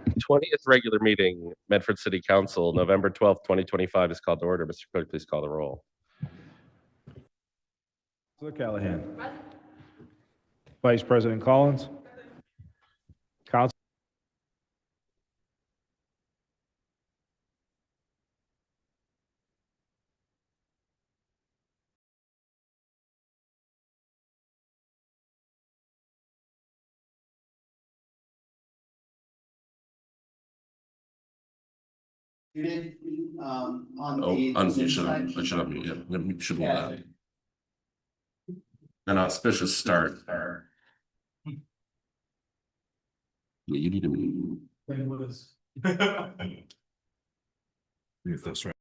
20th regular meeting, Medford City Council, November 12th, 2025 is called to order. Mr. Clerk, please call the roll. Councilor Callahan. Vice President Collins. Council. You should have muted. You should move that. An auspicious start. Yeah, you need to mute. If that's right.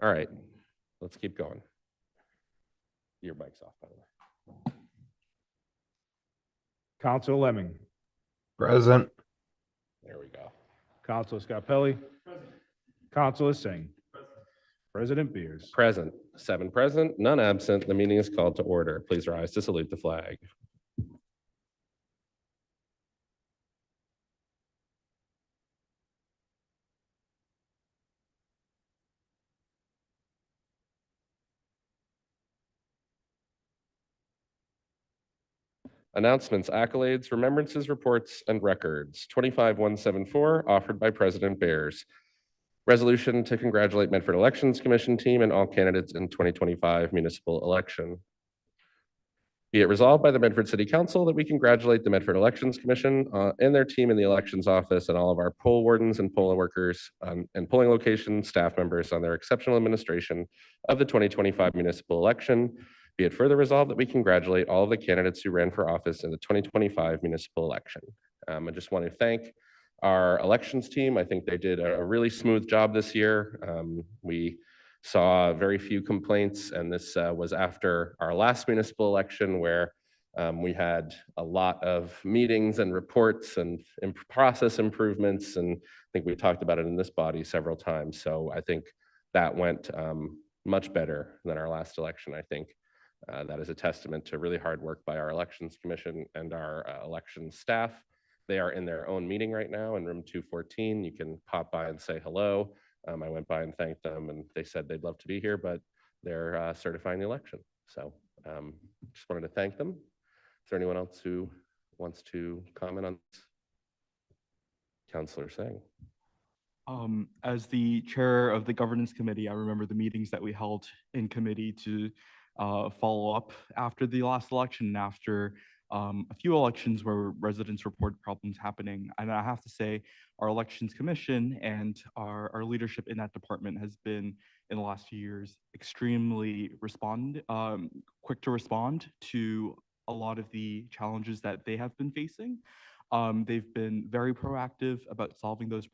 All right, let's keep going. Your mic's off, by the way. Councilor Lemming. Present. There we go. Councilor Scarpelli. Councilor Singh. President Beers. Present, 7 present, none absent. The meeting is called to order. Please rise to salute the flag. Announcements, accolades, remembrances, reports, and records. 25174, offered by President Bears. Resolution to congratulate Medford Elections Commission team and all candidates in 2025 municipal election. Be it resolved by the Medford City Council that we congratulate the Medford Elections Commission and their team in the elections office and all of our poll wardens and polling workers and polling location staff members on their exceptional administration of the 2025 municipal election. Be it further resolved that we congratulate all of the candidates who ran for office in the 2025 municipal election. I just want to thank our elections team. I think they did a really smooth job this year. We saw very few complaints, and this was after our last municipal election where we had a lot of meetings and reports and process improvements, and I think we talked about it in this body several times. So I think that went much better than our last election. I think that is a testament to really hard work by our elections commission and our elections staff. They are in their own meeting right now in room 214. You can pop by and say hello. I went by and thanked them, and they said they'd love to be here, but they're certifying the election. So just wanted to thank them. Is there anyone else who wants to comment on this? Councilor Singh. As the chair of the governance committee, I remember the meetings that we held in committee to follow up after the last election and after a few elections where residents report problems happening. And I have to say, our elections commission and our leadership in that department has been, in the last few years, extremely quick to respond to a lot of the challenges that they have been facing. They've been very proactive about solving those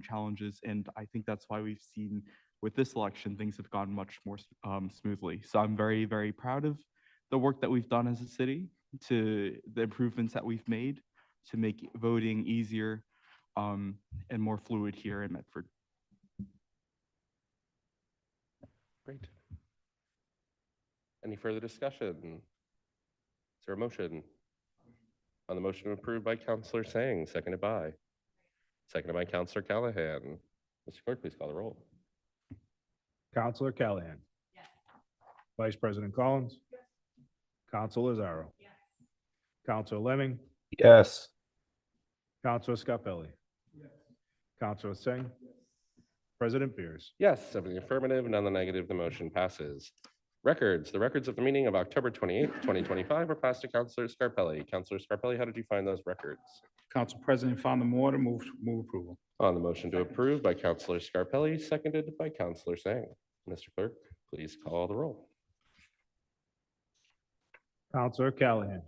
challenges, and I think that's why we've seen with this election, things have gone much more smoothly. So I'm very, very proud of the work that we've done as a city, to the improvements that we've made to make voting easier and more fluid here in Medford. Great. Any further discussion? Is there a motion? On the motion approved by Councilor Singh, seconded by Councilor Callahan. Mr. Clerk, please call the roll. Councilor Callahan. Yes. Vice President Collins. Yes. Councilor Lazaro. Yes. Councilor Lemming. Yes. Counselor Scarpelli. Counselor Singh. President Beers. Yes, 7 in the affirmative, none in the negative, the motion passes. Records, the records of the meeting of October 28th, 2025 are passed to Counselor Scarpelli. Counselor Scarpelli, how did you find those records? Council President, found them in order, move approval. On the motion to approve by Counselor Scarpelli, seconded by Counselor Singh. Mr. Clerk, please call the roll. Counselor Callahan.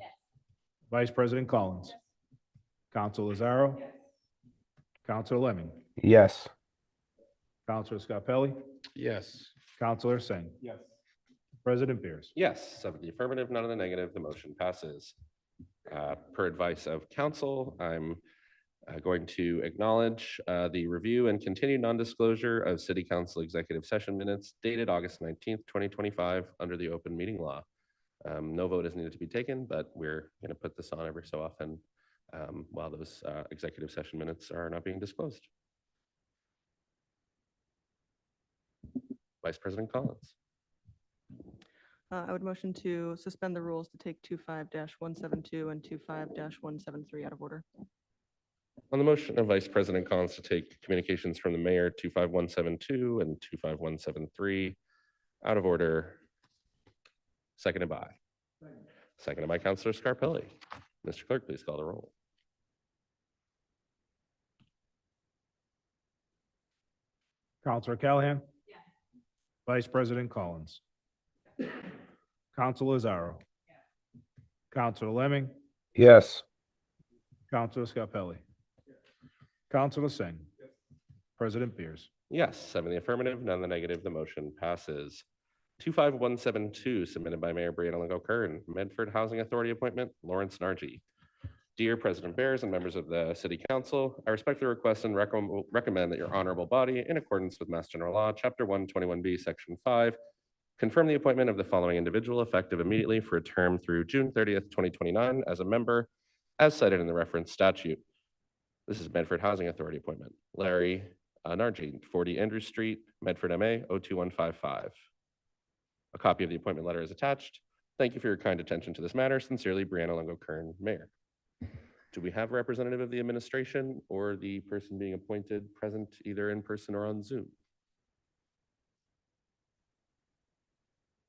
Vice President Collins. Counselor Lazaro. Counselor Lemming. Yes. Counselor Scarpelli. Yes. Counselor Singh. Yes. President Beers. Yes, 7 in the affirmative, none in the negative, the motion passes. Per advice of counsel, I'm going to acknowledge the review and continued non-disclosure of City Council executive session minutes dated August 19th, 2025, under the open meeting law. No vote is needed to be taken, but we're going to put this on every so often while those executive session minutes are not being disclosed. Vice President Collins. I would motion to suspend the rules to take 25-172 and 25-173 out of order. On the motion of Vice President Collins to take communications from the mayor 25172 and 25173 out of order, seconded by Counselor Scarpelli. Mr. Clerk, please call the roll. Counselor Callahan. Vice President Collins. Counselor Lazaro. Counselor Lemming. Yes. Counselor Scarpelli. Counselor Singh. President Beers. Yes, 7 in the affirmative, none in the negative, the motion passes. 25172, submitted by Mayor Brianna Longo-Kern, Medford Housing Authority appointment, Lawrence Nargi. Dear President Bears and members of the City Council, I respectfully request and recommend that your honorable body, in accordance with Mass General Law, Chapter 121B, Section 5, confirm the appointment of the following individual effective immediately for a term through June 30th, 2029 as a member, as cited in the reference statute. This is Medford Housing Authority appointment. Larry Nargi, 40 Andrews Street, Medford, MA, 02155. A copy of the appointment letter is attached. Thank you for your kind attention to this matter. Sincerely, Brianna Longo-Kern, Mayor. Do we have a representative of the administration or the person being appointed present either in person or on Zoom?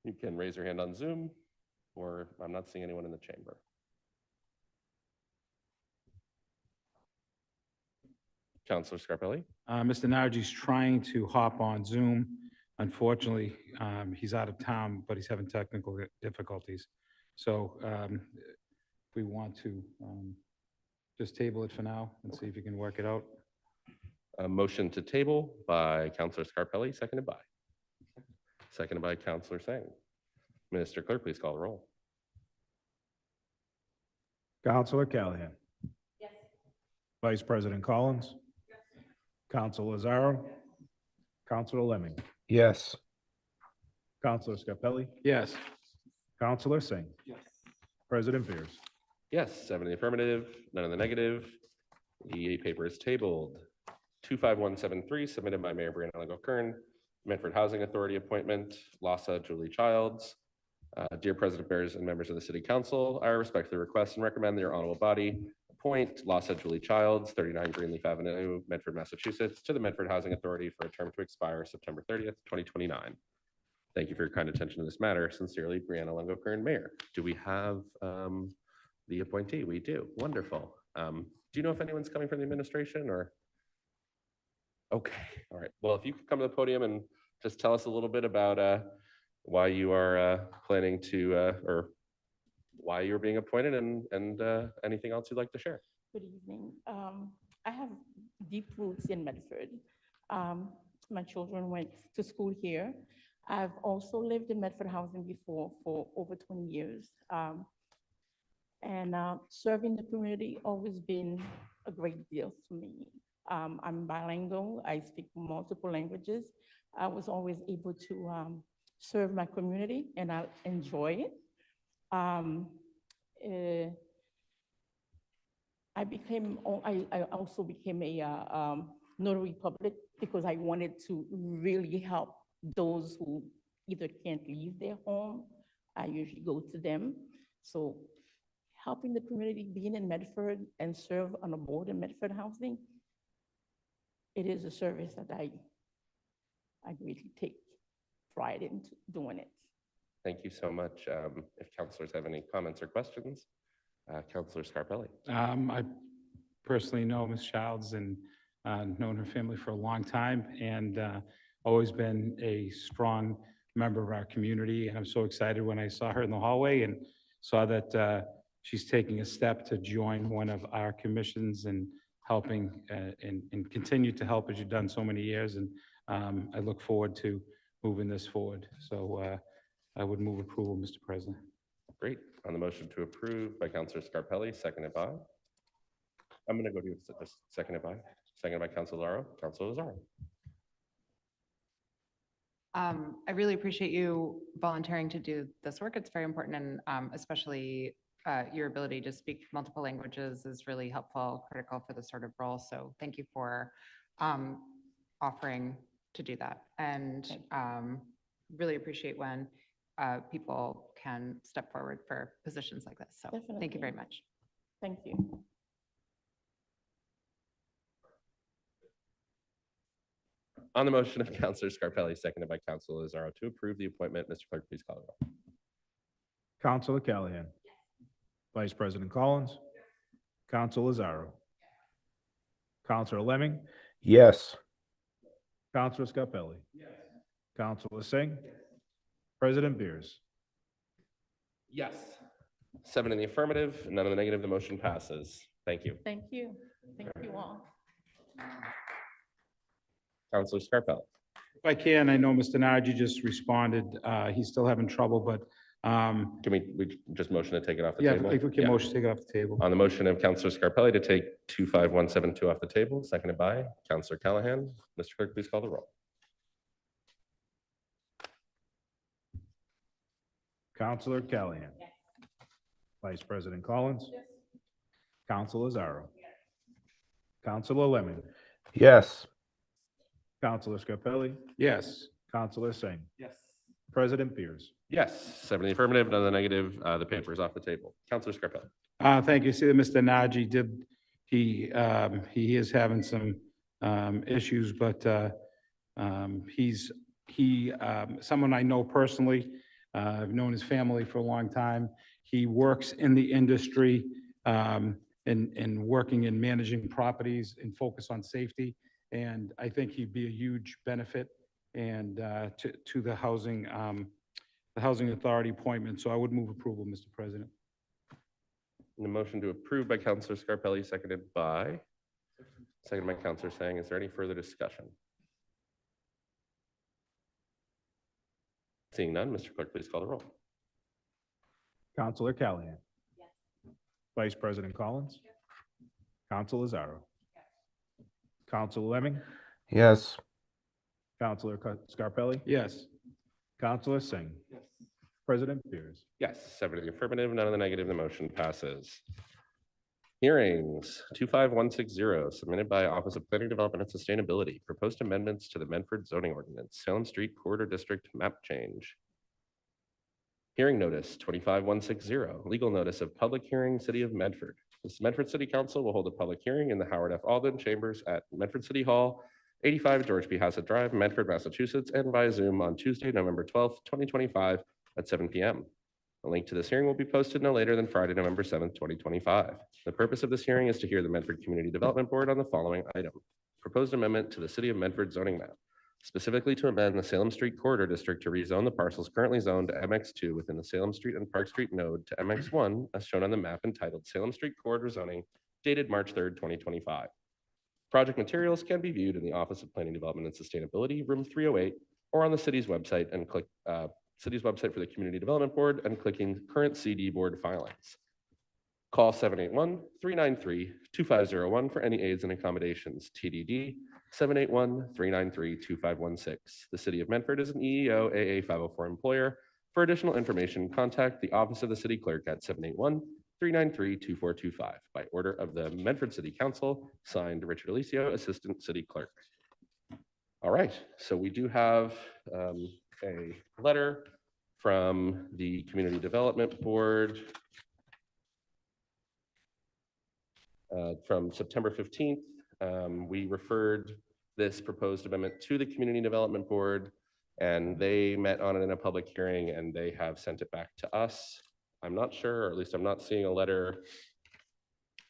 You can raise your hand on Zoom, or I'm not seeing anyone in the chamber. Counselor Scarpelli? Mr. Nargi's trying to hop on Zoom. Unfortunately, he's out of town, but he's having technical difficulties. So we want to just table it for now and see if you can work it out. A motion to table by Counselor Scarpelli, seconded by Counselor Singh. Minister Clerk, please call the roll. Counselor Callahan. Vice President Collins. Counselor Lazaro. Counselor Lemming. Yes. Counselor Scarpelli. Yes. Counselor Singh. President Beers. Yes, 7 in the affirmative, none in the negative. The paper is tabled. 25173, submitted by Mayor Brianna Longo-Kern, Medford Housing Authority appointment, Lassa Julie Childs. Dear President Bears and members of the City Council, I respectfully request and recommend that your honorable body appoint Lassa Julie Childs, 39 Greenleaf Avenue, Medford, Massachusetts, to the Medford Housing Authority for a term to expire September 30th, 2029. Thank you for your kind attention to this matter. Sincerely, Brianna Longo-Kern, Mayor. Do we have the appointee? We do. Wonderful. Do you know if anyone's coming from the administration or? Okay. All right. Well, if you could come to the podium and just tell us a little bit about why you are planning to, or why you're being appointed and anything else you'd like to share. Good evening. I have deep roots in Medford. My children went to school here. I've also lived in Medford housing before for over 20 years. Serving the community always been a great deal for me. I'm bilingual. I speak multiple languages. I was always able to serve my community and I enjoy it. I also became a notary public because I wanted to really help those who either can't leave their home. I usually go to them. So helping the community, being in Medford and serve on a board in Medford Housing, it is a service that I greatly take pride in doing it. Thank you so much. If counselors have any comments or questions, Counselor Scarpelli. I personally know Ms. Childs and known her family for a long time, and always been a strong member of our community. And I'm so excited when I saw her in the hallway and saw that she's taking a step to join one of our commissions and helping and continue to help as you've done so many years. And I look forward to moving this forward. So I would move approval, Mr. President. Great. On the motion to approve by Counselor Scarpelli, seconded by, I'm going to go to you, just seconded by Counselor Lazaro. Counselor Lazaro. I really appreciate you volunteering to do this work. It's very important, and especially your ability to speak multiple languages is really helpful, critical for this sort of role. So thank you for offering to do that. And really appreciate when people can step forward for positions like this. So thank you very much. Thank you. On the motion of Counselor Scarpelli, seconded by Counselor Lazaro to approve the appointment, Mr. Clerk, please call the roll. Counselor Callahan. Vice President Collins. Counselor Lazaro. Counselor Lemming. Yes. Counselor Scarpelli. Counselor Singh. President Beers. Yes. 7 in the affirmative, none in the negative. The motion passes. Thank you. Thank you. Thank you all. Counselor Scarpelli. If I can, I know Mr. Nargi just responded. He's still having trouble, but Can we just motion to take it off the yeah, table? if we can Yeah. motion to take it off the table. On the motion of Counselor Scarpelli to take 25172 off the table, seconded by Counselor Callahan. Mr. Clerk, please call the roll. Counselor Callahan. Vice President Collins. Counselor Lazaro. Counselor Lemming. Yes. Counselor Scarpelli. Yes. Counselor Singh. Yes. President Beers. Yes, 7 in the affirmative, none in the negative. The paper is off the table. Counselor Scarpelli. Thank you. See that Mr. Najee did, he is having some issues, but he's someone I know personally. I've known his family for a long time. He works in the industry and working and managing properties and focus on safety. And I think he'd be a huge benefit and to the housing authority appointment. So I would move approval, Mr. President. And the motion to approve by Counselor Scarpelli, seconded by Counselor Singh. Is there any further discussion? Seeing none, Mr. Clerk, please call the roll. Counselor Callahan. Vice President Collins. Counselor Lazaro. Counselor Lemming. Yes. Counselor Scarpelli. Yes. Counselor Singh. Yes. President Beers. Yes, 7 in the affirmative, none in the negative. The motion passes. Hearings 25160, submitted by Office of Planning Development and Sustainability. Proposed amendments to the Medford zoning ordinance, Salem Street Corridor District map change. Hearing notice 25160, legal notice of public hearing, City of Medford. This Medford City Council will hold a public hearing in the Howard F. Alden Chambers at Medford City Hall, 85 George P. Hassett Drive, Medford, Massachusetts, and via Zoom on Tuesday, November 12th, 2025 at 7 p.m. A link to this hearing will be posted no later than Friday, November 7th, 2025. The purpose of this hearing is to hear the Medford Community Development Board on the following item. Proposed amendment to the City of Medford zoning map, specifically to amend the Salem Street Corridor District to rezone the parcels currently zoned to MX2 within the Salem Street and Park Street node to MX1 as shown on the map entitled Salem Street Corridor Zoning dated March 3rd, 2025. Project materials can be viewed in the Office of Planning Development and Sustainability, room 308, or on the city's website and click city's website for the Community Development Board and clicking current CD board filings. Call 781-393-2501 for any aids and accommodations. TDD 781-393-2516. The City of Medford is an EEO AA 504 employer. For additional information, contact the Office of the City Clerk at 781-393-2425 by order of the Medford City Council, signed Richard Alicio, Assistant City Clerk. All right, so we do have a letter from the Community Development Board from September 15th. We referred this proposed amendment to the Community Development Board, and they met on it in a public hearing, and they have sent it back to us. I'm not sure, or at least I'm not seeing a letter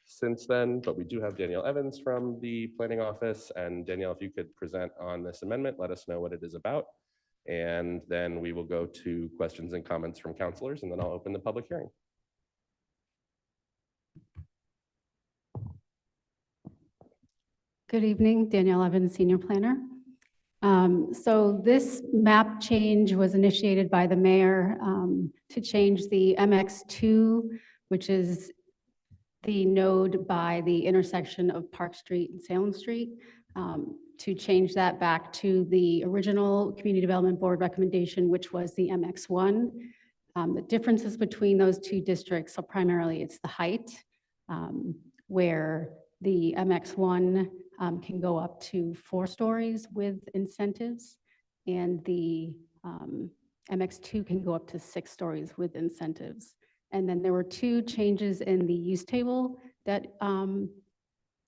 since then, but we do have Danielle Evans from the planning office. And Danielle, if you could present on this amendment, let us know what it is about. And then we will go to questions and comments from counselors, and then I'll open the public hearing. Good evening, Danielle Evans, Senior Planner. So this map change was initiated by the mayor to change the MX2, which is the node by the intersection of Park Street and Salem Street, to change that back to the original Community Development Board recommendation, which was the MX1. The differences between those two districts, so primarily it's the height, where the MX1 can go up to 4 stories with incentives, and the MX2 can go up to 6 stories with incentives. And then there were 2 changes in the use table that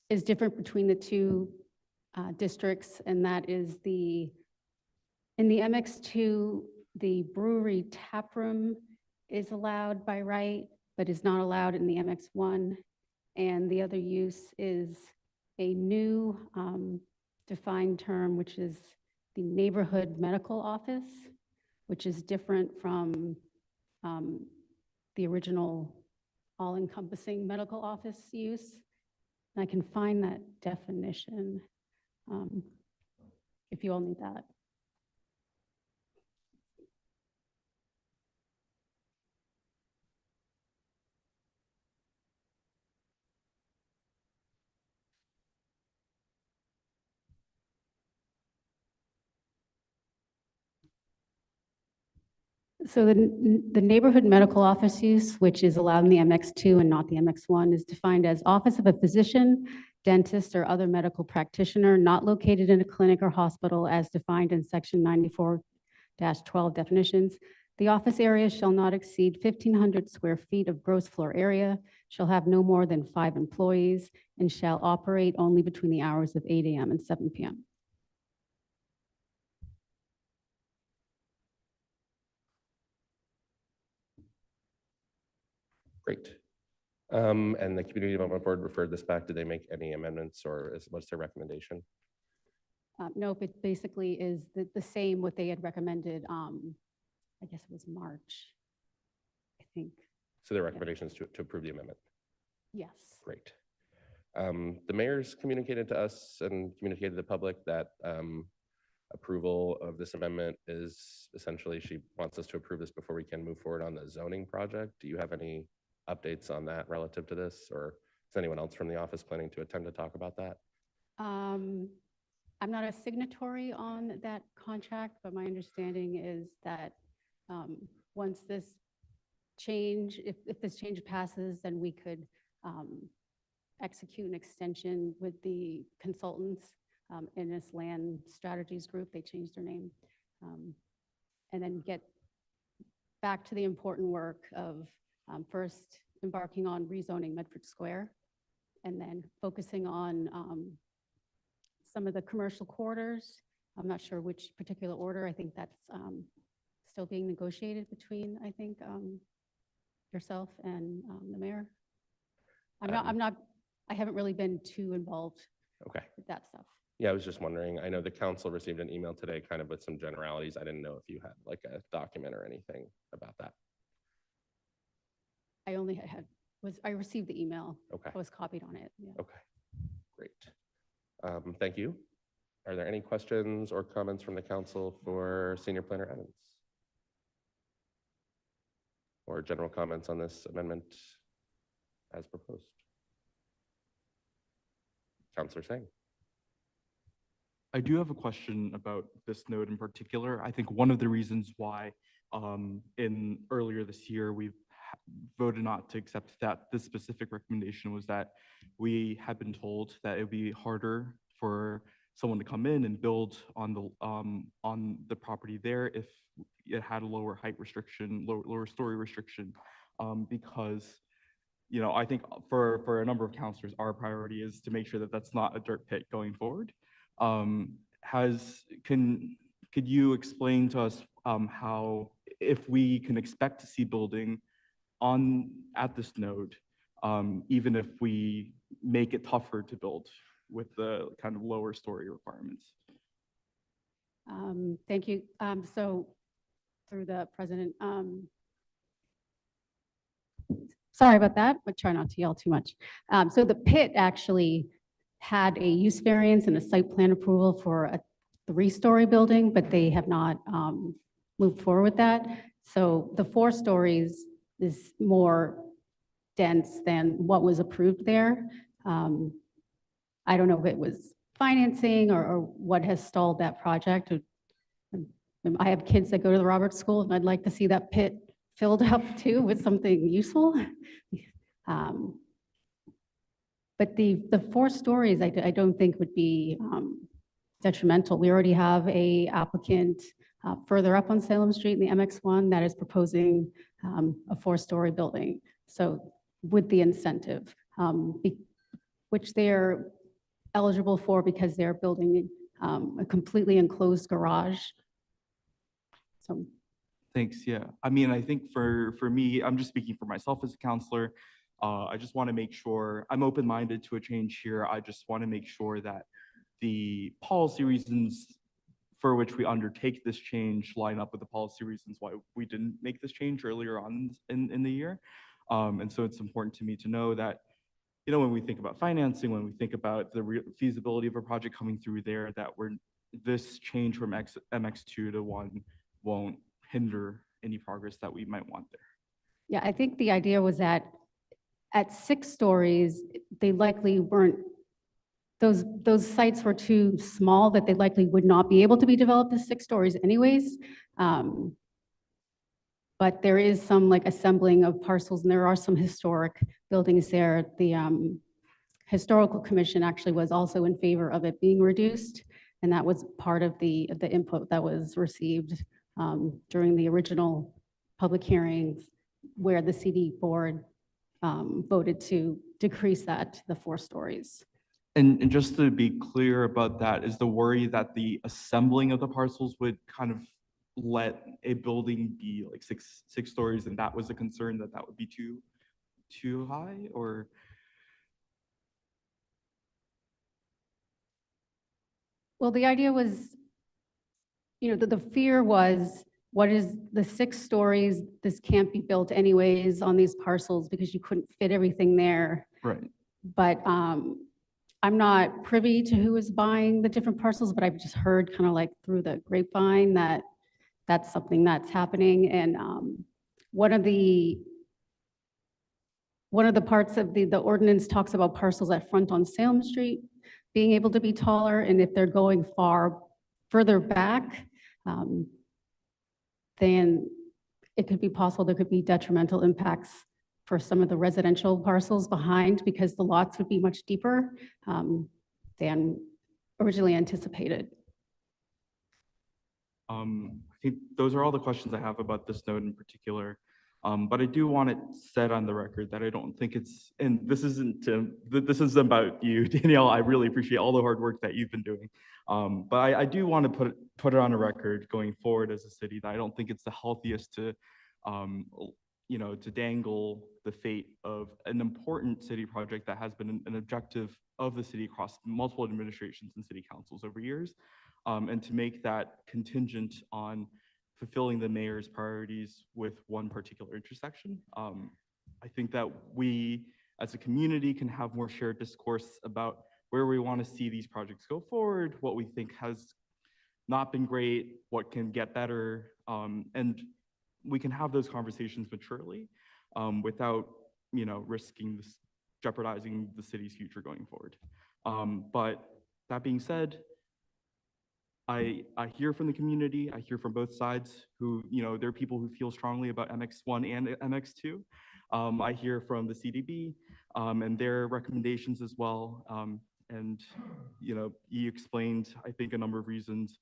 is different between the 2 districts, and that is in the MX2, the brewery tap room is allowed by right, but is not allowed in the MX1. And the other use is a new defined term, which is the neighborhood medical office, which is different from the original all-encompassing medical office use. And I can find that definition if you all need that. So the neighborhood medical office use, which is allowed in the MX2 and not the MX1, is defined as office of a physician, dentist, or other medical practitioner not located in a clinic or hospital as defined in section 94-12 definitions. The office area shall not exceed 1,500 square feet of gross floor area, shall have no more than 5 employees, and shall operate only between the hours of 8 a.m. and 7 p.m. Great. And the Community Development Board referred this back. Did they make any amendments, or what's their recommendation? Nope, it basically is the same what they had recommended, I guess it was March, I think. So their recommendation is to approve the amendment. Yes. Great. The mayor's communicated to us and communicated to the public that approval of this amendment is essentially, she wants us to approve this before we can move forward on the zoning project. Do you have any updates on that relative to this, or is anyone else from the office planning to attend to talk about that? I'm not a signatory on that contract, but my understanding is that once this change, if this change passes, then we could execute an extension with the consultants in this land strategies group. They changed their name, and then get back to the important work of first embarking on rezoning Medford Square, and then focusing on some of the commercial corridors. I'm not sure which particular order. I think that's still being negotiated between, I think, yourself and the mayor. I haven't really been too involved Okay. with that stuff. Yeah, I was just wondering. I know the council received an email today kind of with some generalities. I didn't know if you had like a document or anything about that. I only I received the email. Okay. I was copied on it. Yeah. Okay, great. Thank you. Are there any questions or comments from the council for Senior Planner Evans? Or general comments on this amendment as proposed? Councilor Singh. I do have a question about this note in particular. I think one of the reasons why in earlier this year we voted not to accept this specific recommendation was that we had been told that it would be harder for someone to come in and build on the property there if it had a lower height restriction, lower story restriction, because I think for a number of counselors, our priority is to make sure that that's not a dirt pit going forward. Could you explain to us how, if we can expect to see building at this node, even if we make it tougher to build with the kind of lower story requirements? Thank you. So through the president, sorry about that, but try not to yell too much. So the pit actually had a use variance and a site plan approval for a 3-story building, but they have not moved forward with that. So the 4 stories is more dense than what was approved there. I don't know if it was financing or what has stalled that project. I have kids that go to the Roberts School, and I'd like to see that pit filled up too with something useful. But the 4 stories, I don't think would be detrimental. We already have a applicant further up on Salem Street in the MX1 that is proposing a 4-story building. So with the incentive, which they're eligible for because they're building a completely enclosed garage. So Thanks. Yeah. I mean, I think for me, I'm just speaking for myself as a counselor. I just want to make sure I'm open-minded to a change here. I just want to make sure that the policy reasons for which we undertake this change line up with the policy reasons why we didn't make this change earlier on in the year. And so it's important to me to know that, when we think about financing, when we think about the feasibility of a project coming through there, that this change from MX2 to 1 won't hinder any progress that we might want there. yeah, I think the idea was that at 6 stories, they likely weren't, those sites were too small that they likely would not be able to be developed as 6 stories anyways. But there is some like assembling of parcels, and there are some historic buildings there. The Historical Commission actually was also in favor of it being reduced, and that was part of the input that was received during the original public hearings, where the CD board voted to decrease that to the 4 stories. And just to be clear about that, is the worry that the assembling of the parcels would kind of let a building be like six stories, and that was a concern that would be too high, or? Well, the idea was, the fear was, what is the 6 stories? This can't be built anyways on these parcels because you couldn't fit everything there. Right. But I'm not privy to who is buying the different parcels, but I've just heard kind of like through the grapevine that that's something that's happening. And one of the parts of the ordinance talks about parcels that front on Salem Street being able to be taller, and if they're going further back, then it could be possible there could be detrimental impacts for some of the residential parcels behind, because the lots would be much deeper than originally anticipated. I think those are all the questions I have about this node in particular. But I do want it said on the record that I don't think it's, and this isn't about you, Danielle. I really appreciate all the hard work that you've been doing. But I do want to put it on a record going forward as a city that I don't think it's the healthiest to dangle the fate of an important city project that has been an objective of the city across multiple administrations and city councils over years, and to make that contingent on fulfilling the mayor's priorities with one particular intersection. I think that we as a community can have more shared discourse about where we want to see these projects go forward, what we think has not been great, what can get better, and we can have those conversations maturely without risking this, jeopardizing the city's future going forward. But that being said, I hear from the community, I hear from both sides who, there are people who feel strongly about MX1 and MX2. I hear from the CDB and their recommendations as well. And you explained, I think, a number of reasons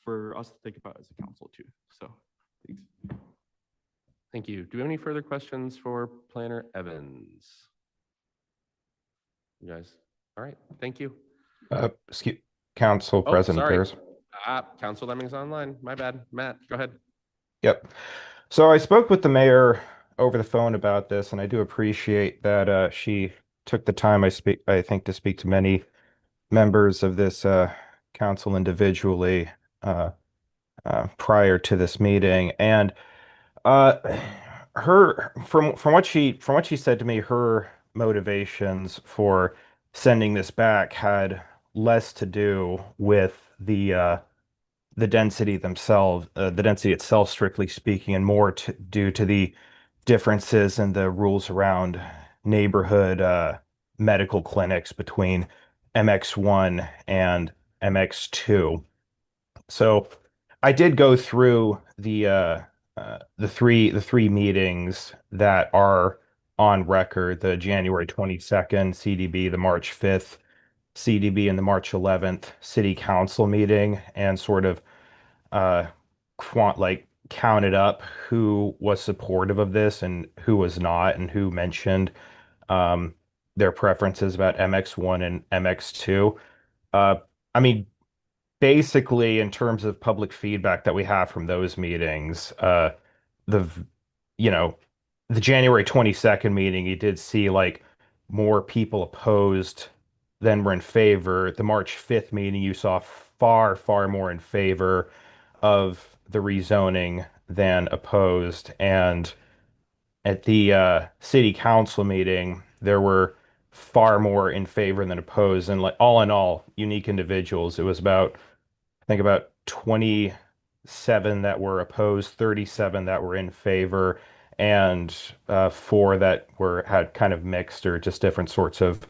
for us to think about as a council too. So, thanks. Thank you. Do we have any further questions for Planner Evans? You guys, all right, thank you. Excuse, Council Oh, President sorry. Pierce. Council Lemming's online. My bad. Matt, go ahead. Yep. So I spoke with the mayor over the phone about this, and I do appreciate that she took the time I think to speak to many members of this council individually prior to this meeting. And her from what she said to me, her motivations for sending this back had less to do with the density themselves, the density itself, strictly speaking, and more due to the differences in the rules around neighborhood medical clinics between MX1 and MX2. So I did go through the three meetings that are on record: the January 22nd CDB, the March 5th CDB, and the March 11th City Council meeting, and sort of uh counted up who was supportive of this and who was not, and who mentioned um their preferences about MX1 and MX2. Uh I mean, basically, in terms of public feedback that we have from those meetings, the v- you know, the January 22nd meeting, you did see like more people opposed than were in favor. The March 5th meeting, you saw far more in favor of the rezoning than opposed. And at the city council meeting, there were far more in favor than opposed. And like all in all, unique individuals. It was about, I think, about 27 that were opposed, 37 that were in favor, and four that had kind of mixed or just different sorts of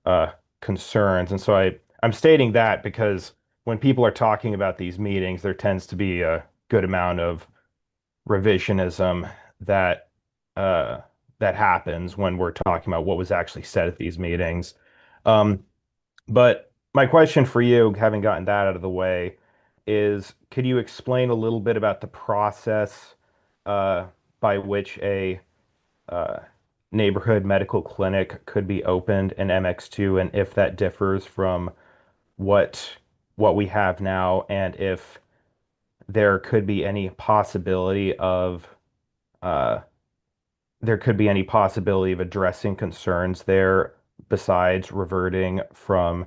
uh, concerns. And so I'm stating that because when people are talking about these meetings, there tends to be a good amount of revisionism that uh, that happens when we're talking about what was actually said at these meetings. Um, but my question for you, having gotten that out of the way, is could you explain a little bit about the process uh, by which a uh, neighborhood medical clinic could be opened in MX2, and if that differs from what we have now, and if there could be any possibility of uh, addressing concerns there besides reverting from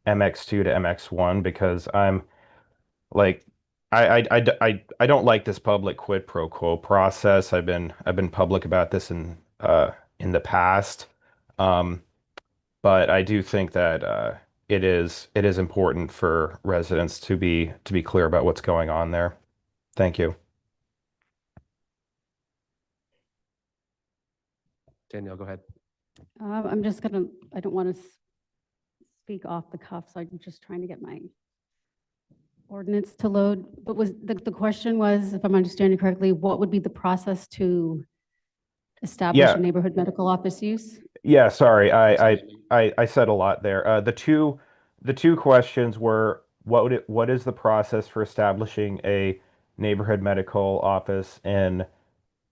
MX2 to MX1, because I'm like I don't like this public quid pro quo process. I've been public about this in the past. Um, but I do think that it is important for residents to be clear about what's going on there. Thank you. Danielle, go ahead. I don't want to speak off the cuff, so I'm just trying to get my ordinance to load. But the question was, if I'm understanding correctly, what would be the process to establish Yeah. a neighborhood medical office use? Yeah, sorry. I said a lot there. The two questions were, what is the process for establishing a neighborhood medical office in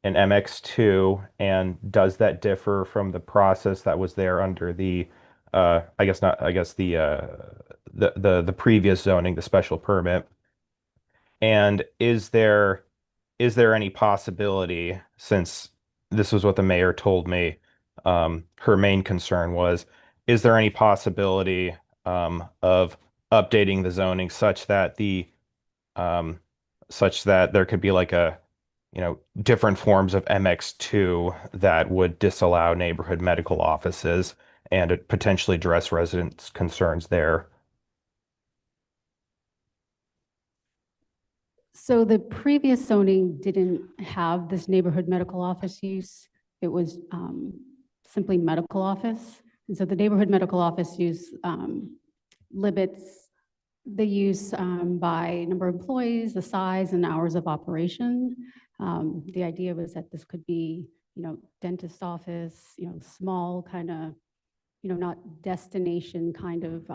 MX2, and does that differ from the process that was there under the I guess not I guess the previous zoning, the special permit? And is there any possibility, since this was what the mayor told me, her main concern was, is there any possibility of updating the zoning um, such that there could be like different forms of MX2 that would disallow neighborhood medical offices and potentially address residents' concerns there? So the previous zoning didn't have this neighborhood medical office use. It was simply medical office. And so the neighborhood medical office use limits the use by number of employees, the size and hours of operation. The idea was that this could be, dentist office, small kind of, not destination kind of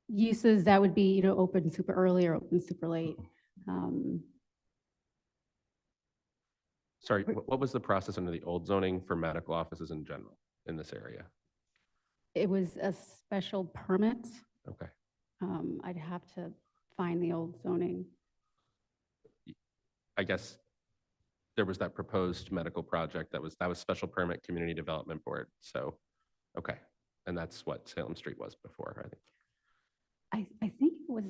uses that would be, open super early or open super late. Sorry, what was the process under the old zoning for medical offices in general in this area? It was a special permit. Okay. I'd have to find the old zoning. I guess there was that proposed medical project that was special permit community development board. So, okay. And that's what Salem Street was before, I think. I think it was,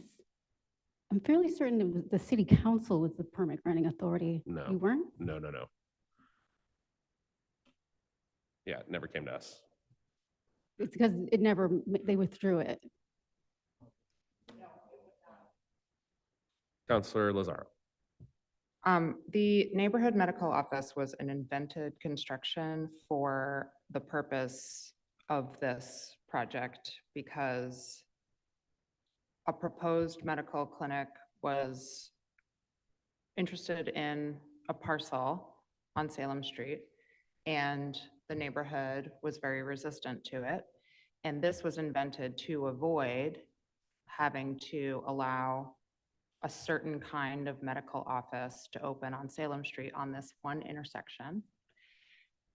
I'm fairly certain it was the city council was the permit granting authority. No. You weren't? No. Yeah, it never came to us. It's because it never, they withdrew it. Counselor Lazaro. The neighborhood medical office was an invented construction for the purpose of this project because a proposed medical clinic was interested in a parcel on Salem Street, and the neighborhood was very resistant to it. And this was invented to avoid having to allow a certain kind of medical office to open on Salem Street on this one intersection.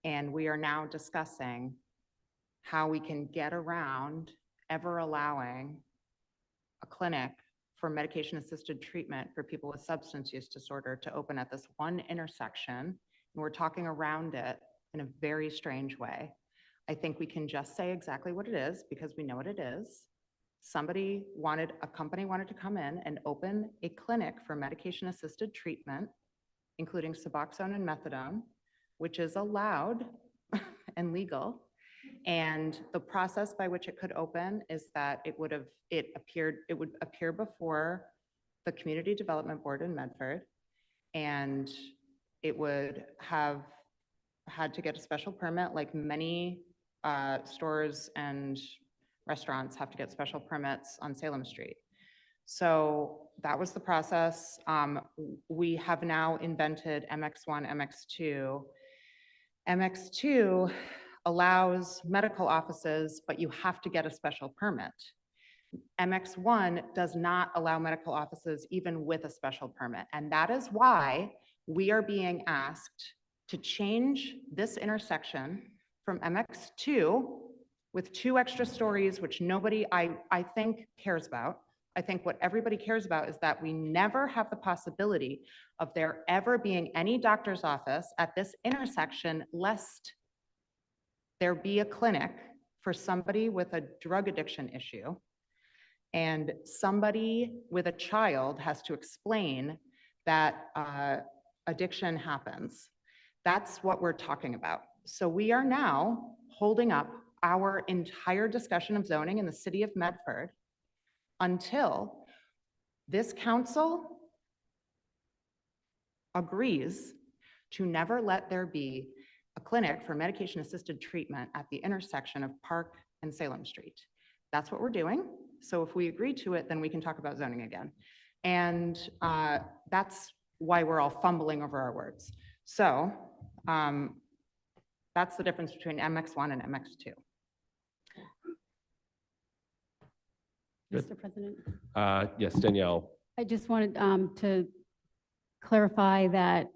And we are now discussing how we can get around ever allowing a clinic for medication-assisted treatment for people with substance use disorder to open at this one intersection. And we're talking around it in a very strange way. I think we can just say exactly what it is because we know what it is. A company wanted to come in and open a clinic for medication-assisted treatment, including Suboxone and Methadone, which is allowed and legal. And the process by which it could open is that it would appear before the Community Development Board in Medford, and it would have had to get a special permit, like many stores and restaurants have to get special permits on Salem Street. So that was the process. We have now invented MX1, MX2. MX2 allows medical offices, but you have to get a special permit. MX1 does not allow medical offices even with a special permit. And that is why we are being asked to change this intersection from MX2 with 2 extra stories, which nobody, I think, cares about. I think what everybody cares about is that we never have the possibility of there ever being any doctor's office at this intersection, lest there be a clinic for somebody with a drug addiction issue, and somebody with a child has to explain that addiction happens. That's what we're talking about. So we are now holding up our entire discussion of zoning in the city of Medford until this council agrees to never let there be a clinic for medication-assisted treatment at the intersection of Park and Salem Street. That's what we're doing. So if we agree to it, then we can talk about zoning again. And that's why we're all fumbling over our words. So that's the difference between MX1 and MX2. Good. Mr. President, Yes, Danielle. I just wanted to clarify that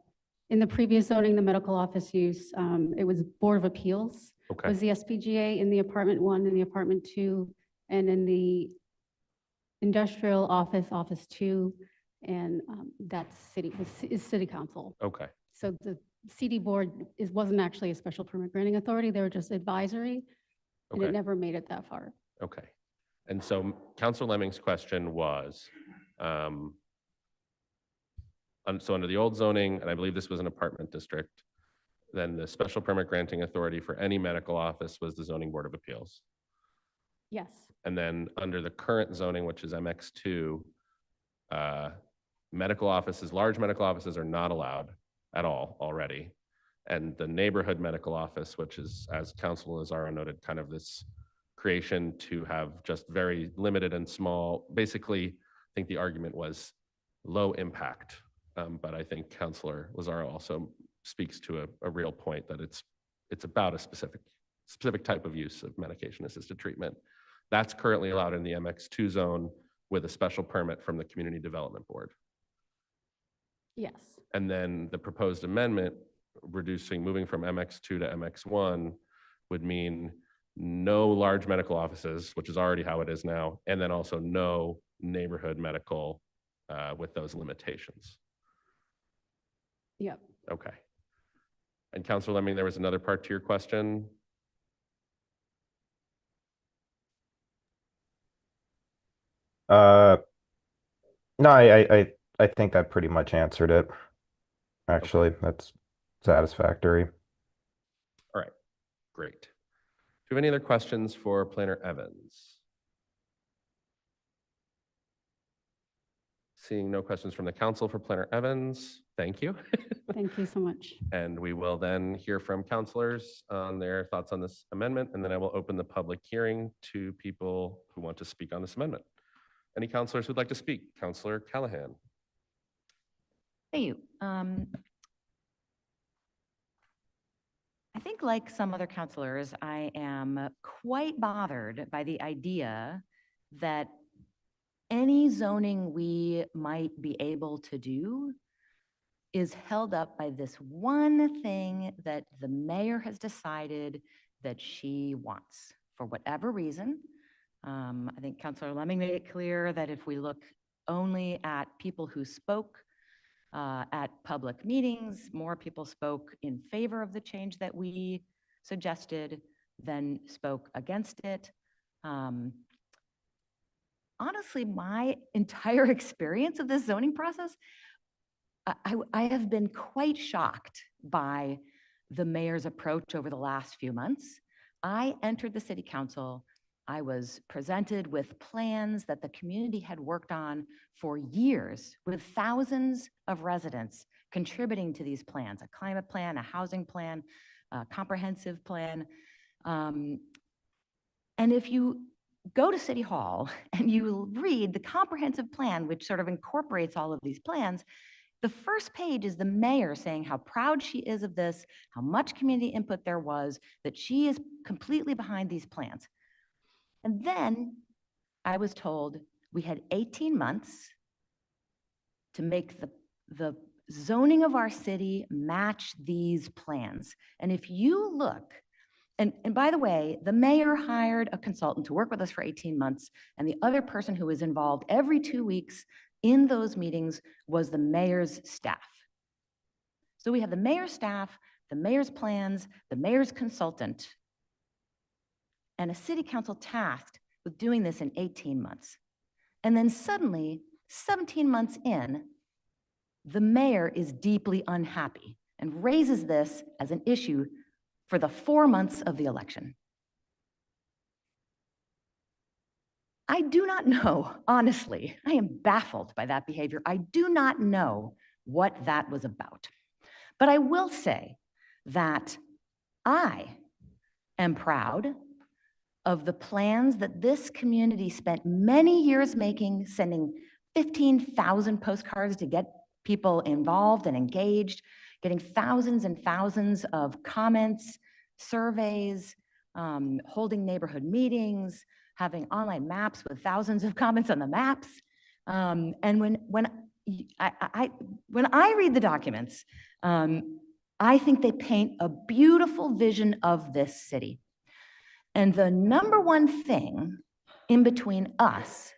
in the previous zoning, the medical office use, it was Board of Appeals Okay. was the SPGA in the apartment 1 and the apartment 2, and in the industrial office, office 2, and that's is city council. Okay. So the CD board wasn't actually a special permit granting authority. They were just advisory, and Okay. it never made it that far. Okay. And so Councilor Lemming's question was, so under the old zoning, and I believe this was an apartment district, then the special permit granting authority for any medical office was the Zoning Board of Appeals. Yes, And then under the current zoning, which is MX2, medical offices, large medical offices are not allowed at all already. And the neighborhood medical office, which is, as Councilor Lazaro noted, kind of this creation to have just very limited and small, basically, I think the argument was low impact. But I think Councilor Lazaro also speaks to a real point that it's about a specific type of use of medication-assisted treatment. That's currently allowed in the MX2 zone with a special permit from the Community Development Board. yes, And then the proposed amendment moving from MX2 to MX1 would mean no large medical offices, which is already how it is now, and then also no neighborhood medical with those limitations. Yep. Okay. And Councilor Lemming, there was another part to your question. No, I think that pretty much answered it. Actually, that's satisfactory. All right, great. Do you have any other questions for Planner Evans? Seeing no questions from the council for Planner Evans, thank you. Thank you so much. And we will then hear from councilors on their thoughts on this amendment, and then I will open the public hearing to people who want to speak on this amendment. Any councilors who'd like to speak? Councilor Callahan. Thank you. I think like some other counselors, I am quite bothered by the idea that any zoning we might be able to do is held up by this one thing that the mayor has decided that she wants for whatever reason. I think Councilor Lemming made it clear that if we look only at people who spoke at public meetings, more people spoke in favor of the change that we suggested than spoke against it. Honestly, my entire experience of this zoning process, I have been quite shocked by the mayor's approach over the last few months. I entered the city council. I was presented with plans that the community had worked on for years with thousands of residents contributing to these plans, a climate plan, a housing plan, a comprehensive plan. And if you go to City Hall and you read the comprehensive plan, which sort of incorporates all of these plans, the first page is the mayor saying how proud she is of this, how much community input there was, that she is completely behind these plans. And then I was told we had 18 months to make the zoning of our city match these plans. And if you look, and by the way, the mayor hired a consultant to work with us for 18 months, and the other person who was involved every 2 weeks in those meetings was the mayor's staff. So we have the mayor's staff, the mayor's plans, the mayor's consultant, and a city council tasked with doing this in 18 months. And then suddenly, 17 months in, the mayor is deeply unhappy and raises this as an issue for the 4 months of the election. I do not know, honestly, I am baffled by that behavior. I do not know what that was about. But I will say that I am proud of the plans that this community spent many years making, sending 15,000 postcards to get people involved and engaged, getting thousands and thousands of comments, surveys, holding neighborhood meetings, having online maps with thousands of comments on the maps. And when I read the documents, I think they paint a beautiful vision of this city. And the number one thing in between us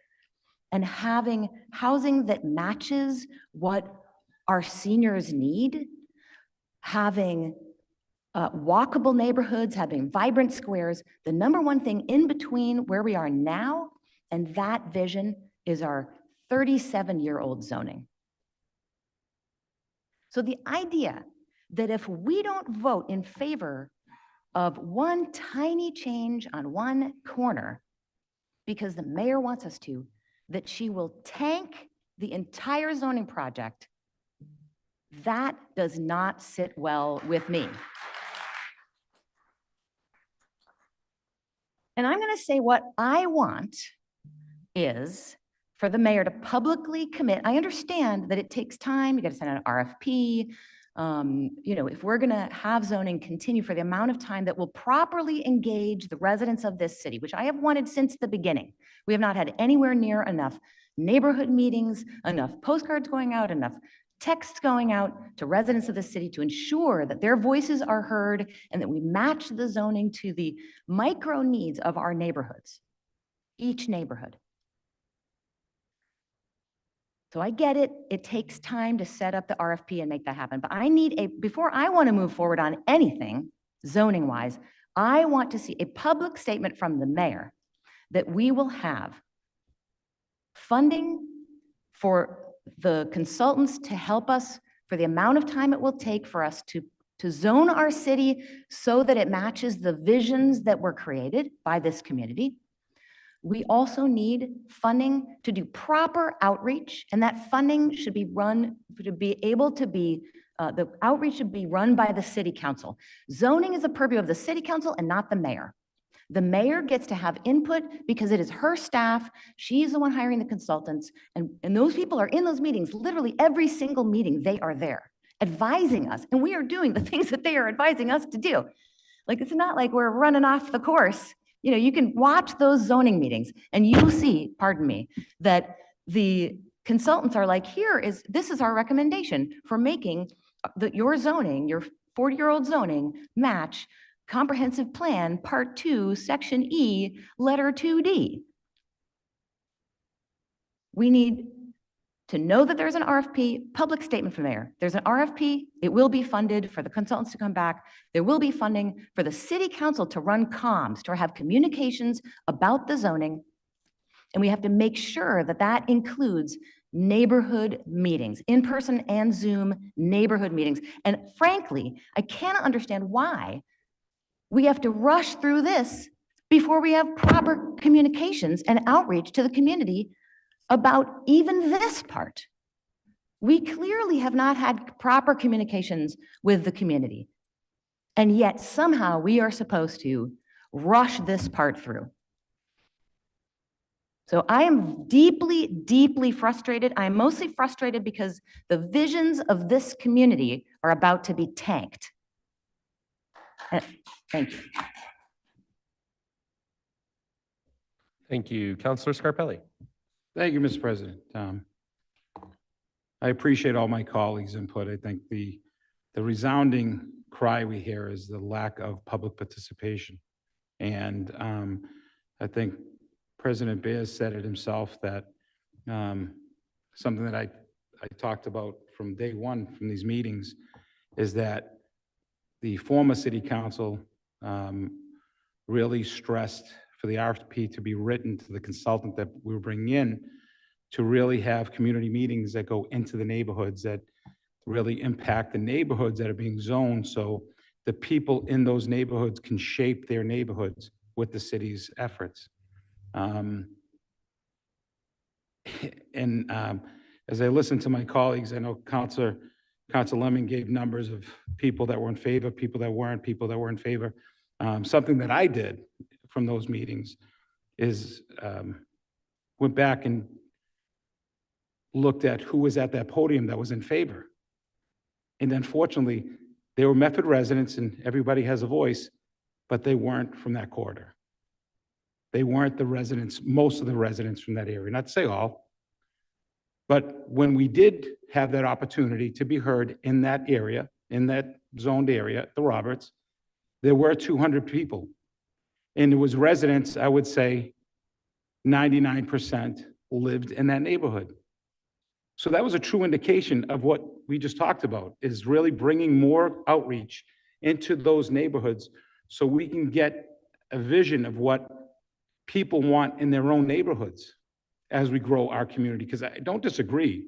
and having housing that matches what our seniors need, having walkable neighborhoods, having vibrant squares, the number one thing in between where we are now and that vision is our 37-year-old zoning. So the idea that if we don't vote in favor of one tiny change on one corner because the mayor wants us to, that she will tank the entire zoning project, that does not sit well with me. And I'm going to say what I want is for the mayor to publicly commit. I understand that it takes time. You got to send out an RFP. You know, if we're going to have zoning continue for the amount of time that will properly engage the residents of this city, which I have wanted since the beginning, we have not had anywhere near enough neighborhood meetings, enough postcards going out, enough texts going out to residents of the city to ensure that their voices are heard and that we match the zoning to the micro needs of our neighborhoods, each neighborhood. So I get it. It takes time to set up the RFP and make that happen. But before I want to move forward on anything zoning wise, I want to see a public statement from the mayor that we will have funding for the consultants to help us for the amount of time it will take for us to zone our city so that it matches the visions that were created by this community. We also need funding to do proper outreach, and that funding should be run, to be able to be, the outreach should be run by the city council. Zoning is the purview of the city council and not the mayor. The mayor gets to have input because it is her staff. She's the one hiring the consultants, and those people are in those meetings, literally every single meeting, they are there advising us, and we are doing the things that they are advising us to do. Like, it's not like we're running off the course. You know, you can watch those zoning meetings and you'll see, pardon me, that the consultants are like, this is our recommendation for making your zoning, your 40-year-old zoning match comprehensive plan, part 2, section E, letter 2D. We need to know that there's an RFP, public statement from the mayor. There's an RFP, it will be funded for the consultants to come back. There will be funding for the city council to run comms, to have communications about the zoning. And we have to make sure that that includes neighborhood meetings, in-person and Zoom neighborhood meetings. And frankly, I cannot understand why we have to rush through this before we have proper communications and outreach to the community about even this part. We clearly have not had proper communications with the community. And yet somehow we are supposed to rush this part through. So I am deeply, deeply frustrated. I am mostly frustrated because the visions of this community are about to be tanked. Thank you. Thank you. Counselor Scarpelli. Thank you, Mr. President. I appreciate all my colleagues' input. I think the resounding cry we hear is the lack of public participation. And I think President Bears said it himself that something that I talked about from day one from these meetings is that the former city council really stressed for the RFP to be written to the consultant that we were bringing in to really have community meetings that go into the neighborhoods that really impact the neighborhoods that are being zoned, so the people in those neighborhoods can shape their neighborhoods with the city's efforts. As I listen to my colleagues, I know Councilor Lemon gave numbers of people that were in favor, people that weren't, people that were in favor. Something that I did from those meetings is went back and looked at who was at that podium that was in favor. And unfortunately, they were Medford residents, and everybody has a voice, but they weren't from that corridor. They weren't the residents, most of the residents from that area, not to say all. But when we did have that opportunity to be heard in that area, in that zoned area, the Roberts, there were 200 people. And it was residents, I would say 99% lived in that neighborhood. So that was a true indication of what we just talked about, is really bringing more outreach into those neighborhoods so we can get a vision of what people want in their own neighborhoods as we grow our community. Because I don't disagree.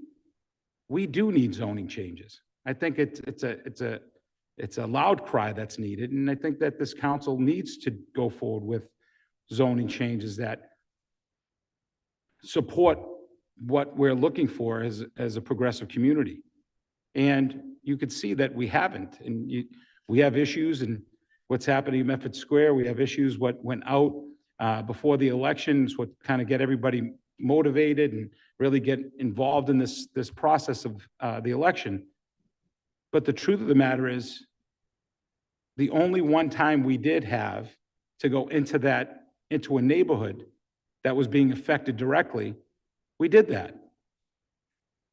We do need zoning changes. I think it's a loud cry that's needed. And I think that this council needs to go forward with zoning changes that support what we're looking for as a progressive community. And you could see that we haven't. And we have issues in what's happening in Medford Square. We have issues what went out before the elections, what kind of get everybody motivated and really get involved in this process of the election. But the truth of the matter is, the only one time we did have to go into a neighborhood that was being affected directly, we did that.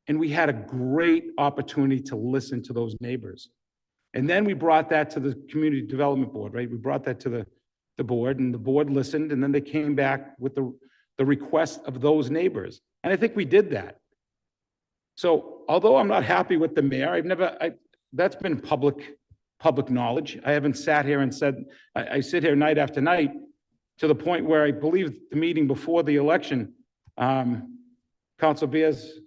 And we had a great opportunity to listen to those neighbors. And then we brought that to the Community Development Board, right? We brought that to the board, and the board listened, and then they came back with the request of those neighbors. And I think we did that. So although I'm not happy with the mayor, that's been public knowledge. I haven't sat here and said, I sit here night after night to the point where I believe the meeting before the election, Council Bears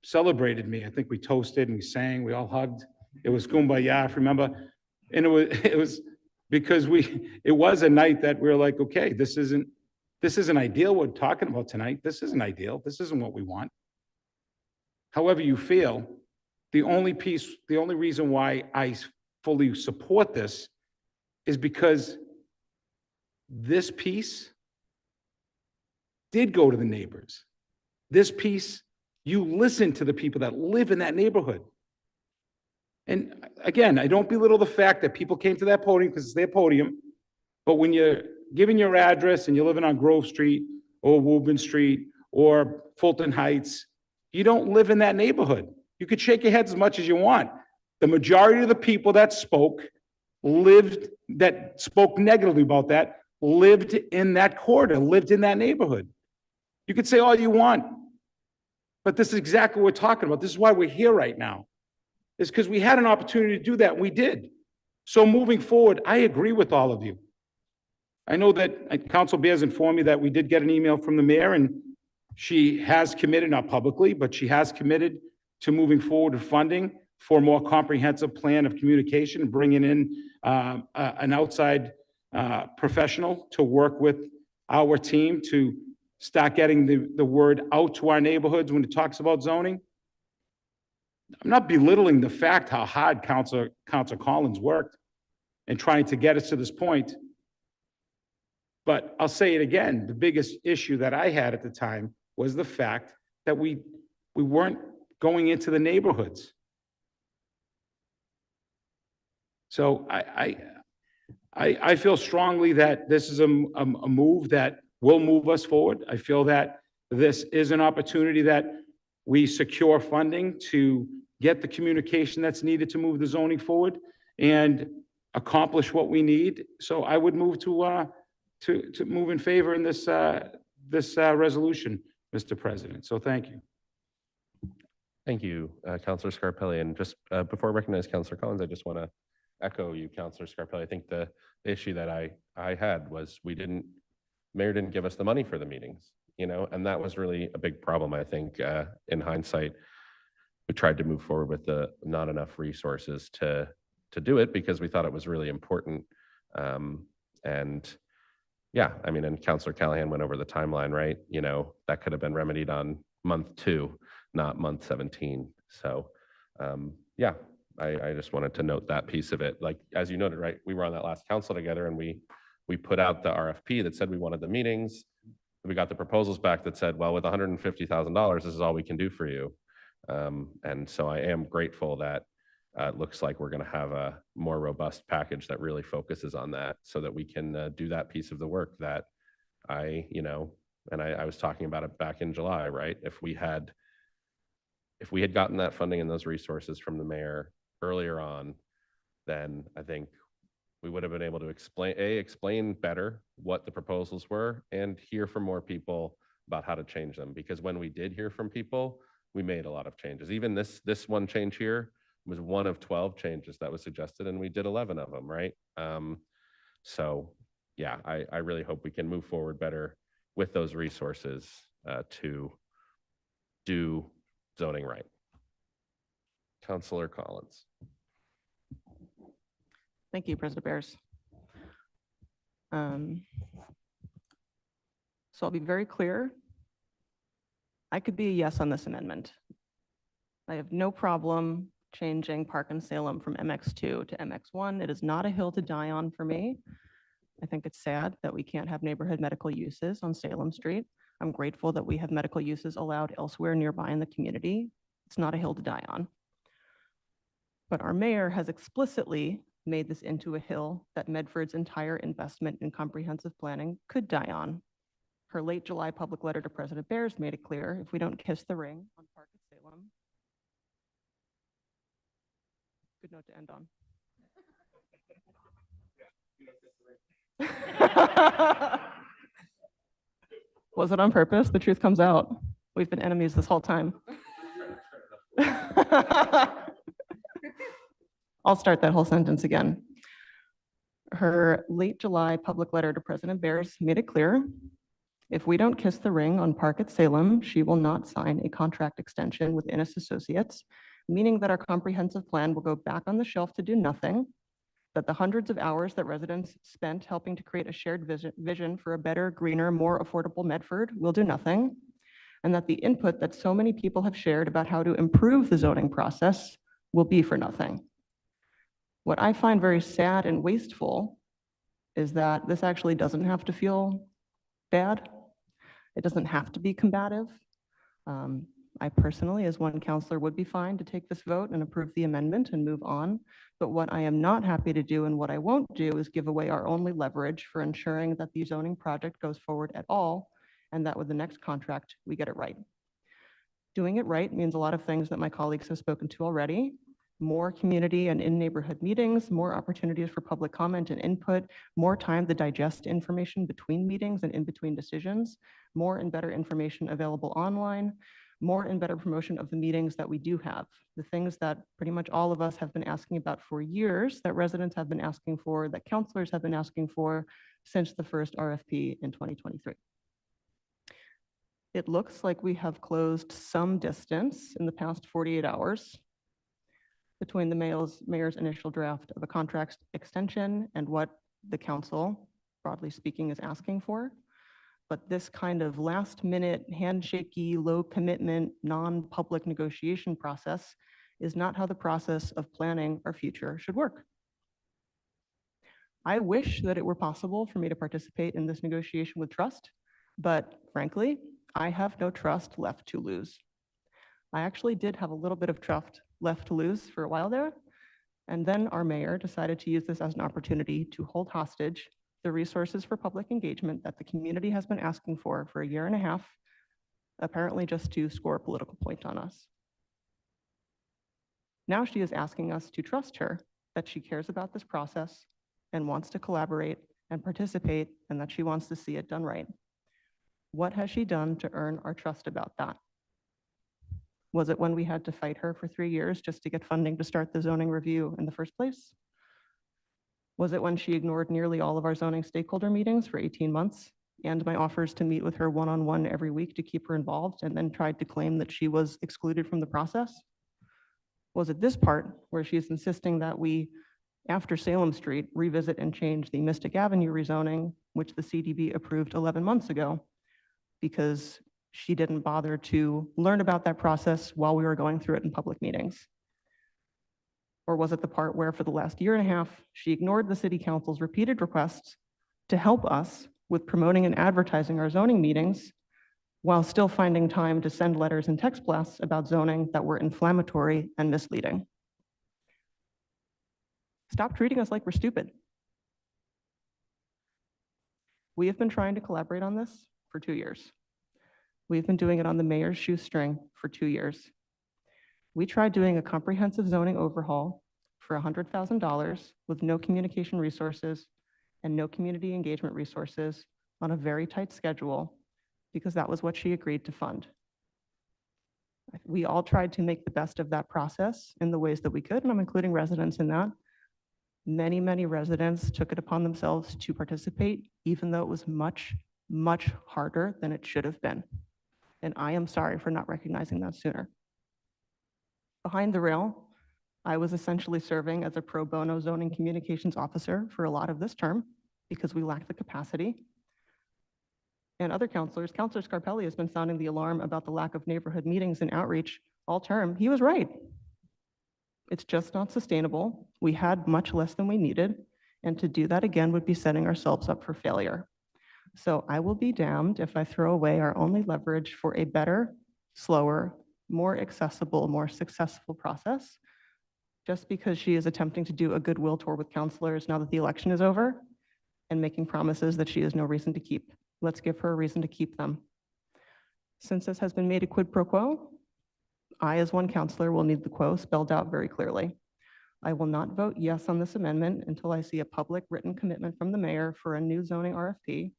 celebrated me. I think we toasted and we sang, we all hugged. It was Kumbaya, if you remember. And it was because it was a night that we were like, okay, this isn't ideal what we're talking about tonight. This isn't ideal. This isn't what we want. However you feel, the only reason why I fully support this is because this piece did go to the neighbors. This piece, you listen to the people that live in that neighborhood. And again, I don't belittle the fact that people came to that podium because it's their podium, but when you're giving your address and you're living on Grove Street or Woburn Street or Fulton Heights, you don't live in that neighborhood. You could shake your heads as much as you want. The majority of the people that spoke negatively about that, lived in that corridor, lived in that neighborhood. You could say all you want, but this is exactly what we're talking about. This is why we're here right now. It's because we had an opportunity to do that, and we did. So moving forward, I agree with all of you. I know that Council Bears informed me that we did get an email from the mayor, and she has committed, not publicly, but she has committed to moving forward with funding for a more comprehensive plan of communication, bringing in an outside professional to work with our team to start getting the word out to our neighborhoods when it talks about zoning. I'm not belittling the fact how hard Councilor Collins worked in trying to get us to this point. But I'll say it again, the biggest issue that I had at the time was the fact that we weren't going into the neighborhoods. So I feel strongly that this is a move that will move us forward. I feel that this is an opportunity that we secure funding to get the communication that's needed to move the zoning forward and accomplish what we need. So I would move to move in favor in this resolution, Mr. President. So thank you. Thank you, Councilor Scarpelli. And just before I recognize Councilor Collins, I just want to echo you, Councilor Scarpelli. I think the issue that I had was mayor didn't give us the money for the meetings, and that was really a big problem. I think in hindsight, we tried to move forward with not enough resources to do it because we thought it was really important. And yeah, I mean, and Councilor Callahan went over the timeline, right? That could have been remedied on month 2, not month 17. So yeah, I just wanted to note that piece of it. Like, as you noted, right, we were on that last council together and we put out the RFP that said we wanted the meetings. We got the proposals back that said, well, with $150,000, this is all we can do for you. And so I am grateful that it looks like we're going to have a more robust package that really focuses on that so that we can do that piece of the work that I was talking about it back in July, right? If we had gotten that funding and those resources from the mayor earlier on, then I think we would have been able to explain better what the proposals were and hear from more people about how to change them. Because when we did hear from people, we made a lot of changes. Even this one change here was one of 12 changes that was suggested, and we did 11 of them, right? So yeah, I really hope we can move forward better with those resources to do zoning right. Councilor Collins. Thank you, President Bears. So I'll be very clear. I could be a yes on this amendment. I have no problem changing Park and Salem from MX2 to MX1. It is not a hill to die on for me. I think it's sad that we can't have neighborhood medical uses on Salem Street. I'm grateful that we have medical uses allowed elsewhere nearby in the community. It's not a hill to die on. But our mayor has explicitly made this into a hill that Medford's entire investment in comprehensive planning could die on. Her late July public letter to President Bears made it clear if we don't kiss the ring on Park at Salem, note to end on. Was it on purpose? The truth comes out. We've been enemies this whole time. I'll start that whole sentence again. Her late July public letter to President Bears made it clear, if we don't kiss the ring on Park at Salem, she will not sign a contract extension with Innis Associates, meaning that our comprehensive plan will go back on the shelf to do nothing, that the hundreds of hours that residents spent helping to create a shared vision for a better, greener, more affordable Medford will do nothing, and that the input that so many people have shared about how to improve the zoning process will be for nothing. What I find very sad and wasteful is that this actually doesn't have to feel bad. It doesn't have to be combative. I personally, as one counselor, would be fine to take this vote and approve the amendment and move on. But what I am not happy to do and what I won't do is give away our only leverage for ensuring that the zoning project goes forward at all, and that with the next contract, we get it right. Doing it right means a lot of things that my colleagues have spoken to already. More community and in-neighborhood meetings, more opportunities for public comment and input, more time to digest information between meetings and in between decisions, more and better information available online, more and better promotion of the meetings that we do have, the things that pretty much all of us have been asking about for years, that residents have been asking for, that counselors have been asking for since the first RFP in 2023. It looks like we have closed some distance in the past 48 hours between the mayor's initial draft of a contract extension and what the council, broadly speaking, is asking for. But this kind of last minute, handshakey, low commitment, non-public negotiation process is not how the process of planning our future should work. I wish that it were possible for me to participate in this negotiation with trust, but frankly, I have no trust left to lose. I actually did have a little bit of trust left to lose for a while there, and then our mayor decided to use this as an opportunity to hold hostage the resources for public engagement that the community has been asking for a year and a half, apparently just to score a political point on us. Now she is asking us to trust her, that she cares about this process and wants to collaborate and participate, and that she wants to see it done right. What has she done to earn our trust about that? Was it when we had to fight her for 3 years just to get funding to start the zoning review in the first place? Was it when she ignored nearly all of our zoning stakeholder meetings for 18 months and my offers to meet with her one-on-one every week to keep her involved and then tried to claim that she was excluded from the process? Was it this part where she's insisting that we, after Salem Street, revisit and change the Mystic Avenue rezoning, which the CDB approved 11 months ago, because she didn't bother to learn about that process while we were going through it in public meetings? Or was it the part where for the last year and a half, she ignored the city council's repeated requests to help us with promoting and advertising our zoning meetings while still finding time to send letters and text blasts about zoning that were inflammatory and misleading? Stop treating us like we're stupid. We have been trying to collaborate on this for 2 years. We've been doing it on the mayor's shoestring for 2 years. We tried doing a comprehensive zoning overhaul for $100,000 with no communication resources and no community engagement resources on a very tight schedule because that was what she agreed to fund. We all tried to make the best of that process in the ways that we could, and I'm including residents in that. Many, many residents took it upon themselves to participate, even though it was much, much harder than it should have been. And I am sorry for not recognizing that sooner. Behind the rail, I was essentially serving as a pro bono zoning communications officer for a lot of this term because we lacked the capacity. And other counselors, Counselor Scarpelli has been sounding the alarm about the lack of neighborhood meetings and outreach all term. He was right. It's just not sustainable. We had much less than we needed, and to do that again would be setting ourselves up for failure. So I will be damned if I throw away our only leverage for a better, slower, more accessible, more successful process, just because she is attempting to do a goodwill tour with counselors now that the election is over and making promises that she has no reason to keep. Let's give her a reason to keep them. Since this has been made a quid pro quo, I, as one counselor, will need the quo spelled out very clearly. I will not vote yes on this amendment until I see a public written commitment from the mayor for a new zoning RFP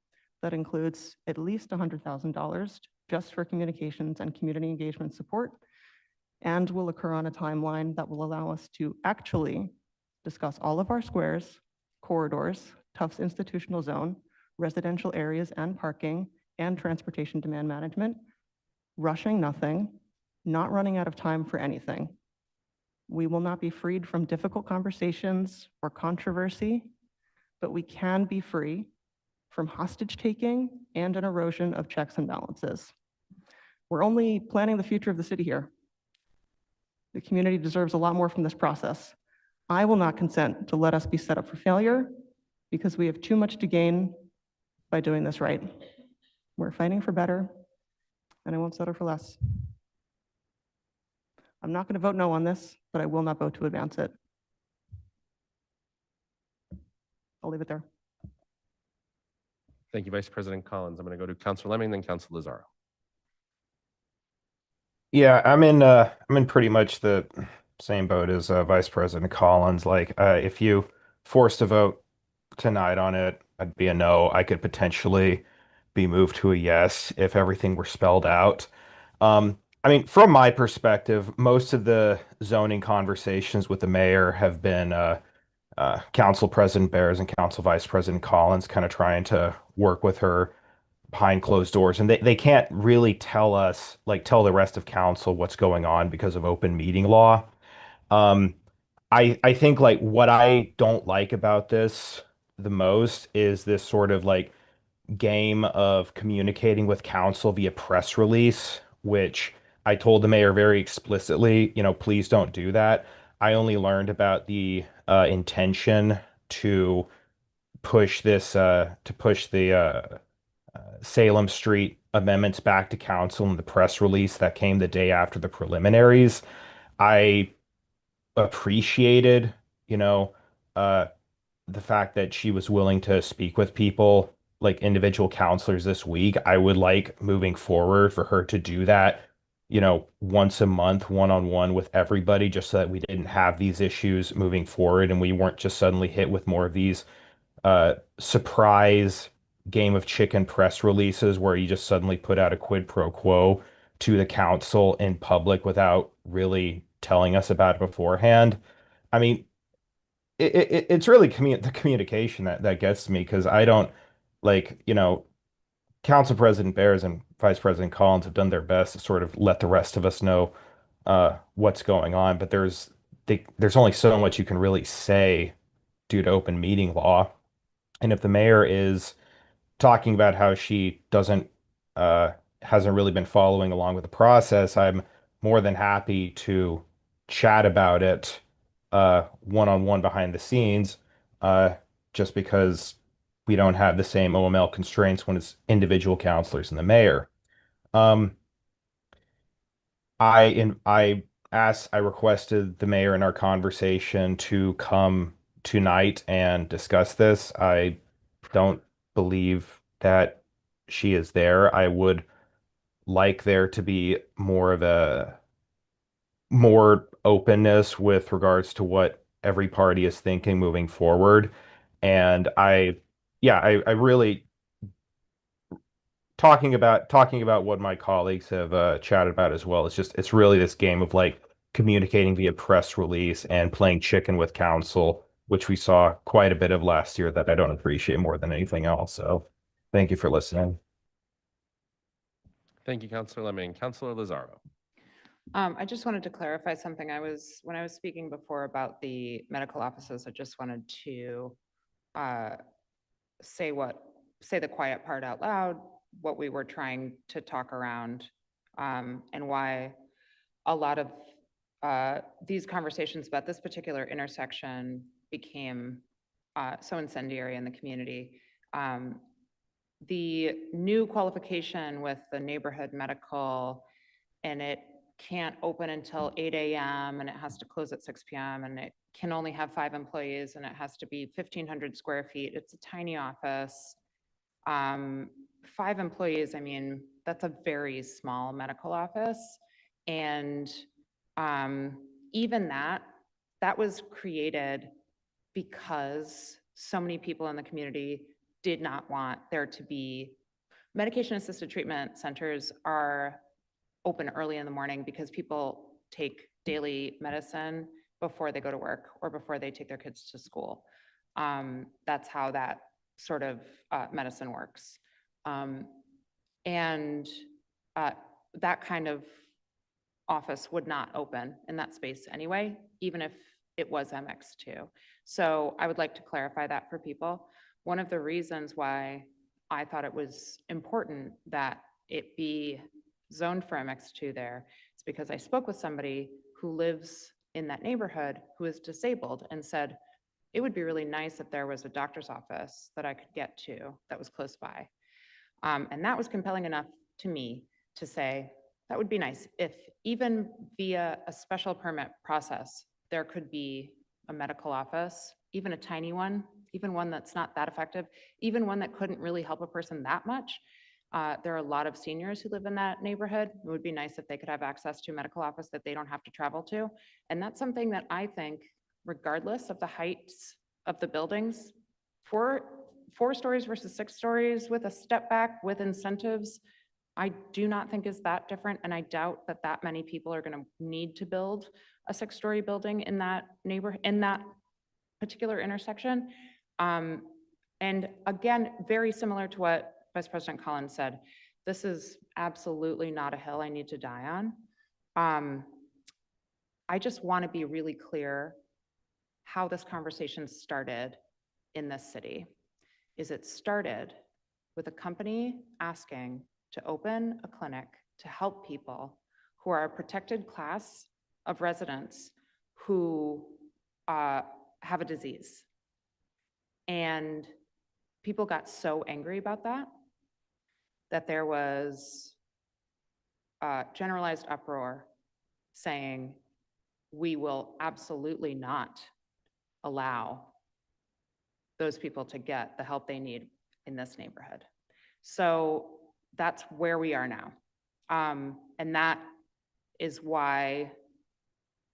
that includes at least $100,000 just for communications and community engagement support, and will occur on a timeline that will allow us to actually discuss all of our squares, corridors, Tufts institutional zone, residential areas and parking, and transportation demand management, rushing nothing, not running out of time for anything. We will not be freed from difficult conversations or controversy, but we can be free from hostage taking and an erosion of checks and balances. We're only planning the future of the city here. The community deserves a lot more from this process. I will not consent to let us be set up for failure because we have too much to gain by doing this right. We're fighting for better, and I won't settle for less. I'm not going to vote no on this, but I will not vote to advance it. I'll leave it there. Thank you, Vice President Collins. I'm going to go to Councilor Lemming, then Councilor Lozaro. Yeah, I'm in pretty much the same boat as Vice President Collins. Like, if you forced a vote tonight on it, I'd be a no. I could potentially be moved to a yes if everything were spelled out. I mean, from my perspective, most of the zoning conversations with the mayor have been Council President Bears and Council Vice President Collins kind of trying to work with her behind closed doors. And they can't really tell us, like, tell the rest of council what's going on because of open meeting law. I think, like, what I don't like about this the most is this sort of like game of communicating with council via press release, which I told the mayor very explicitly, please don't do that. I only learned about the intention to push the Salem Street amendments back to council in the press release that came the day after the preliminaries. I appreciated, uh, the fact that she was willing to speak with people, like individual counselors this week. I would like moving forward for her to do that, once a month, one-on-one with everybody, just so that we didn't have these issues moving forward and we weren't just suddenly hit with more of these surprise game of chicken press releases where you just suddenly put out a quid pro quo to the council in public without really telling us about it beforehand. I mean, it's really the communication that gets me, because I don't like, Council President Bears and Vice President Collins have done their best to sort of let the rest of us know what's going on, but there's only so much you can really say due to open meeting law. And if the mayor is talking about how she hasn't really been following along with the process, I'm more than happy to chat about it one-on-one behind the scenes, just because we don't have the same OML constraints when it's individual counselors and the mayor. I requested the mayor in our conversation to come tonight and discuss this. I don't believe that she is there. I would like there to be more openness with regards to what every party is thinking moving forward. And I really talking about what my colleagues have chatted about as well. It's really this game of like communicating via press release and playing chicken with council, which we saw quite a bit of last year, that I don't appreciate more than anything else. So thank you for listening. Thank you, Councilor Lemming. Councilor Lozaro. I just wanted to clarify something. When I was speaking before about the medical offices, I just wanted to say the quiet part out loud, what we were trying to talk around, and why a lot of these conversations about this particular intersection became so incendiary in the community. The new qualification with the neighborhood medical, and it can't open until 8 a.m. and it has to close at 6 p.m. and it can only have 5 employees and it has to be 1,500 square feet. It's a tiny office. 5 employees, I mean, that's a very small medical office. And even that that was created because so many people in the community did not want there to be, medication-assisted treatment centers are open early in the morning because people take daily medicine before they go to work or before they take their kids to school. That's how that sort of medicine works. And that kind of office would not open in that space anyway, even if it was MX2. So I would like to clarify that for people. One of the reasons why I thought it was important that it be zoned for MX2 there is because I spoke with somebody who lives in that neighborhood who is disabled and said, it would be really nice if there was a doctor's office that I could get to that was close by. And that was compelling enough to me to say, that would be nice if even via a special permit process, there could be a medical office, even a tiny one, even one that's not that effective, even one that couldn't really help a person that much. There are a lot of seniors who live in that neighborhood. It would be nice if they could have access to a medical office that they don't have to travel to. And that's something that I think, regardless of the heights of the buildings, four stories versus 6 stories with a step back with incentives, I do not think is that different. And I doubt that that many people are going to need to build a 6-story building in that particular intersection. And again, very similar to what Vice President Collins said, this is absolutely not a hill I need to die on. I just want to be really clear how this conversation started in this city. Is it started with a company asking to open a clinic to help people who are a protected class of residents who have a disease. And people got so angry about that, that there was generalized uproar saying, we will absolutely not allow those people to get the help they need in this neighborhood. So that's where we are now. And that is why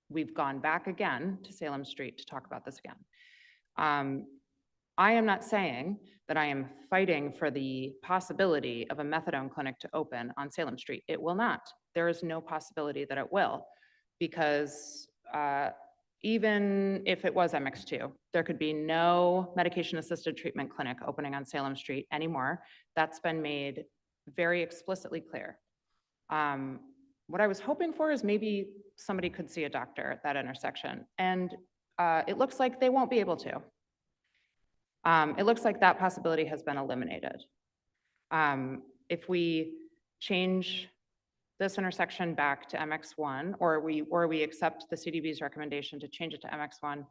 we've gone back again to Salem Street to talk about this again. I am not saying that I am fighting for the possibility of a methadone clinic to open on Salem Street. It will not. There is no possibility that it will, because even if it was MX2, there could be no medication-assisted treatment clinic opening on Salem Street anymore. That's been made very explicitly clear. What I was hoping for is maybe somebody could see a doctor at that intersection, and it looks like they won't be able to. It looks like that possibility has been eliminated. If we change this intersection back to MX1, or we accept the CDB's recommendation to change it to MX1,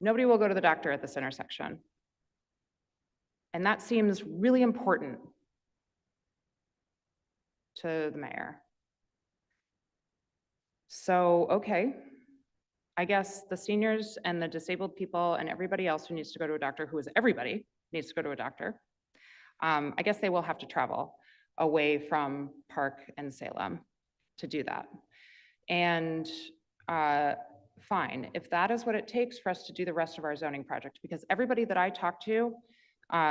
nobody will go to the doctor at this intersection. And that seems really important to the mayor. So, okay, I guess the seniors and the disabled people and everybody else who needs to go to a doctor, who is everybody, needs to go to a doctor. I guess they will have to travel away from Park and Salem to do that. And fine, if that is what it takes for us to do the rest of our zoning project, because everybody that I talked to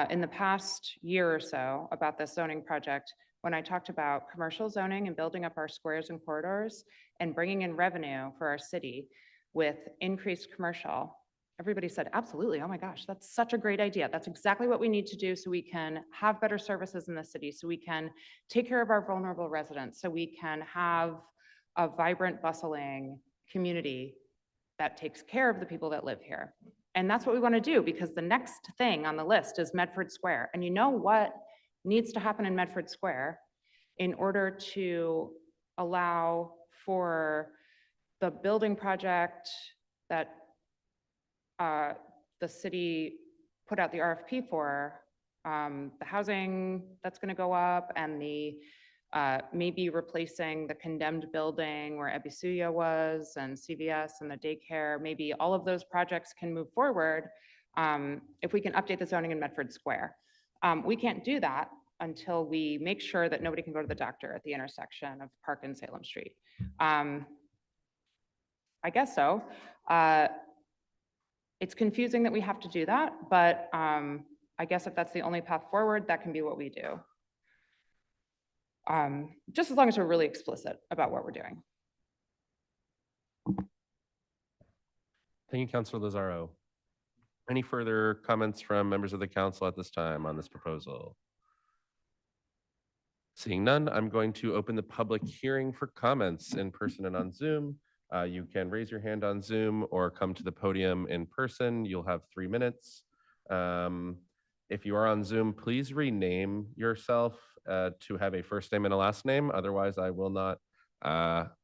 in the past year or so about this zoning project, when I talked about commercial zoning and building up our squares and corridors and bringing in revenue for our city with increased commercial, everybody said, absolutely, oh my gosh, that's such a great idea. That's exactly what we need to do so we can have better services in the city, so we can take care of our vulnerable residents, so we can have a vibrant, bustling community that takes care of the people that live here. And that's what we want to do, because the next thing on the list is Medford Square. And you know what needs to happen in Medford Square in order to allow for the building project that the city put out the RFP for, the housing that's going to go up, and the maybe replacing the condemned building where Ebisuya was, and CVS and the daycare. Maybe all of those projects can move forward if we can update the zoning in Medford Square. We can't do that until we make sure that nobody can go to the doctor at the intersection of Park and Salem Street. I guess so. It's confusing that we have to do that, but I guess if that's the only path forward, that can be what we do. Just as long as we're really explicit about what we're doing. Thank you, Councilor Lozaro. Any further comments from members of the council at this time on this proposal? Seeing none, I'm going to open the public hearing for comments in person and on Zoom. You can raise your hand on Zoom or come to the podium in person. You'll have 3 minutes. If you are on Zoom, please rename yourself to have a first name and a last name. Otherwise, I will not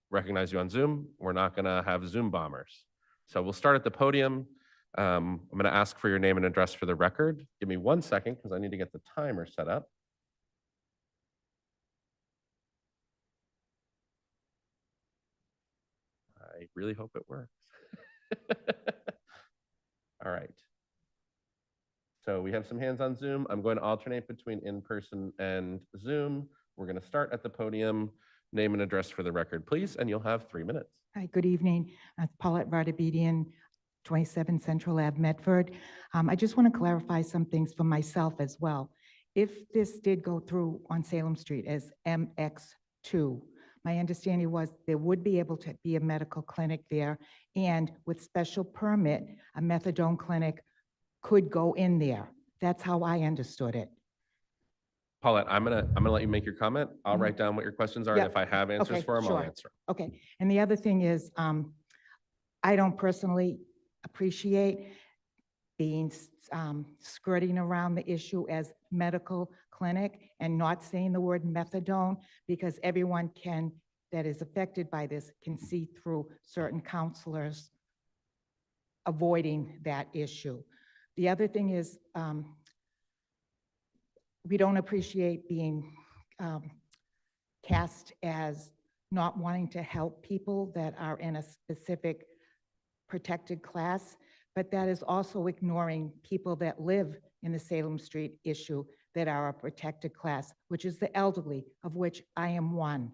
recognize you on Zoom. We're not going to have Zoom bombers. So we'll start at the podium. I'm going to ask for your name and address for the record. Give me 1 second because I need to get the timer set up. I really hope it works. All right. So we have some hands on Zoom. I'm going to alternate between in-person and Zoom. We're going to start at the podium. Name and address for the record, please, and you'll have 3 minutes. Hi, good evening. Paulette Vardabedian, 27 Central Ave, Medford. I just want to clarify some things for myself as well. If this did go through on Salem Street as MX2, my understanding was there would be able to be a medical clinic there, and with special permit, a methadone clinic could go in there. That's how I understood it. Paulette, I'm gonna let you make your comment. I'll write down what your questions are, and Yep. if I have answers Okay, for them, I'll sure. answer. Okay, and the other thing is, I don't personally appreciate being skirting around the issue as medical clinic and not saying the word methadone, because everyone that is affected by this can see through certain counselors avoiding that issue. The other thing is, we don't appreciate being cast as not wanting to help people that are in a specific protected class, but that is also ignoring people that live in the Salem Street issue that are a protected class, which is the elderly, of which I am one.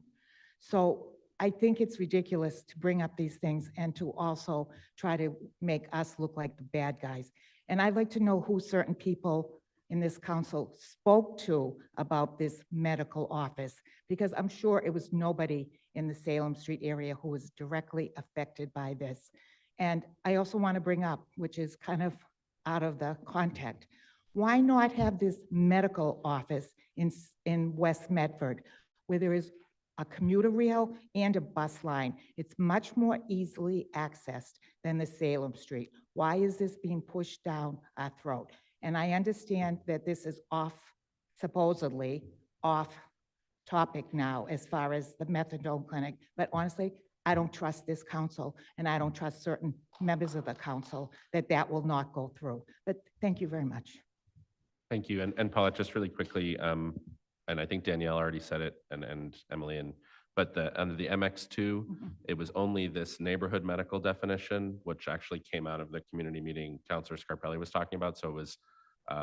So I think it's ridiculous to bring up these things and to also try to make us look like the bad guys. And I'd like to know who certain people in this council spoke to about this medical office, because I'm sure it was nobody in the Salem Street area who was directly affected by this. And I also want to bring up, which is kind of out of the context, why not have this medical office in West Medford, where there is a commuter rail and a bus line? It's much more easily accessed than the Salem Street. Why is this being pushed down our throat? And I understand that this is supposedly off topic now as far as the methadone clinic, but honestly, I don't trust this council, and I don't trust certain members of the council that will not go through. But thank you very much. Thank you. And Paulette, just really quickly, and I think Danielle already said it, and Emily, but under the MX2, it was only this neighborhood medical definition, which actually came out of the community meeting Councilor Scarpelli was talking about. So it was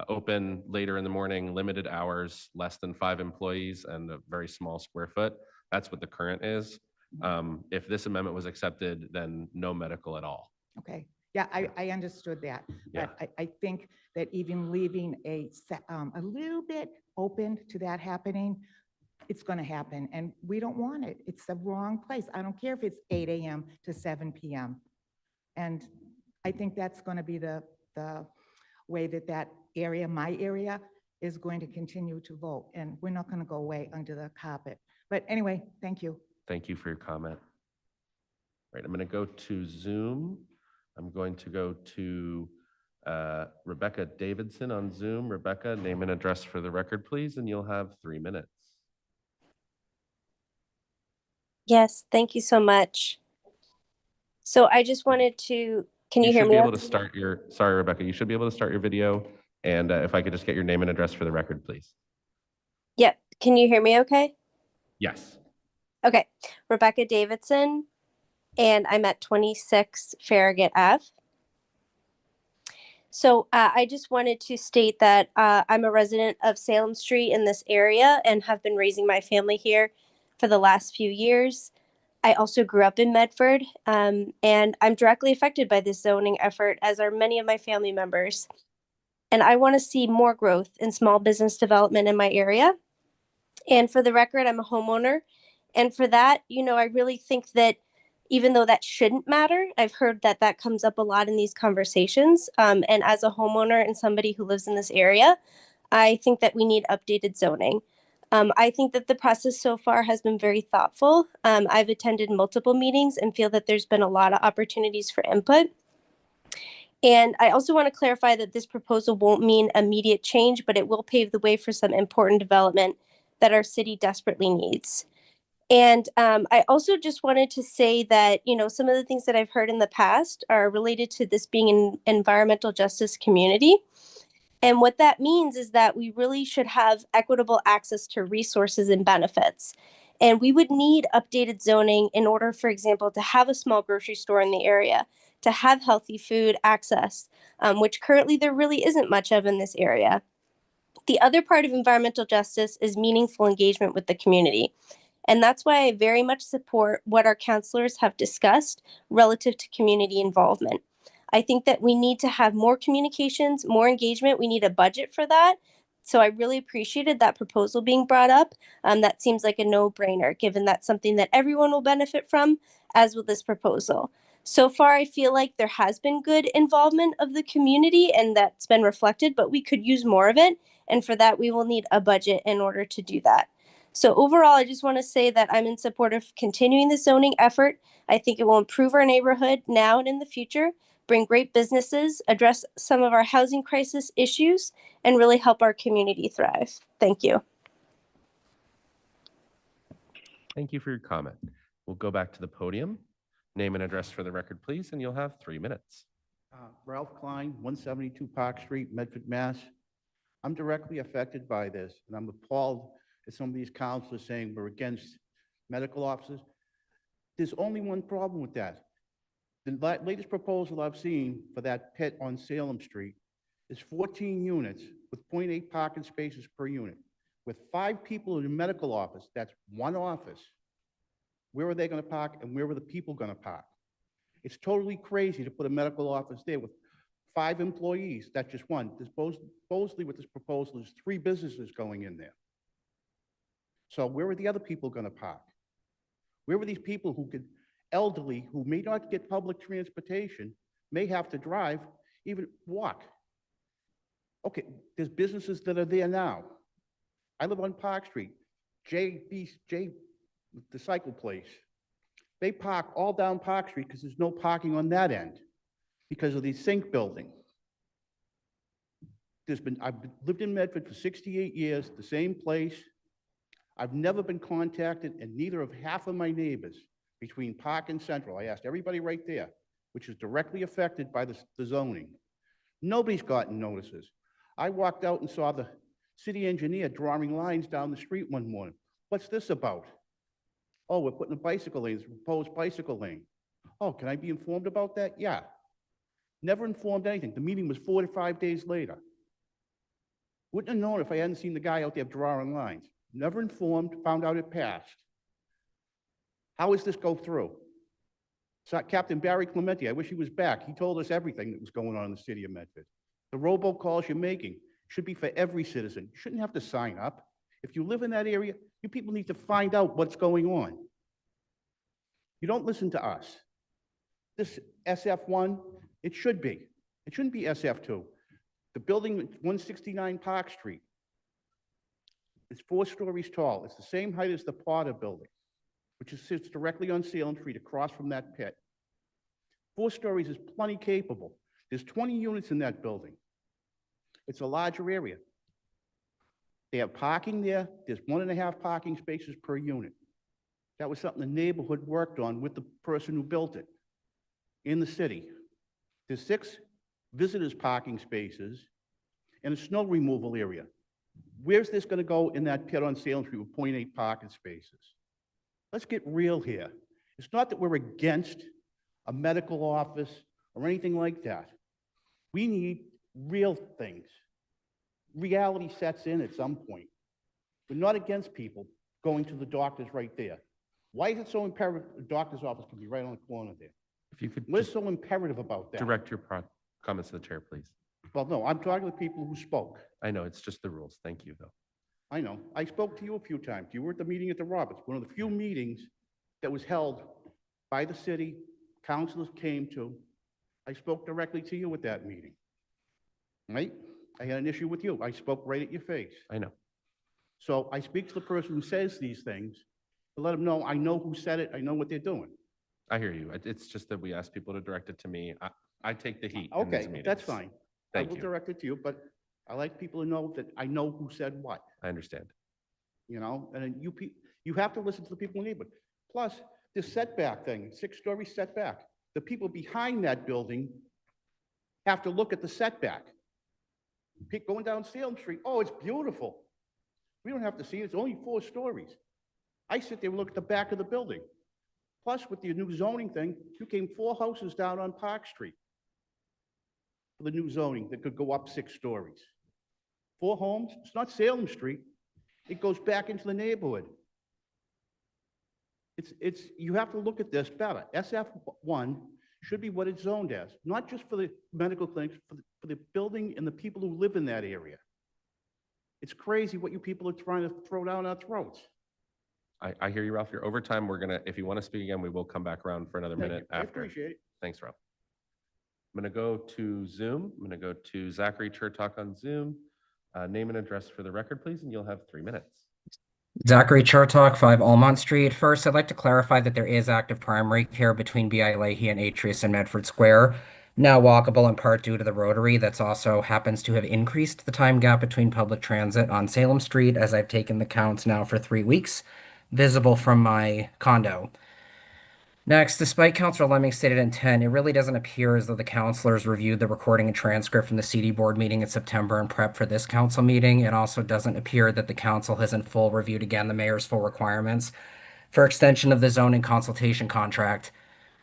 open later in the morning, limited hours, less than 5 employees, and a very small square foot. That's what the current is. If this amendment was accepted, then no medical at all. Okay. Yeah, I understood that. Yeah. But I think that even leaving a little bit open to that happening, it's going to happen, and we don't want it. It's the wrong place. I don't care if it's 8 a.m. to 7 p.m. And I think that's going to be the way that area, my area, is going to continue to vote, and we're not going to go away under the carpet. But anyway, thank you. Thank you for your comment. Right, I'm going to go to Zoom. I'm going to go to Rebecca Davidson on Zoom. Rebecca, name and address for the record, please, and you'll have 3 minutes. Yes, thank you so much. So I just wanted to, can you hear should me? be able to start your, sorry, Rebecca, you should be able to start your video. And if I could just get your name and address for the record, please. Yep, can you hear me okay? Yes. Okay, Rebecca Davidson, and I'm at 26 Farragut Ave. So I just wanted to state that I'm a resident of Salem Street in this area and have been raising my family here for the last few years. I also grew up in Medford, and I'm directly affected by this zoning effort, as are many of my family members. And I want to see more growth in small business development in my area. And for the record, I'm a homeowner. And for that, I really think that even though that shouldn't matter, I've heard that that comes up a lot in these conversations. And as a homeowner and somebody who lives in this area, I think that we need updated zoning. I think that the process so far has been very thoughtful. I've attended multiple meetings and feel that there's been a lot of opportunities for input. And I also want to clarify that this proposal won't mean immediate change, but it will pave the way for some important development that our city desperately needs. And I also just wanted to say that, some of the things that I've heard in the past are related to this being an environmental justice community. And what that means is that we really should have equitable access to resources and benefits. And we would need updated zoning in order, for example, to have a small grocery store in the area, to have healthy food access, which currently there really isn't much of in this area. The other part of environmental justice is meaningful engagement with the community. And that's why I very much support what our counselors have discussed relative to community involvement. I think that we need to have more communications, more engagement. We need a budget for that. So I really appreciated that proposal being brought up. That seems like a no-brainer, given that's something that everyone will benefit from, as will this proposal. So far, I feel like there has been good involvement of the community, and that's been reflected, but we could use more of it. And for that, we will need a budget in order to do that. So overall, I just want to say that I'm in support of continuing the zoning effort. I think it will improve our neighborhood now and in the future, bring great businesses, address some of our housing crisis issues, and really help our community thrive. Thank you. Thank you for your comment. We'll go back to the podium. Name and address for the record, please, and you'll have 3 minutes. Ralph Klein, 172 Park Street, Medford, Mass. I'm directly affected by this, and I'm appalled at some of these counselors saying we're against medical officers. There's only one problem with that. The latest proposal I've seen for that pit on Salem Street is 14 units with 0.8 parking spaces per unit. With 5 people in the medical office, that's one office. Where are they going to park, and where are the people going to park? It's totally crazy to put a medical office there with 5 employees. That's just one. There's supposedly with this proposal, there's 3 businesses going in there. So where are the other people going to park? Where are these people who could, elderly, who may not get public transportation, may have to drive, even walk? Okay, there's businesses that are there now. I live on Park Street. The cycle place. They park all down Park Street because there's no parking on that end because of the Sync building. I've lived in Medford for 68 years, the same place. I've never been contacted, and neither of half of my neighbors between Park and Central. I asked everybody right there, which is directly affected by the zoning. Nobody's gotten notices. I walked out and saw the city engineer drawing lines down the street one morning. What's this about? Oh, we're putting a bicycle lane, it's a proposed bicycle lane. Oh, can I be informed about that? Yeah. Never informed anything. The meeting was 4 to 5 days later. Wouldn't have known if I hadn't seen the guy out there drawing lines. Never informed, found out it passed. How does this go through? So Captain Barry Clementi, I wish he was back. He told us everything that was going on in the city of Medford. The robocalls you're making should be for every citizen. You shouldn't have to sign up. If you live in that area, you people need to find out what's going on. You don't listen to us. This SF1, it should be. It shouldn't be SF2. The building, 169 Park Street, it's 4 stories tall. It's the same height as the Potter building, which sits directly on Salem Street across from that pit. 4 stories is plenty capable. There's 20 units in that building. It's a larger area. They have parking there. There's 1.5 parking spaces per unit. That was something the neighborhood worked on with the person who built it in the city. There's 6 visitors parking spaces and a snow removal area. Where's this going to go in that pit on Salem Street with 0.8 parking spaces? Let's get real here. It's not that we're against a medical office or anything like that. We need real things. Reality sets in at some point. We're not against people going to the doctors right there. Why is it so imperative the doctor's office can be right on the corner there? If you could What is just so imperative about that? direct your comments to the chair, please. Well, no, I'm talking to people who spoke. I know, it's just the rules. Thank you, though. I know. I spoke to you a few times. You were at the meeting at the Roberts, one of the few meetings that was held by the city, councilors came to. I spoke directly to you at that meeting. Right? I had an issue with you. I spoke right at your face. I know. So I speak to the person who says these things to let them know I know who said it. I know what they're doing. I hear you. It's just that we ask people to direct it to me. I take the heat in these Okay, meetings. that's fine. Thank I will you. direct it to you, but I like people to know that I know who said what, I understand. you know? And then you have to listen to the people in the neighborhood. Plus, this setback thing, 6-story setback, the people behind that building have to look at the setback. Going down Salem Street, oh, it's beautiful. We don't have to see it. It's only 4 stories. I sit there and look at the back of the building. Plus, with the new zoning thing, you came 4 houses down on Park Street for the new zoning that could go up 6 stories. 4 homes. It's not Salem Street. It goes back into the neighborhood. You have to look at this better. SF1 should be what it's zoned as, not just for the medical clinics, for the building and the people who live in that area. It's crazy what you people are trying to throw down our throats. I hear you, Ralph. You're over time. We're gonna, if you want to speak again, we will come back around for another Thank minute you. I after. appreciate it. Thanks, Ralph. I'm gonna go to Zoom. I'm gonna go to Zachary Chertok on Zoom. Name and address for the record, please, and you'll have 3 minutes. Zachary Chertok, 5 Almont Street. First, I'd like to clarify that there is active primary care between B.I. Leahy and Atrius and Medford Square, now walkable in part due to the Rotary. That's also happens to have increased the time gap between public transit on Salem Street, as I've taken the counts now for 3 weeks, visible from my condo. Next, despite Councilor Lemming's stated intent, it really doesn't appear as though the councilors reviewed the recording and transcript from the CD board meeting in September and prep for this council meeting. It also doesn't appear that the council has in full reviewed again the mayor's full requirements for extension of the zoning consultation contract.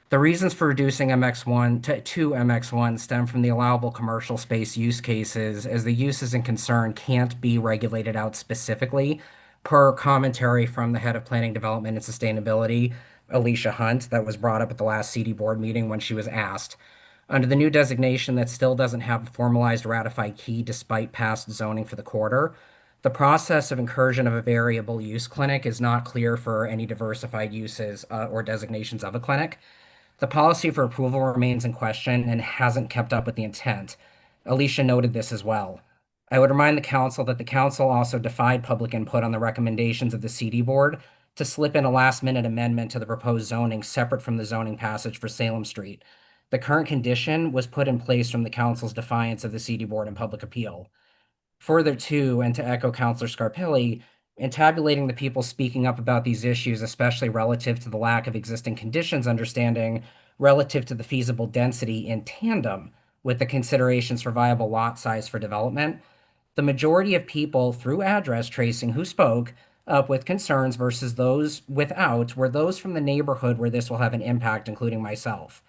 The reasons for reducing MX1 to MX1 stem from the allowable commercial space use cases, as the uses in concern can't be regulated out specifically, per commentary from the head of planning, development, and sustainability, Alicia Hunt, that was brought up at the last CD board meeting when she was asked. Under the new designation that still doesn't have a formalized ratified key despite past zoning for the quarter, the process of incursion of a variable use clinic is not clear for any diversified uses or designations of a clinic. The policy for approval remains in question and hasn't kept up with the intent. Alicia noted this as well. I would remind the council that the council also defied public input on the recommendations of the CD board to slip in a last-minute amendment to the proposed zoning separate from the zoning passage for Salem Street. The current condition was put in place from the council's defiance of the CD board in public appeal. Further to, and to echo Councilor Scarpelli, in tabulating the people speaking up about these issues, especially relative to the lack of existing conditions understanding relative to the feasible density in tandem with the considerations for viable lot size for development, the majority of people through address tracing who spoke up with concerns versus those without were those from the neighborhood where this will have an impact, including myself.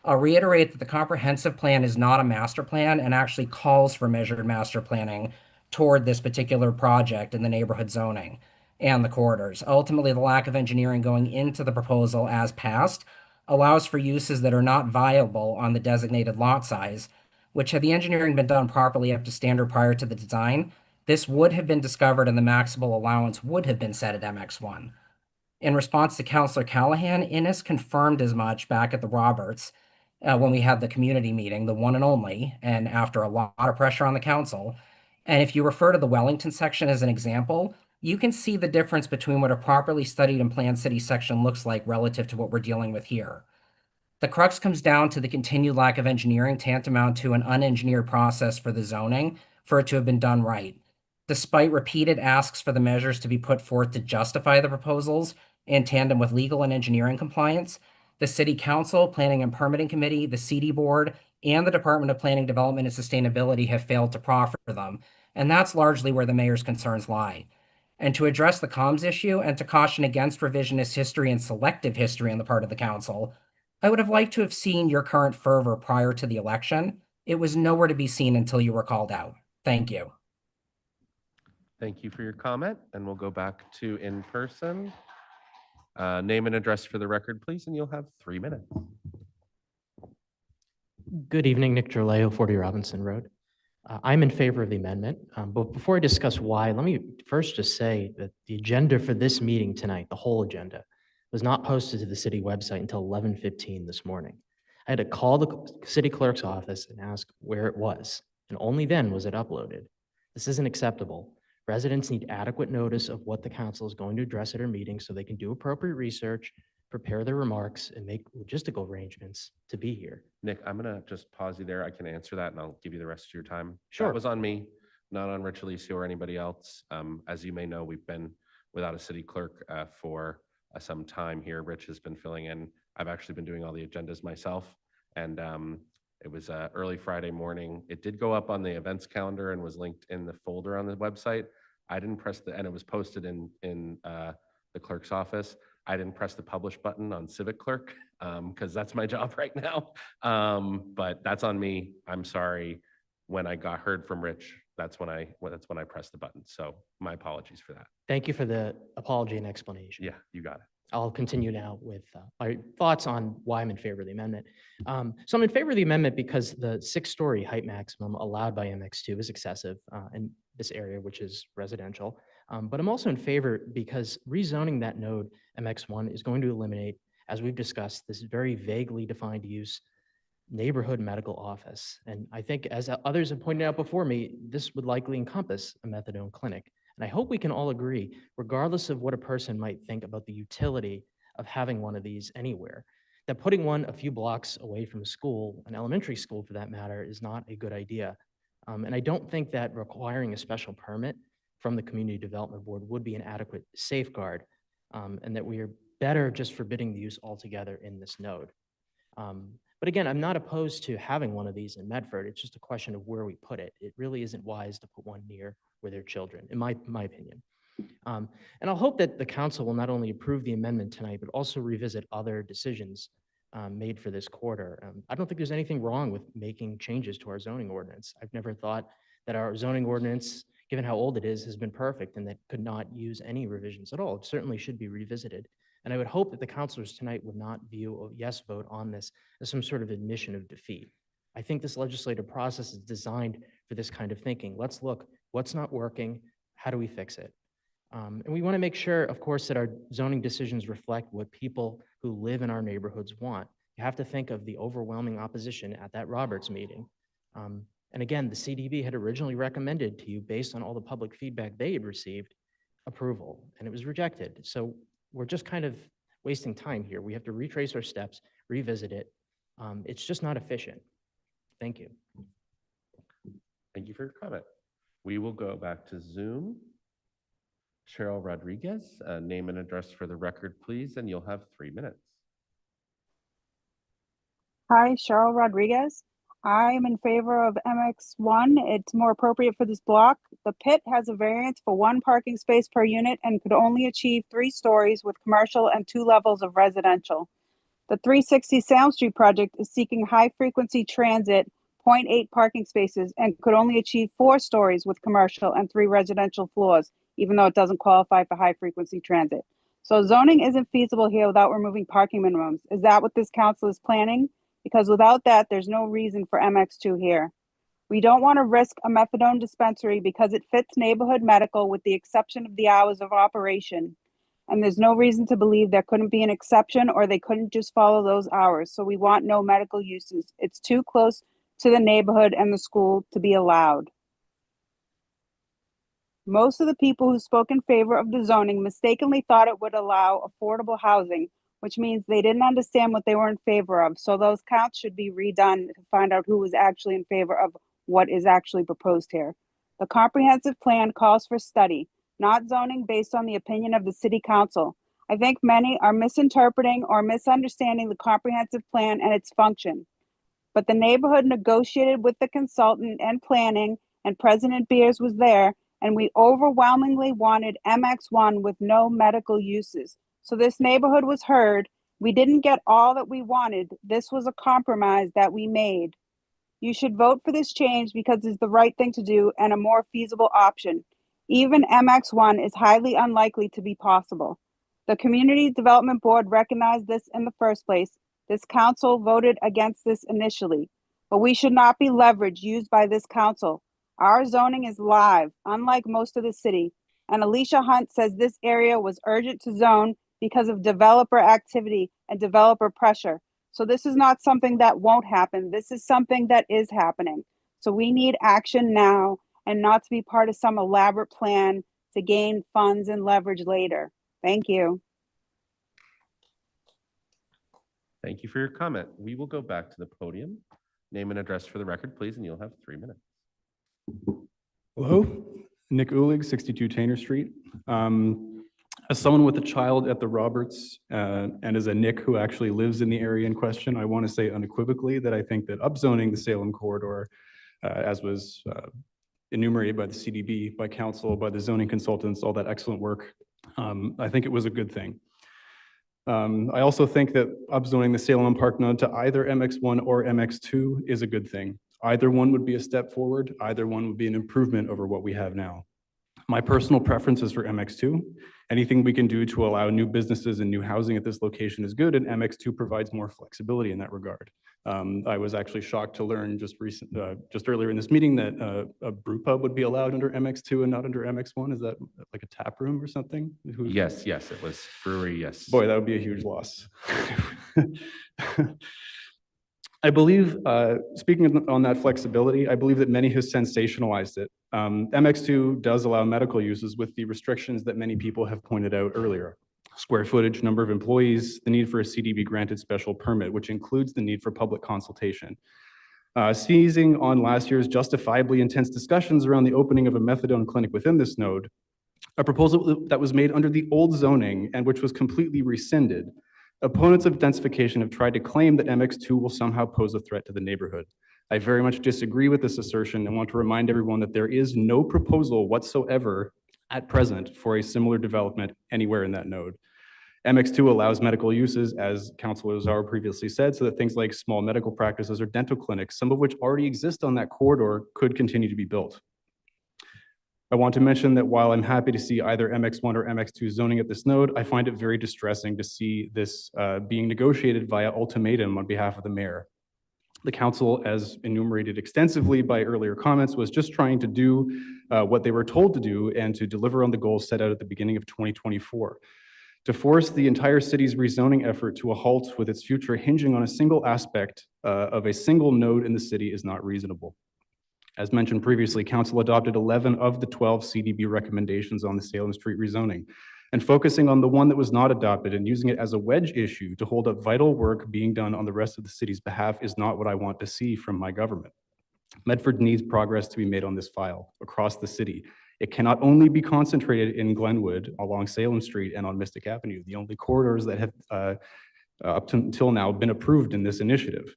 I'll reiterate that the comprehensive plan is not a master plan and actually calls for measured master planning toward this particular project in the neighborhood zoning and the corridors. Ultimately, the lack of engineering going into the proposal as passed allows for uses that are not viable on the designated lot size, which had the engineering been done properly up to standard prior to the design, this would have been discovered and the maximal allowance would have been set at MX1. In response to Councilor Callahan, Innis confirmed as much back at the Roberts when we had the community meeting, the one and only, and after a lot of pressure on the council. And if you refer to the Wellington section as an example, you can see the difference between what a properly studied and planned city section looks like relative to what we're dealing with here. The crux comes down to the continued lack of engineering tantamount to an unengineered process for the zoning for it to have been done right. Despite repeated asks for the measures to be put forth to justify the proposals in tandem with legal and engineering compliance, the City Council, Planning and Permitting Committee, the CD Board, and the Department of Planning, Development, and Sustainability have failed to proffer them, and that's largely where the mayor's concerns lie. And to address the comms issue and to caution against revisionist history and selective history on the part of the council, I would have liked to have seen your current fervor prior to the election. It was nowhere to be seen until you were called out. Thank you. Thank you for your comment, and we'll go back to in person. Name and address for the record, please, and you'll have 3 minutes. Good evening, Nick Gerleo, 40 Robinson Road. I'm in favor of the amendment, but before I discuss why, let me first just say that the agenda for this meeting tonight, the whole agenda, was not posted to the city website until 11:15 this morning. I had to call the city clerk's office and ask where it was, and only then was it uploaded. This isn't acceptable. Residents need adequate notice of what the council is going to address at our meeting so they can do appropriate research, prepare their remarks, and make logistical arrangements to be here. Nick, I'm gonna just pause you there. I can answer that and I'll give you the rest of your time. Sure. That was on me, not on Rich Alicio or anybody else. As you may know, we've been without a city clerk for some time here. Rich has been filling in. I've actually been doing all the agendas myself. And it was early Friday morning. It did go up on the events calendar and was linked in the folder on the website. I didn't press and it was posted in the clerk's office. I didn't press the publish button on Civic Clerk because that's my job right now. But that's on me. I'm sorry. When I heard from Rich, that's when I pressed the button. So my apologies for that. Thank you for the apology and explanation. Yeah, you got it. I'll continue now with my thoughts on why I'm in favor of the amendment. So I'm in favor of the amendment because the 6-story height maximum allowed by MX2 is excessive in this area, which is residential. But I'm also in favor because rezoning that node MX1 is going to eliminate, as we've discussed, this very vaguely defined use, neighborhood medical office. And I think, as others have pointed out before me, this would likely encompass a methadone clinic. And I hope we can all agree, regardless of what a person might think about the utility of having one of these anywhere, that putting one a few blocks away from a school, an elementary school for that matter, is not a good idea. And I don't think that requiring a special permit from the Community Development Board would be an adequate safeguard, and that we are better just forbidding the use altogether in this node. But again, I'm not opposed to having one of these in Medford. It's just a question of where we put it. It really isn't wise to put one near where there are children, in my opinion. And I'll hope that the council will not only approve the amendment tonight, but also revisit other decisions made for this quarter. I don't think there's anything wrong with making changes to our zoning ordinance. I've never thought that our zoning ordinance, given how old it is, has been perfect and that could not use any revisions at all. It certainly should be revisited. And I would hope that the councilors tonight would not view a yes vote on this as some sort of admission of defeat. I think this legislative process is designed for this kind of thinking. Let's look, what's not working? How do we fix it? And we want to make sure, of course, that our zoning decisions reflect what people who live in our neighborhoods want. You have to think of the overwhelming opposition at that Roberts meeting. And again, the CDB had originally recommended to you, based on all the public feedback they had received, approval, and it was rejected. So we're just kind of wasting time here. We have to retrace our steps, revisit it. It's just not efficient. Thank you. Thank you for your comment. We will go back to Zoom. Cheryl Rodriguez, name and address for the record, please, and you'll have 3 minutes. Hi, Cheryl Rodriguez. I am in favor of MX1. It's more appropriate for this block. The pit has a variance for 1 parking space per unit and could only achieve 3 stories with commercial and 2 levels of residential. The 360 Salem Street project is seeking high-frequency transit, 0.8 parking spaces, and could only achieve 4 stories with commercial and 3 residential floors, even though it doesn't qualify for high-frequency transit. So zoning isn't feasible here without removing parking minimums. Is that what this council is planning? Because without that, there's no reason for MX2 here. We don't want to risk a methadone dispensary because it fits neighborhood medical with the exception of the hours of operation. And there's no reason to believe there couldn't be an exception or they couldn't just follow those hours. So we want no medical uses. It's too close to the neighborhood and the school to be allowed. Most of the people who spoke in favor of the zoning mistakenly thought it would allow affordable housing, which means they didn't understand what they were in favor of. So those counts should be redone to find out who was actually in favor of what is actually proposed here. The comprehensive plan calls for study, not zoning based on the opinion of the city council. I think many are misinterpreting or misunderstanding the comprehensive plan and its function. But the neighborhood negotiated with the consultant and planning, and President Beers was there, and we overwhelmingly wanted MX1 with no medical uses. So this neighborhood was heard. We didn't get all that we wanted. This was a compromise that we made. You should vote for this change because it's the right thing to do and a more feasible option. Even MX1 is highly unlikely to be possible. The Community Development Board recognized this in the first place. This council voted against this initially, but we should not be leveraged used by this council. Our zoning is live, unlike most of the city, and Alicia Hunt says this area was urgent to zone because of developer activity and developer pressure. So this is not something that won't happen. This is something that is happening. So we need action now and not to be part of some elaborate plan to gain funds and leverage later. Thank you. Thank you for your comment. We will go back to the podium. Name and address for the record, please, and you'll have 3 minutes. Hello, Nick Ulig, 62 Tainer Street. As someone with a child at the Roberts and as a Nick who actually lives in the area in question, I want to say unequivocally that I think that upzoning the Salem corridor, as was enumerated by the CDB, by council, by the zoning consultants, all that excellent work, I think it was a good thing. I also think that upzoning the Salem and Park node to either MX1 or MX2 is a good thing. Either one would be a step forward. Either one would be an improvement over what we have now. My personal preference is for MX2. Anything we can do to allow new businesses and new housing at this location is good, and MX2 provides more flexibility in that regard. I was actually shocked to learn just earlier in this meeting that a brew pub would be allowed under MX2 and not under MX1. Is that like a tap room or something? Yes, it was brewery, yes. Boy, that would be a huge loss. I believe, speaking on that flexibility, I believe that many have sensationalized it. MX2 does allow medical uses with the restrictions that many people have pointed out earlier. Square footage, number of employees, the need for a CDB granted special permit, which includes the need for public consultation. Seizing on last year's justifiably intense discussions around the opening of a methadone clinic within this node, a proposal that was made under the old zoning and which was completely rescinded. Opponents of densification have tried to claim that MX2 will somehow pose a threat to the neighborhood. I very much disagree with this assertion and want to remind everyone that there is no proposal whatsoever at present for a similar development anywhere in that node. MX2 allows medical uses, as Councilor Zaro previously said, so that things like small medical practices or dental clinics, some of which already exist on that corridor, could continue to be built. I want to mention that while I'm happy to see either MX1 or MX2 zoning at this node, I find it very distressing to see this being negotiated via ultimatum on behalf of the mayor. The council, as enumerated extensively by earlier comments, was just trying to do what they were told to do and to deliver on the goals set out at the beginning of 2024. To force the entire city's rezoning effort to a halt with its future hinging on a single aspect of a single node in the city is not reasonable. As mentioned previously, council adopted 11 of the 12 CDB recommendations on the Salem Street rezoning, and focusing on the one that was not adopted and using it as a wedge issue to hold up vital work being done on the rest of the city's behalf is not what I want to see from my government. Medford needs progress to be made on this file across the city. It cannot only be concentrated in Glenwood along Salem Street and on Mystic Avenue, the only corridors that have up until now been approved in this initiative.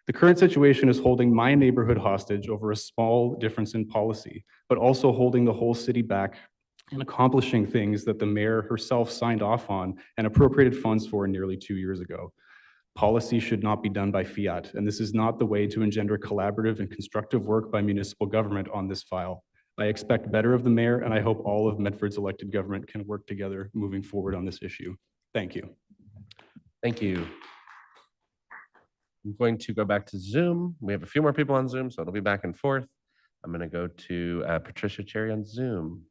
The current situation is holding my neighborhood hostage over a small difference in policy, but also holding the whole city back and accomplishing things that the mayor herself signed off on and appropriated funds for nearly 2 years ago. Policy should not be done by fiat, and this is not the way to engender collaborative and constructive work by municipal government on this file. I expect better of the mayor, and I hope all of Medford's elected government can work together moving forward on this issue. Thank you. Thank you. I'm going to go back to Zoom. We have a few more people on Zoom, so it'll be back and forth. I'm going to go to Patricia Cherry on Zoom.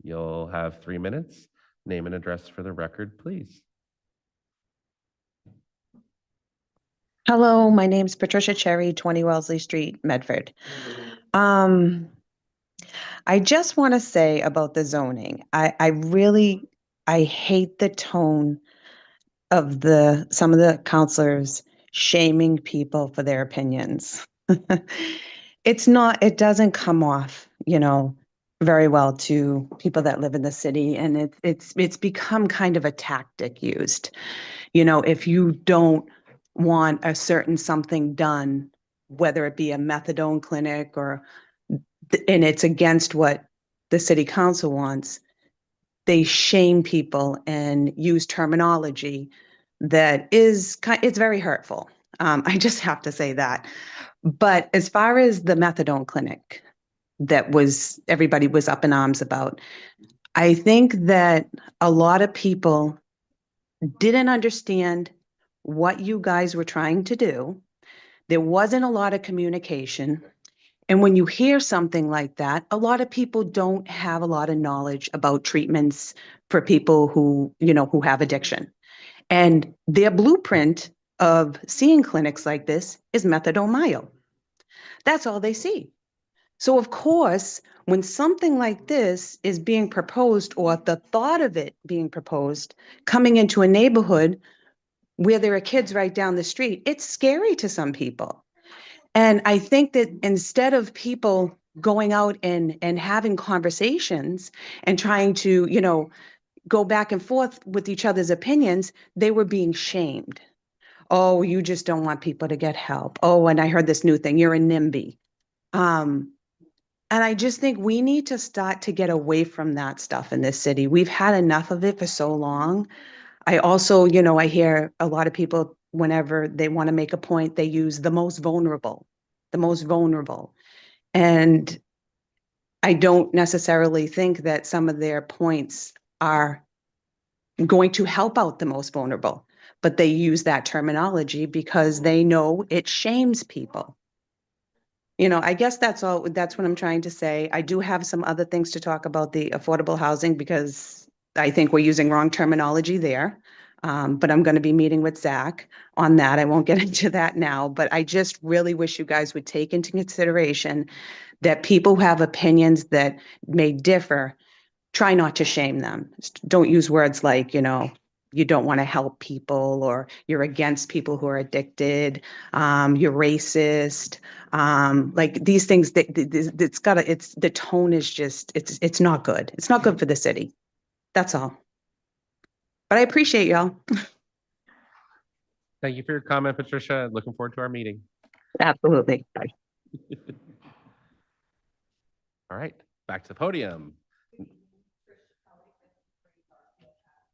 You'll have 3 minutes. Name and address for the record, please. Hello, my name's Patricia Cherry, 20 Wellesley Street, Medford. I just want to say about the zoning, I hate the tone of some of the counselors shaming people for their opinions. It doesn't come off, very well to people that live in the city, and it's become kind of a tactic used. If you don't want a certain something done, whether it be a methadone clinic and it's against what the city council wants, they shame people and use terminology that it's very hurtful. I just have to say that. But as far as the methadone clinic that everybody was up in arms about, I think that a lot of people didn't understand what you guys were trying to do. There wasn't a lot of communication. And when you hear something like that, a lot of people don't have a lot of knowledge about treatments for people who, who have addiction. And their blueprint of seeing clinics like this is methadone mile. That's all they see. So of course, when something like this is being proposed, or the thought of it being proposed, coming into a neighborhood where there are kids right down the street, it's scary to some people. And I think that instead of people going out and having conversations and trying to, go back and forth with each other's opinions, they were being shamed. Oh, you just don't want people to get help. Oh, and I heard this new thing, you're a NIMBY. And I just think we need to start to get away from that stuff in this city. We've had enough of it for so long. I also, I hear a lot of people, whenever they want to make a point, they use the most vulnerable. And I don't necessarily think that some of their points are going to help out the most vulnerable, but they use that terminology because they know it shames people. I guess that's all, that's what I'm trying to say. I do have some other things to talk about the affordable housing because I think we're using wrong terminology there. But I'm going to be meeting with Zach on that. I won't get into that now, but I just really wish you guys would take into consideration that people who have opinions that may differ, try not to shame them. Don't use words like, you don't want to help people, or you're against people who are addicted, you're racist, like these things that the tone is just, it's not good. It's not good for the city. That's all. But I appreciate y'all. Thank you for your comment, Patricia. Looking forward to our meeting. Absolutely. Bye. All right, back to the podium.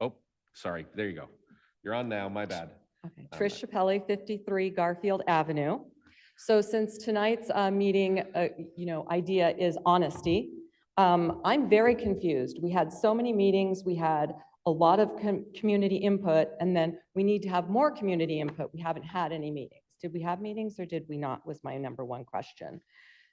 Oh, sorry. There you go. You're on now. My bad. Okay. Trish Chappelli, 53 Garfield Avenue. So since tonight's meeting, idea is honesty, I'm very confused. We had so many meetings. We had a lot of community input, and then we need to have more community input. We haven't had any meetings. Did we have meetings or did we not, was my number one question.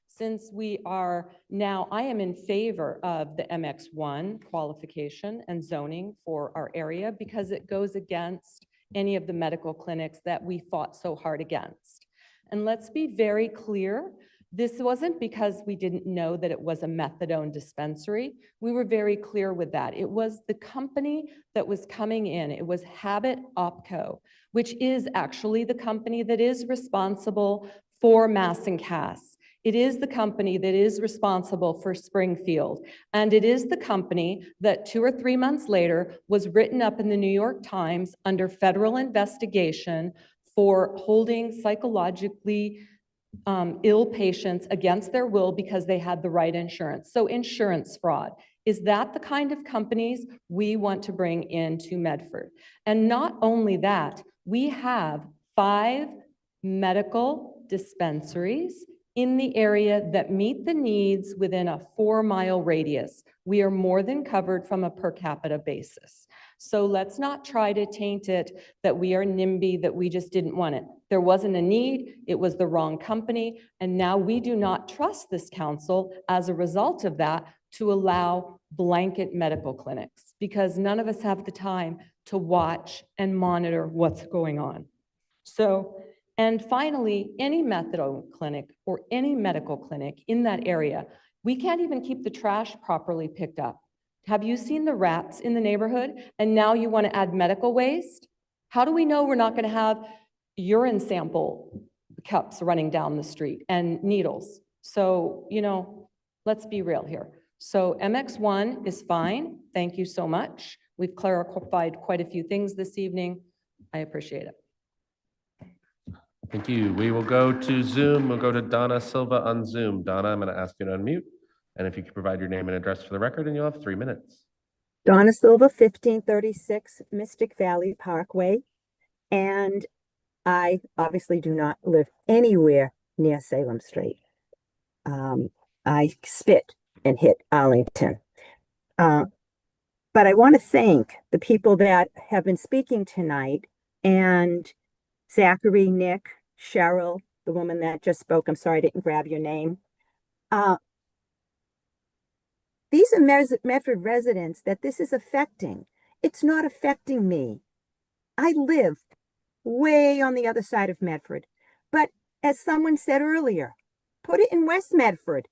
Since we are now, I am in favor of the MX1 qualification and zoning for our area because it goes against any of the medical clinics that we fought so hard against. And let's be very clear, this wasn't because we didn't know that it was a methadone dispensary. We were very clear with that. It was the company that was coming in. It was Habit Opco, which is actually the company that is responsible for Mass and Cass. It is the company that is responsible for Springfield. And it is the company that 2 or 3 months later was written up in the New York Times under federal investigation for holding psychologically ill patients against their will because they had the right insurance. So insurance fraud. Is that the kind of companies we want to bring into Medford? And not only that, we have 5 medical dispensaries in the area that meet the needs within a 4-mile radius. We are more than covered from a per capita basis. So let's not try to taint it that we are NIMBY, that we just didn't want it. There wasn't a need, it was the wrong company, and now we do not trust this council as a result of that to allow blanket medical clinics because none of us have the time to watch and monitor what's going on. So, and finally, any methadone clinic or any medical clinic in that area, we can't even keep the trash properly picked up. Have you seen the rats in the neighborhood? And now you want to add medical waste? How do we know we're not going to have urine sample cups running down the street and needles? So, let's be real here. So MX1 is fine. Thank you so much. We've clarified quite a few things this evening. I appreciate it. Thank you. We will go to Zoom. We'll go to Donna Silva on Zoom. Donna, I'm going to ask you to unmute. And if you could provide your name and address for the record, and you'll have 3 minutes. Donna Silva, 1536 Mystic Valley Parkway. And I obviously do not live anywhere near Salem Street. I spit and hit Arlington. But I want to thank the people that have been speaking tonight, and Zachary, Nick, Cheryl, the woman that just spoke. I'm sorry I didn't grab your name. These are Medford residents that this is affecting. It's not affecting me. I live way on the other side of Medford. But as someone said earlier, put it in West Medford.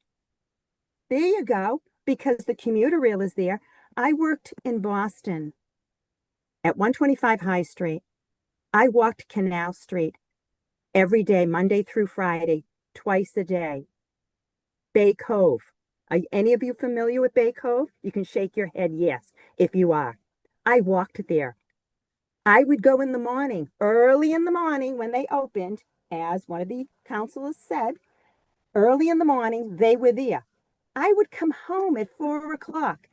There you go, because the commuter rail is there. I worked in Boston at 125 High Street. I walked Canal Street every day, Monday through Friday, twice a day. Bay Cove. Are any of you familiar with Bay Cove? You can shake your head yes, if you are. I walked there. I would go in the morning, early in the morning when they opened, as one of the counselors said, early in the morning, they were there. I would come home at 4 o'clock.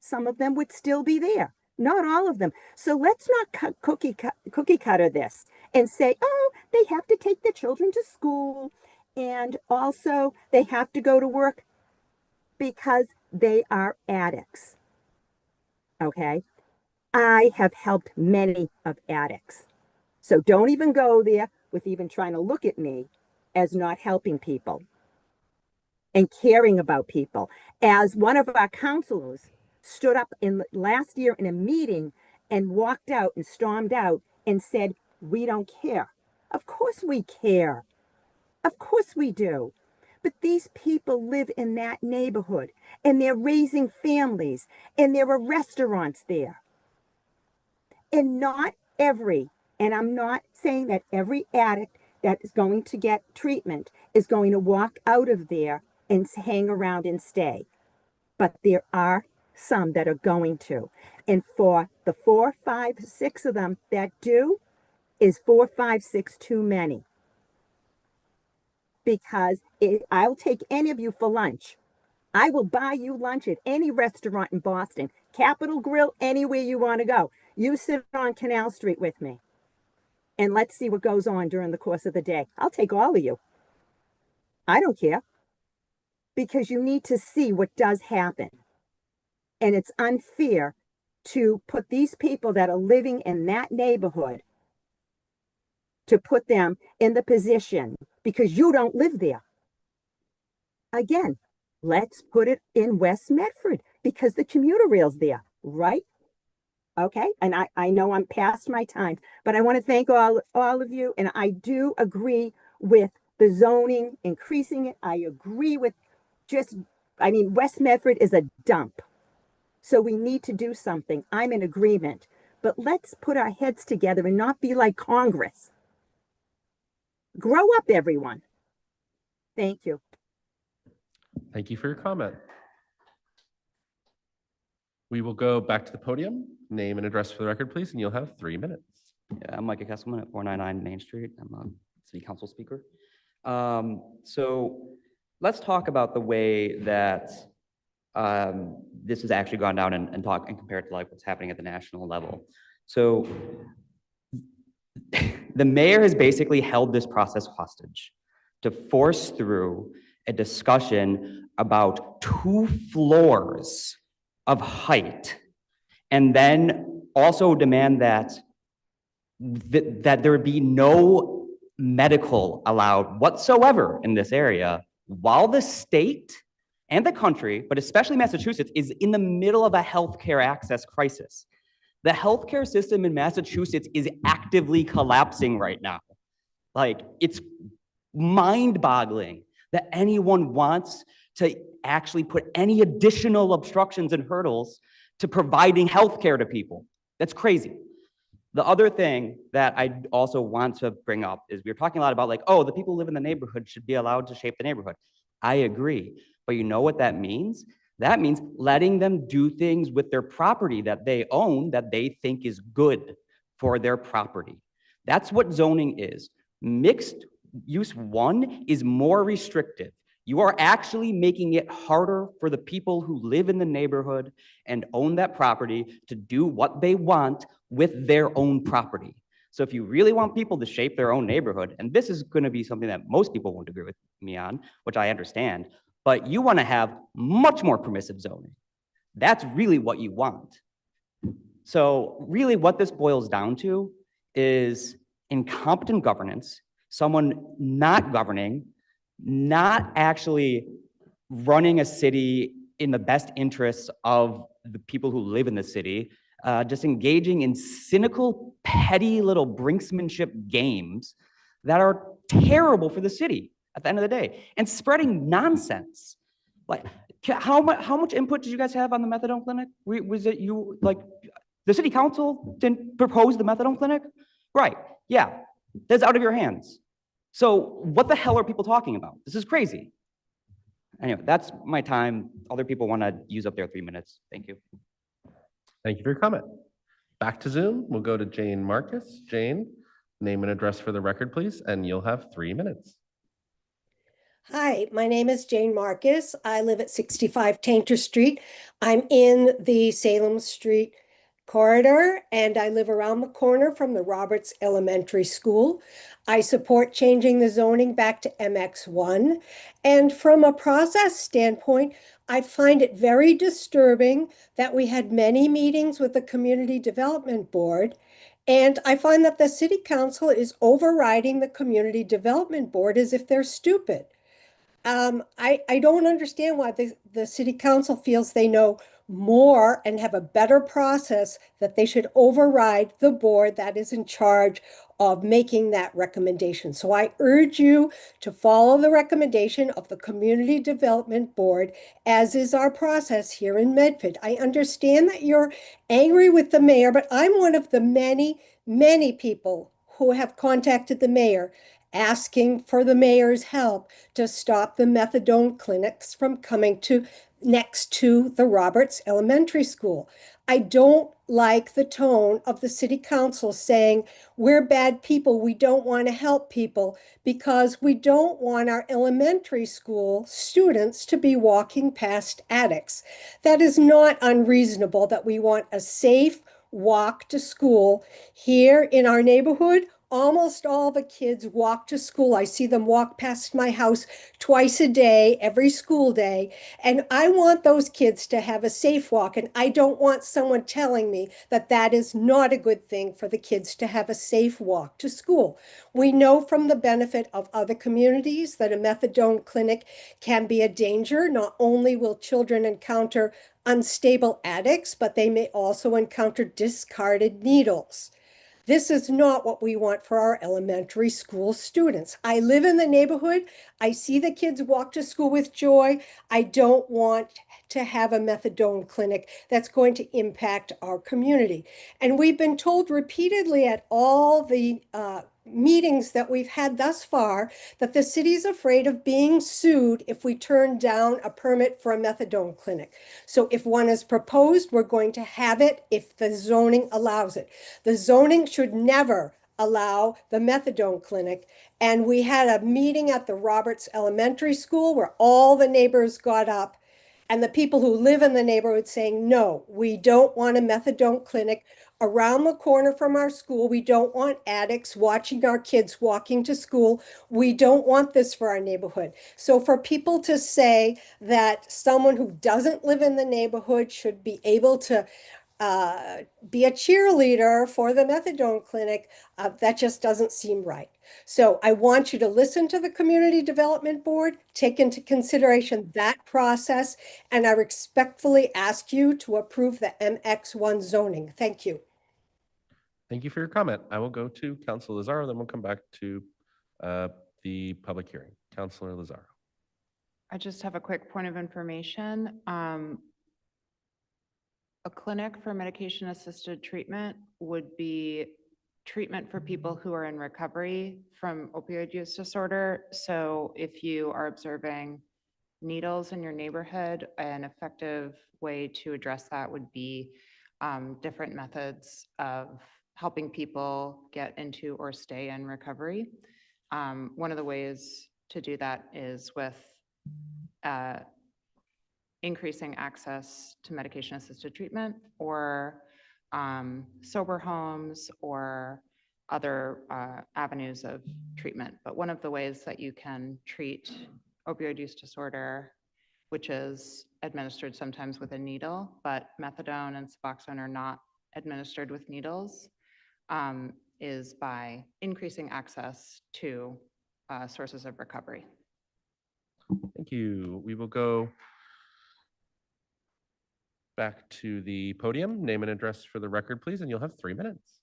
Some of them would still be there. Not all of them. So let's not cookie cutter this and say, oh, they have to take their children to school and also they have to go to work because they are addicts. Okay? I have helped many of addicts. So don't even go there with even trying to look at me as not helping people and caring about people. As one of our counselors stood up last year in a meeting and walked out and stormed out and said, we don't care. Of course we care. Of course we do. But these people live in that neighborhood and they're raising families and there are restaurants there. And not every, and I'm not saying that every addict that is going to get treatment is going to walk out of there and hang around and stay. But there are some that are going to. And for the 4, 5, 6 of them that do, is 4, 5, 6 too many. Because I'll take any of you for lunch. I will buy you lunch at any restaurant in Boston, Capitol Grill, anywhere you want to go. You sit on Canal Street with me. And let's see what goes on during the course of the day. I'll take all of you. I don't care. Because you need to see what does happen. And it's unfair to put these people that are living in that neighborhood, to put them in the position because you don't live there. Again, let's put it in West Medford because the commuter rail's there, right? Okay, and I know I'm past my time, but I want to thank all of you, and I do agree with the zoning, increasing it. I agree with West Medford is a dump. So we need to do something. I'm in agreement, but let's put our heads together and not be like Congress. Grow up, everyone. Thank you. Thank you for your comment. We will go back to the podium. Name and address for the record, please, and you'll have 3 minutes. Yeah, I'm Micah Kesselman at 499 Main Street. I'm a city council speaker. So let's talk about the way that this has actually gone down and talk and compare it to like what's happening at the national level. So the mayor has basically held this process hostage to force through a discussion about 2 floors of height, and then also demand that there be no medical allowed whatsoever in this area, while the state and the country, but especially Massachusetts, is in the middle of a healthcare access crisis. The healthcare system in Massachusetts is actively collapsing right now. Like, it's mind-boggling that anyone wants to actually put any additional obstructions and hurdles to providing healthcare to people. That's crazy. The other thing that I also want to bring up is we're talking a lot about like, oh, the people who live in the neighborhood should be allowed to shape the neighborhood. I agree, but you know what that means? That means letting them do things with their property that they own that they think is good for their property. That's what zoning is. Mixed use 1 is more restrictive. You are actually making it harder for the people who live in the neighborhood and own that property to do what they want with their own property. So if you really want people to shape their own neighborhood, and this is going to be something that most people won't agree with me on, which I understand, but you want to have much more permissive zoning. That's really what you want. So really what this boils down to is incompetent governance, someone not governing, not actually running a city in the best interests of the people who live in the city, just engaging in cynical, petty little brinksmanship games that are terrible for the city at the end of the day, and spreading nonsense. Like, how much input did you guys have on the methadone clinic? Was it you, like, the city council didn't propose the methadone clinic? Right, yeah, that's out of your hands. So what the hell are people talking about? This is crazy. Anyway, that's my time. Other people want to use up their 3 minutes. Thank you. Thank you for your comment. Back to Zoom, we'll go to Jane Marcus. Jane, name and address for the record, please, and you'll have 3 minutes. Hi, my name is Jane Marcus. I live at 65 Tainter Street. I'm in the Salem Street corridor, and I live around the corner from the Roberts Elementary School. I support changing the zoning back to MX1. And from a process standpoint, I find it very disturbing that we had many meetings with the Community Development Board, and I find that the City Council is overriding the Community Development Board as if they're stupid. I don't understand why the city council feels they know more and have a better process, that they should override the board that is in charge of making that recommendation. So I urge you to follow the recommendation of the Community Development Board, as is our process here in Medford. I understand that you're angry with the mayor, but I'm one of the many people who have contacted the mayor asking for the mayor's help to stop the methadone clinics from coming to next to the Roberts Elementary School. I don't like the tone of the city council saying we're bad people, we don't want to help people, because we don't want our elementary school students to be walking past addicts. That is not unreasonable, that we want a safe walk to school. Here in our neighborhood, almost all the kids walk to school. I see them walk past my house twice a day, every school day. And I want those kids to have a safe walk. And I don't want someone telling me that that is not a good thing for the kids to have a safe walk to school. We know from the benefit of other communities that a methadone clinic can be a danger. Not only will children encounter unstable addicts, but they may also encounter discarded needles. This is not what we want for our elementary school students. I live in the neighborhood. I see the kids walk to school with joy. I don't want to have a methadone clinic that's going to impact our community. And we've been told repeatedly at all the meetings that we've had thus far that the city's afraid of being sued if we turn down a permit for a methadone clinic. So if one is proposed, we're going to have it if the zoning allows it. The zoning should never allow the methadone clinic. And we had a meeting at the Roberts Elementary School where all the neighbors got up, and the people who live in the neighborhood saying, no, we don't want a methadone clinic around the corner from our school. We don't want addicts watching our kids walking to school. We don't want this for our neighborhood. So for people to say that someone who doesn't live in the neighborhood should be able to be a cheerleader for the methadone clinic, that just doesn't seem right. So I want you to listen to the Community Development Board, take into consideration that process, and I respectfully ask you to approve the MX1 zoning. Thank you. Thank you for your comment. I will go to Councilor Lazaro, then we'll come back to the public hearing. Councilor Lazaro. I just have a quick point of information. A clinic for medication-assisted treatment would be treatment for people who are in recovery from opioid use disorder. So if you are observing needles in your neighborhood, an effective way to address that would be different methods of helping people get into or stay in recovery. One of the ways to do that is with increasing access to medication-assisted treatment, or sober homes, or other avenues of treatment. But one of the ways that you can treat opioid use disorder which is administered sometimes with a needle, but methadone and Suboxone are not administered with needles, is by increasing access to sources of recovery. Thank you. We will go back to the podium. Name and address for the record, please, and you'll have 3 minutes.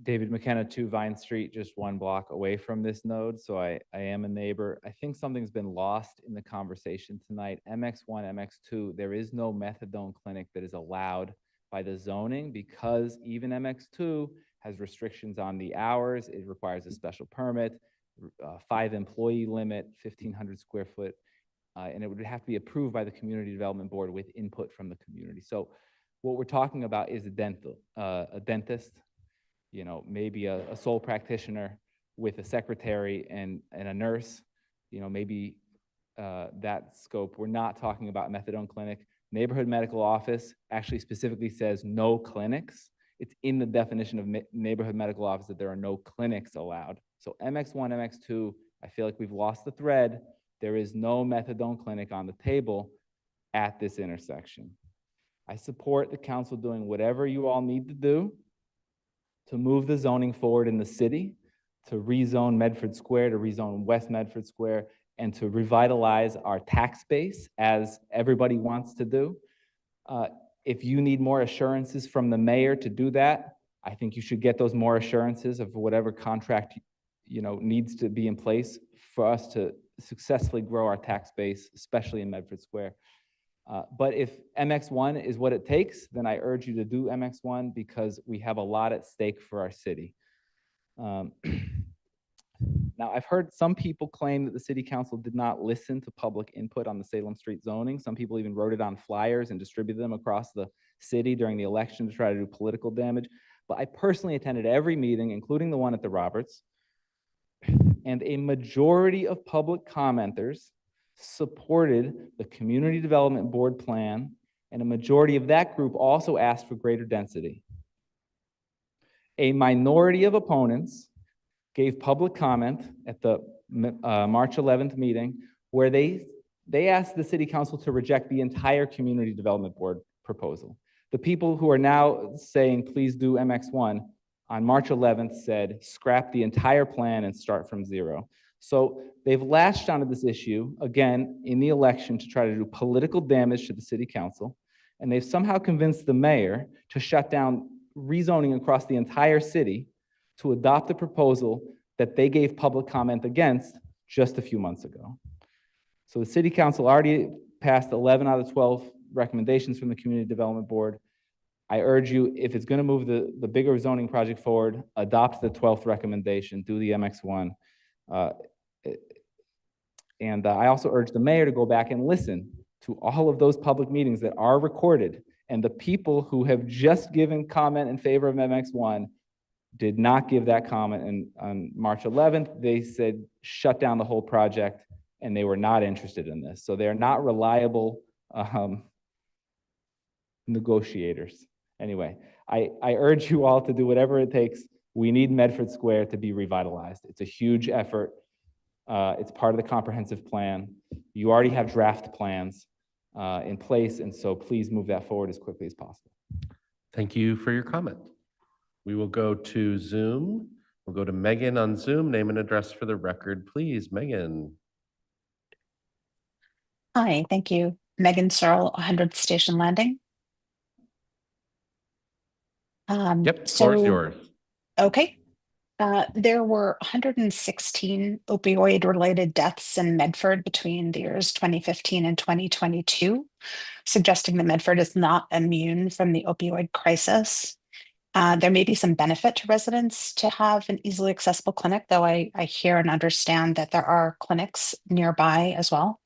David McKenna, 2 Vine Street, just 1 block away from this node, so I am a neighbor. I think something's been lost in the conversation tonight. MX1, MX2, there is no methadone clinic that is allowed by the zoning because even MX2 has restrictions on the hours. It requires a special permit, 5 employee limit, 1,500 square foot, and it would have to be approved by the Community Development Board with input from the community. So what we're talking about is a dentist, you know, maybe a sole practitioner with a secretary and a nurse, you know, maybe that scope. We're not talking about methadone clinic. Neighborhood medical office actually specifically says no clinics. It's in the definition of neighborhood medical office that there are no clinics allowed. So MX1, MX2, I feel like we've lost the thread. There is no methadone clinic on the table at this intersection. I support the council doing whatever you all need to do to move the zoning forward in the city, to rezone Medford Square, to rezone West Medford Square, and to revitalize our tax base as everybody wants to do. If you need more assurances from the mayor to do that, I think you should get those more assurances of whatever contract, you know, needs to be in place for us to successfully grow our tax base, especially in Medford Square. But if MX1 is what it takes, then I urge you to do MX1 because we have a lot at stake for our city. Now, I've heard some people claim that the city council did not listen to public input on the Salem Street zoning. Some people even wrote it on flyers and distributed them across the city during the election to try to do political damage. But I personally attended every meeting, including the one at the Roberts, and a majority of public commenters supported the Community Development Board plan, and a majority of that group also asked for greater density. A minority of opponents gave public comment at the March 11th meeting where they asked the city council to reject the entire Community Development Board proposal. The people who are now saying, please do MX1, on March 11th said, scrap the entire plan and start from zero. So they've latched onto this issue, again, in the election to try to do political damage to the city council. And they've somehow convinced the mayor to shut down rezoning across the entire city to adopt a proposal that they gave public comment against just a few months ago. So the city council already passed 11 out of 12 recommendations from the Community Development Board. I urge you, if it's going to move the bigger zoning project forward, adopt the 12th recommendation, do the MX1. And I also urge the mayor to go back and listen to all of those public meetings that are recorded. And the people who have just given comment in favor of MX1 did not give that comment. And on March 11th, they said, shut down the whole project, and they were not interested in this. So they're not reliable negotiators. Anyway, I urge you all to do whatever it takes. We need Medford Square to be revitalized. It's a huge effort. It's part of the comprehensive plan. You already have draft plans in place, and so please move that forward as quickly as possible. Thank you for your comment. We will go to Zoom. We'll go to Megan on Zoom. Name and address for the record, please. Megan. Hi, thank you. Megan Searle, 100 Station Landing. Yep, floor is yours. Okay. There were 116 opioid-related deaths in Medford between the years 2015 and 2022, suggesting that Medford is not immune from the opioid crisis. There may be some benefit to residents to have an easily accessible clinic, though I hear and understand that there are clinics nearby as well.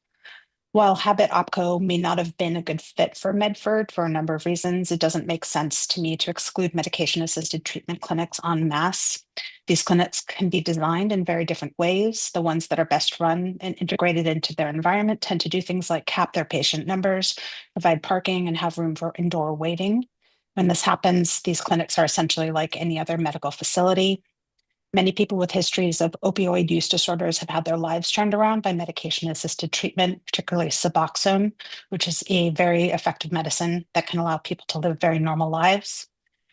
While Habit OPCO may not have been a good fit for Medford for a number of reasons, it doesn't make sense to me to exclude medication-assisted treatment clinics en masse. These clinics can be designed in very different ways. The ones that are best run and integrated into their environment tend to do things like cap their patient numbers, provide parking, and have room for indoor waiting. When this happens, these clinics are essentially like any other medical facility. Many people with histories of opioid use disorders have had their lives turned around by medication-assisted treatment, particularly Suboxone, which is a very effective medicine that can allow people to live very normal lives.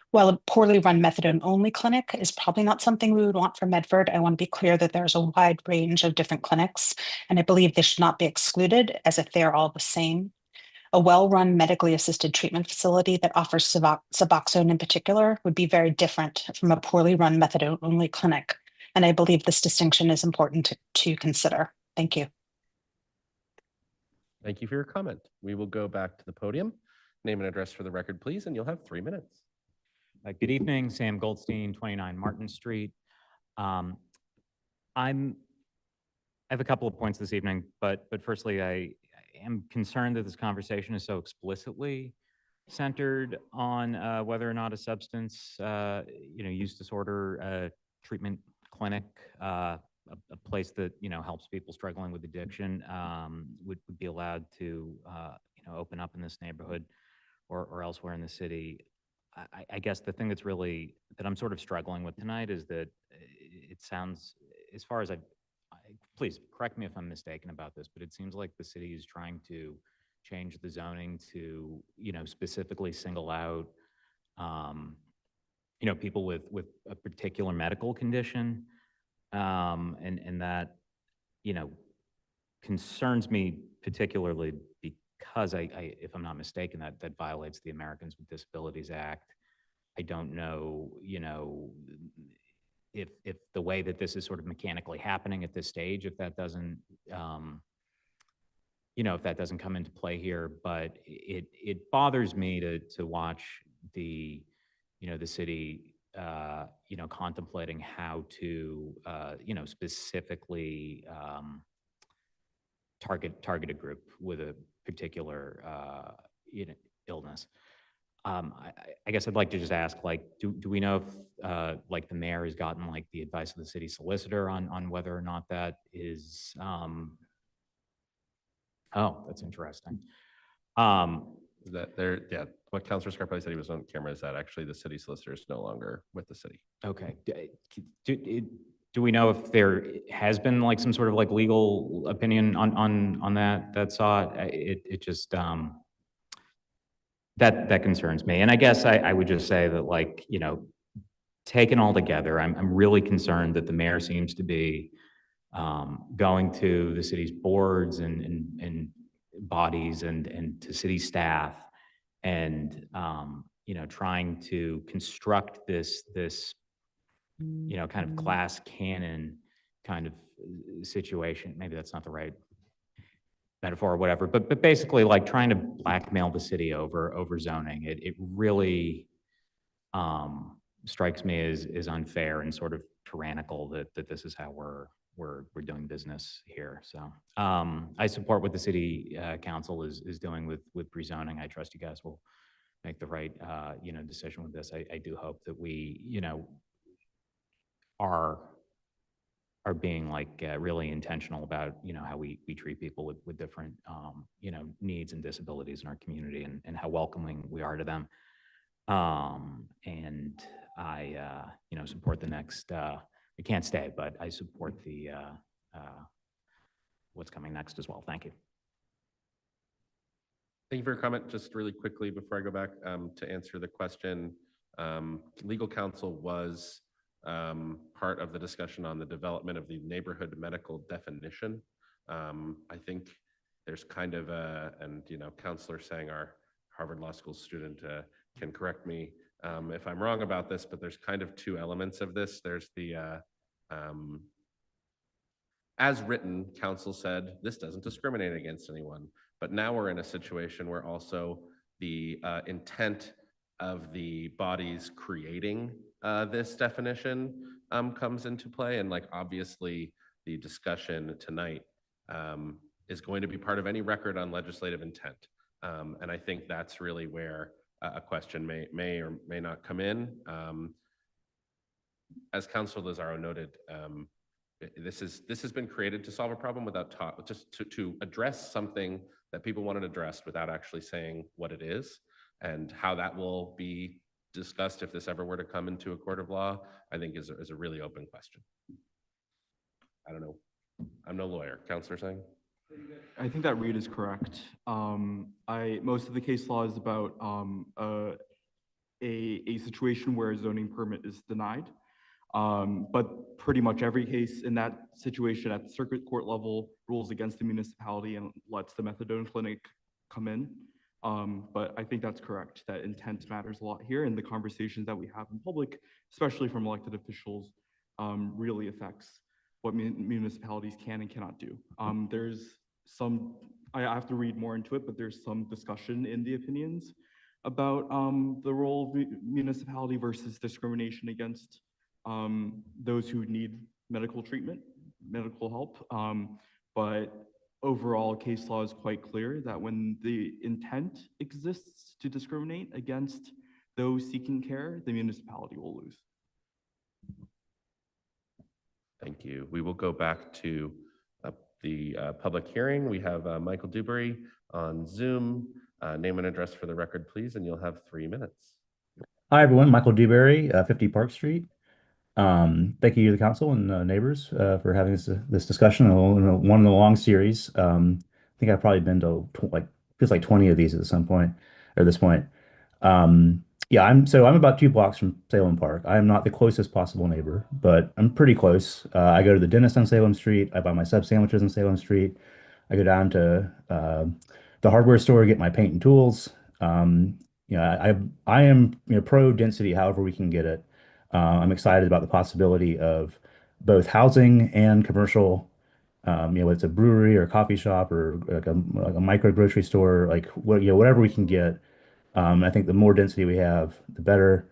While a poorly run methadone-only clinic is probably not something we would want for Medford, I want to be clear that there's a wide range of different clinics, and I believe they should not be excluded as if they are all the same. A well-run medically assisted treatment facility that offers Suboxone in particular would be very different from a poorly run methadone-only clinic. And I believe this distinction is important to consider. Thank you. Thank you for your comment. We will go back to the podium. Name and address for the record, please, and you'll have 3 minutes. Good evening, Sam Goldstein, 29 Martin Street. I have a couple of points this evening, but firstly, I am concerned that this conversation is so explicitly centered on whether or not a substance, use disorder treatment clinic, a place that helps people struggling with addiction, would be allowed to open up in this neighborhood or elsewhere in the city. I guess the thing that I'm sort of struggling with tonight is that it sounds, as far as please correct me if I'm mistaken about this, but it seems like the city is trying to change the zoning to, specifically single out, people with a particular medical condition. And that, concerns me particularly because if I'm not mistaken, that violates the Americans with Disabilities Act. I don't know, if the way that this is sort of mechanically happening at this stage, if that doesn't, if that doesn't come into play here, but it bothers me to watch the city, contemplating how to, specifically target a group with a particular, illness. I guess I'd like to just ask, do we know if, the mayor has gotten the advice of the city solicitor on whether or not that is, oh, that's interesting. What Councilor Scarpelli said he was on camera is that actually the city solicitor is no longer with the city. Okay. Do we know if there has been some sort of legal opinion on that thought? It just, that concerns me. And I guess I would just say that taken all together, I'm really concerned that the mayor seems to be going to the city's boards and bodies and to city staff and trying to construct this kind of glass cannon kind of situation. Maybe that's not the right metaphor or whatever, but basically trying to blackmail the city over zoning. It really strikes me as unfair and sort of tyrannical that this is how we're doing business here. So I support what the city council is doing with pre-zoning. I trust you guys will make the right decision with this. I do hope that we are being really intentional about how we treat people with different needs and disabilities in our community and how welcoming we are to them. And I support the next. I can't stay, but I support the what's coming next as well. Thank you. Thank you for your comment. Just really quickly before I go back to answer the question, legal counsel was part of the discussion on the development of the neighborhood medical definition. I think there's kind of and Counselor Sang, our Harvard Law School student, can correct me if I'm wrong about this, but there's kind of 2 elements of this. There's the as written, council said this doesn't discriminate against anyone, but now we're in a situation where also the intent of the bodies creating this definition comes into play. And obviously the discussion tonight is going to be part of any record on legislative intent. And I think that's really where a question may or may not come in. As Councilor Lazaro noted, this has been created to solve a problem without just to address something that people wanted addressed without actually saying what it is and how that will be discussed if this ever were to come into a court of law, I think is a really open question. I don't know. I'm no lawyer. Counselor Singh? I think that read is correct. Most of the case law is about a situation where a zoning permit is denied. But pretty much every case in that situation at the circuit court level rules against the municipality and lets the methadone clinic come in. But I think that's correct, that intent matters a lot here, and the conversations that we have in public, especially from elected officials, really affects what municipalities can and cannot do. There's some, I have to read more into it, but there's some discussion in the opinions about the role of municipality versus discrimination against those who need medical treatment, medical help. But overall, case law is quite clear that when the intent exists to discriminate against those seeking care, the municipality will lose. Thank you. We will go back to the public hearing. We have Michael Dewberry on Zoom. Name and address for the record, please, and you'll have 3 minutes. Hi, everyone. Michael Dewberry, 50 Park Street. Thank you to the council and neighbors for having this discussion. One in the long series. I think I've probably been to feels like 20 of these at some point, or this point. Yeah, I'm about 2 blocks from Salem Park. I am not the closest possible neighbor, but I'm pretty close. I go to the dentist on Salem Street. I buy my sub sandwiches on Salem Street. I go down to the hardware store, get my paint and tools. I am pro density however we can get it. I'm excited about the possibility of both housing and commercial, whether it's a brewery or a coffee shop or like a micro grocery store, whatever we can get. I think the more density we have, the better.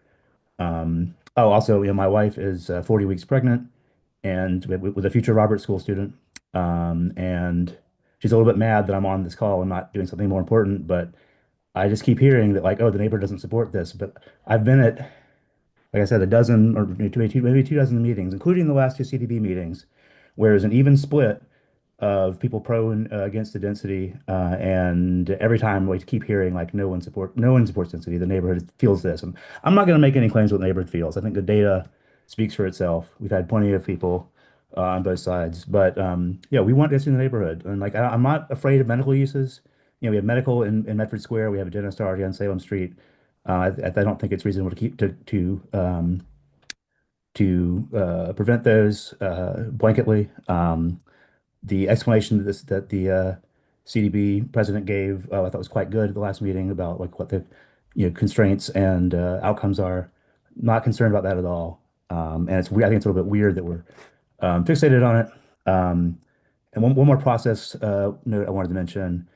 Also, my wife is 40 weeks pregnant and with a future Robert School student. And she's a little bit mad that I'm on this call and not doing something more important, but I just keep hearing that the neighbor doesn't support this. But I've been at, like I said, a dozen or maybe 2 dozen meetings, including the last 2 CDB meetings, where there's an even split of people pro and against the density. And every time we keep hearing no one supports density, the neighborhood feels this. And I'm not going to make any claims what the neighborhood feels. I think the data speaks for itself. We've had plenty of people on both sides, but we want density in the neighborhood. And I'm not afraid of medical uses. We have medical in Medford Square. We have a dentist already on Salem Street. I don't think it's reasonable to prevent those blanketly. The explanation that the CDB president gave, I thought was quite good at the last meeting about what the constraints and outcomes are. Not concerned about that at all. And it's weird. I think it's a little bit weird that we're fixated on it. And one more process note I wanted to mention.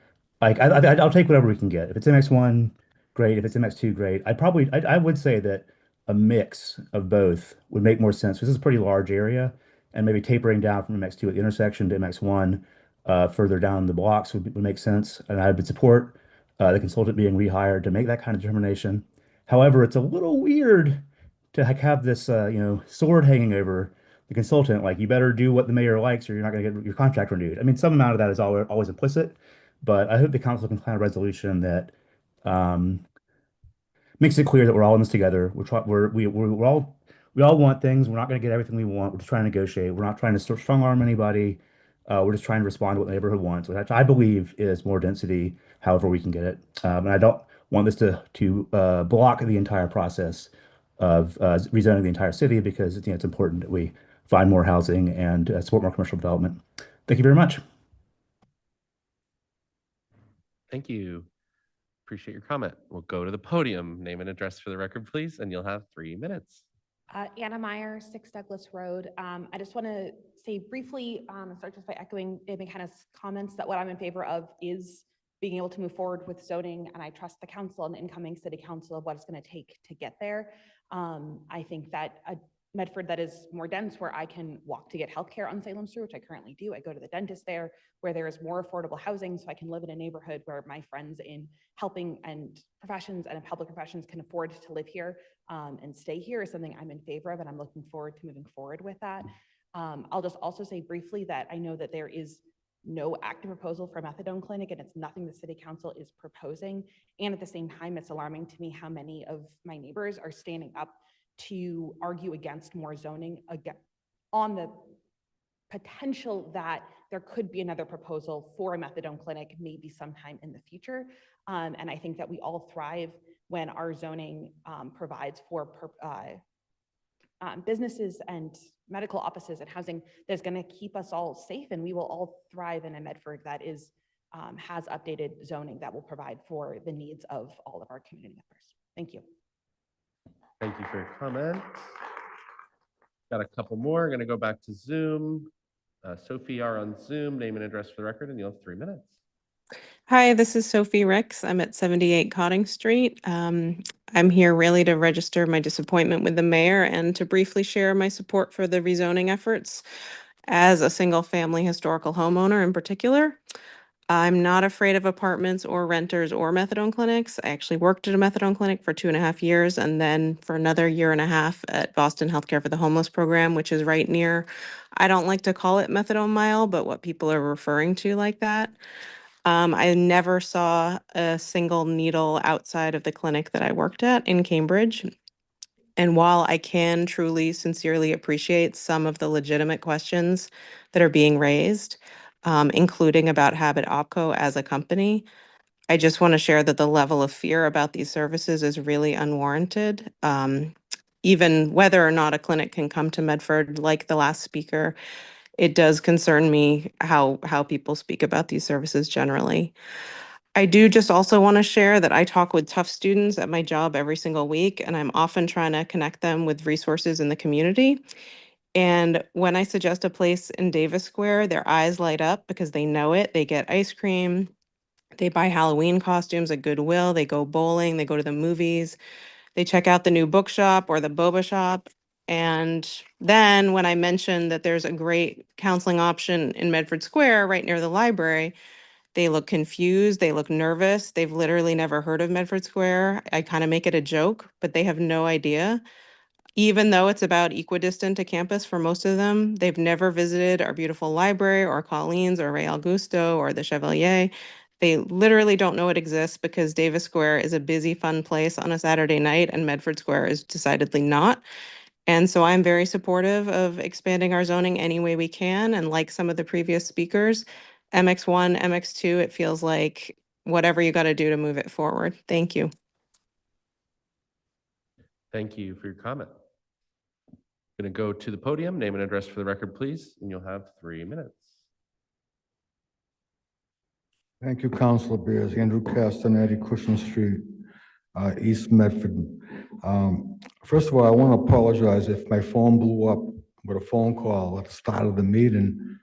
I'll take whatever we can get. If it's MX1, great. If it's MX2, great. I would say that a mix of both would make more sense. This is a pretty large area, and maybe tapering down from MX2 at the intersection to MX1 further down the blocks would make sense. And I would support the consultant being rehired to make that kind of determination. However, it's a little weird to have this sword hanging over the consultant. You better do what the mayor likes or you're not going to get your contract renewed. I mean, some amount of that is always implicit, but I hope the council can plan a resolution that makes it clear that we're all in this together. We all want things. We're not going to get everything we want. We're just trying to negotiate. We're not trying to strong arm anybody. We're just trying to respond to what the neighborhood wants, which I believe is more density, however we can get it. And I don't want this to block the entire process of rezoning the entire city, because it's important that we find more housing and support more commercial development. Thank you very much. Thank you. Appreciate your comment. We'll go to the podium. Name and address for the record, please, and you'll have 3 minutes. Anna Meyer, 6 Douglas Road. I just want to say briefly, start just by echoing Dave McKenna's comments, that what I'm in favor of is being able to move forward with zoning, and I trust the council and the incoming city council of what it's going to take to get there. I think that a Medford that is more dense, where I can walk to get healthcare on Salem Street, which I currently do. I go to the dentist there, where there is more affordable housing, so I can live in a neighborhood where my friends in helping and professions and public professions can afford to live here and stay here, is something I'm in favor of, and I'm looking forward to moving forward with that. I'll just also say briefly that I know that there is no active proposal for a methadone clinic, and it's nothing the city council is proposing. And at the same time, it's alarming to me how many of my neighbors are standing up to argue against more zoning on the potential that there could be another proposal for a methadone clinic maybe sometime in the future. And I think that we all thrive when our zoning provides for businesses and medical offices and housing that's going to keep us all safe, and we will all thrive in a Medford that is has updated zoning that will provide for the needs of all of our community members. Thank you. Thank you for your comment. Got a couple more. Going to go back to Zoom. Sophie R on Zoom, name and address for the record, and you'll have 3 minutes. Hi, this is Sophie Ricks. I'm at 78 Cotting Street. I'm here really to register my disappointment with the mayor and to briefly share my support for the rezoning efforts as a single-family historical homeowner in particular. I'm not afraid of apartments or renters or methadone clinics. I actually worked at a methadone clinic for 2.5 years and then for another 1.5 years at Boston Healthcare for the Homeless program, which is right near, I don't like to call it methadone mile, but what people are referring to like that. I never saw a single needle outside of the clinic that I worked at in Cambridge. And while I can truly, sincerely appreciate some of the legitimate questions that are being raised, including about Habit Opco as a company, I just want to share that the level of fear about these services is really unwarranted. Even whether or not a clinic can come to Medford, like the last speaker, it does concern me how people speak about these services generally. I do just also want to share that I talk with tough students at my job every single week, and I'm often trying to connect them with resources in the community. And when I suggest a place in Davis Square, their eyes light up because they know it. They get ice cream, they buy Halloween costumes at Goodwill, they go bowling, they go to the movies, they check out the new bookshop or the boba shop. And then when I mention that there's a great counseling option in Medford Square right near the library, they look confused, they look nervous. They've literally never heard of Medford Square. I kind of make it a joke, but they have no idea. Even though it's about equidistant to campus for most of them, they've never visited our beautiful library or Colleen's or Ray Augusto or the Chevalier. They literally don't know it exists because Davis Square is a busy, fun place on a Saturday night and Medford Square is decidedly not. And so I'm very supportive of expanding our zoning any way we can. And like some of the previous speakers, MX1, MX2, it feels like whatever you got to do to move it forward. Thank you. Thank you for your comment. Going to go to the podium, name and address for the record, please, and you'll have 3 minutes. Thank you, Councilor Beers. Andrew Castanetti, Cushing Street, East Medford. First of all, I want to apologize if my phone blew up with a phone call at the start of the meeting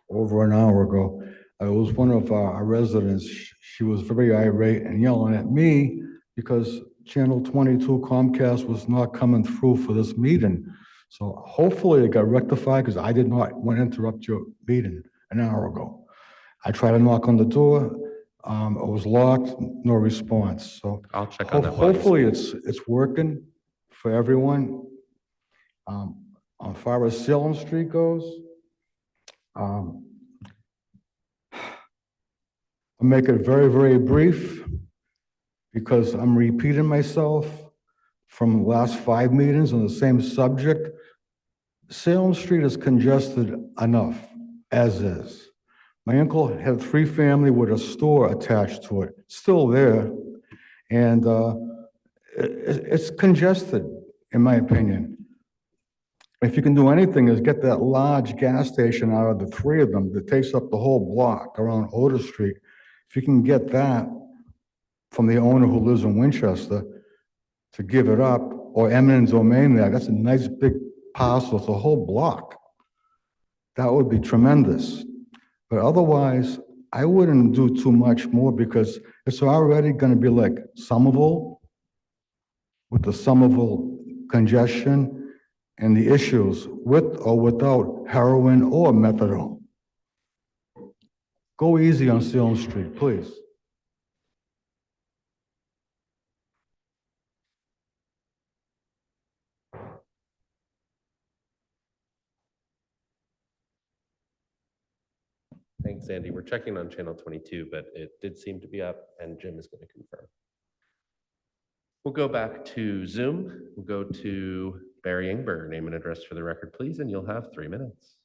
over an hour ago. It was one of our residents. She was very irate and yelling at me because Channel 22 Comcast was not coming through for this meeting. So hopefully it got rectified because I did not want to interrupt your meeting an hour ago. I tried to knock on the door. It was locked, no response. So I'll check on that. while you hopefully speak. it's working for everyone. As far as Salem Street goes, I'll make it very, very brief because I'm repeating myself from the last 5 meetings on the same subject. Salem Street is congested enough as is. My uncle had 3 family with a store attached to it, still there. And it's congested, in my opinion. If you can do anything is get that large gas station out of the 3 of them that takes up the whole block around Otis Street. If you can get that from the owner who lives in Winchester to give it up, or eminent domain there, that's a nice big parcel, it's a whole block. That would be tremendous. But otherwise, I wouldn't do too much more because it's already going to be like Somerville with the Somerville congestion and the issues with or without heroin or methadone. Go easy on Salem Street, please. Thanks, Andy. We're checking on channel 22, but it did seem to be up and Jim is going to confirm. We'll go back to Zoom. We'll go to Barry Ingber. Name and address for the record, please, and you'll have 3 minutes.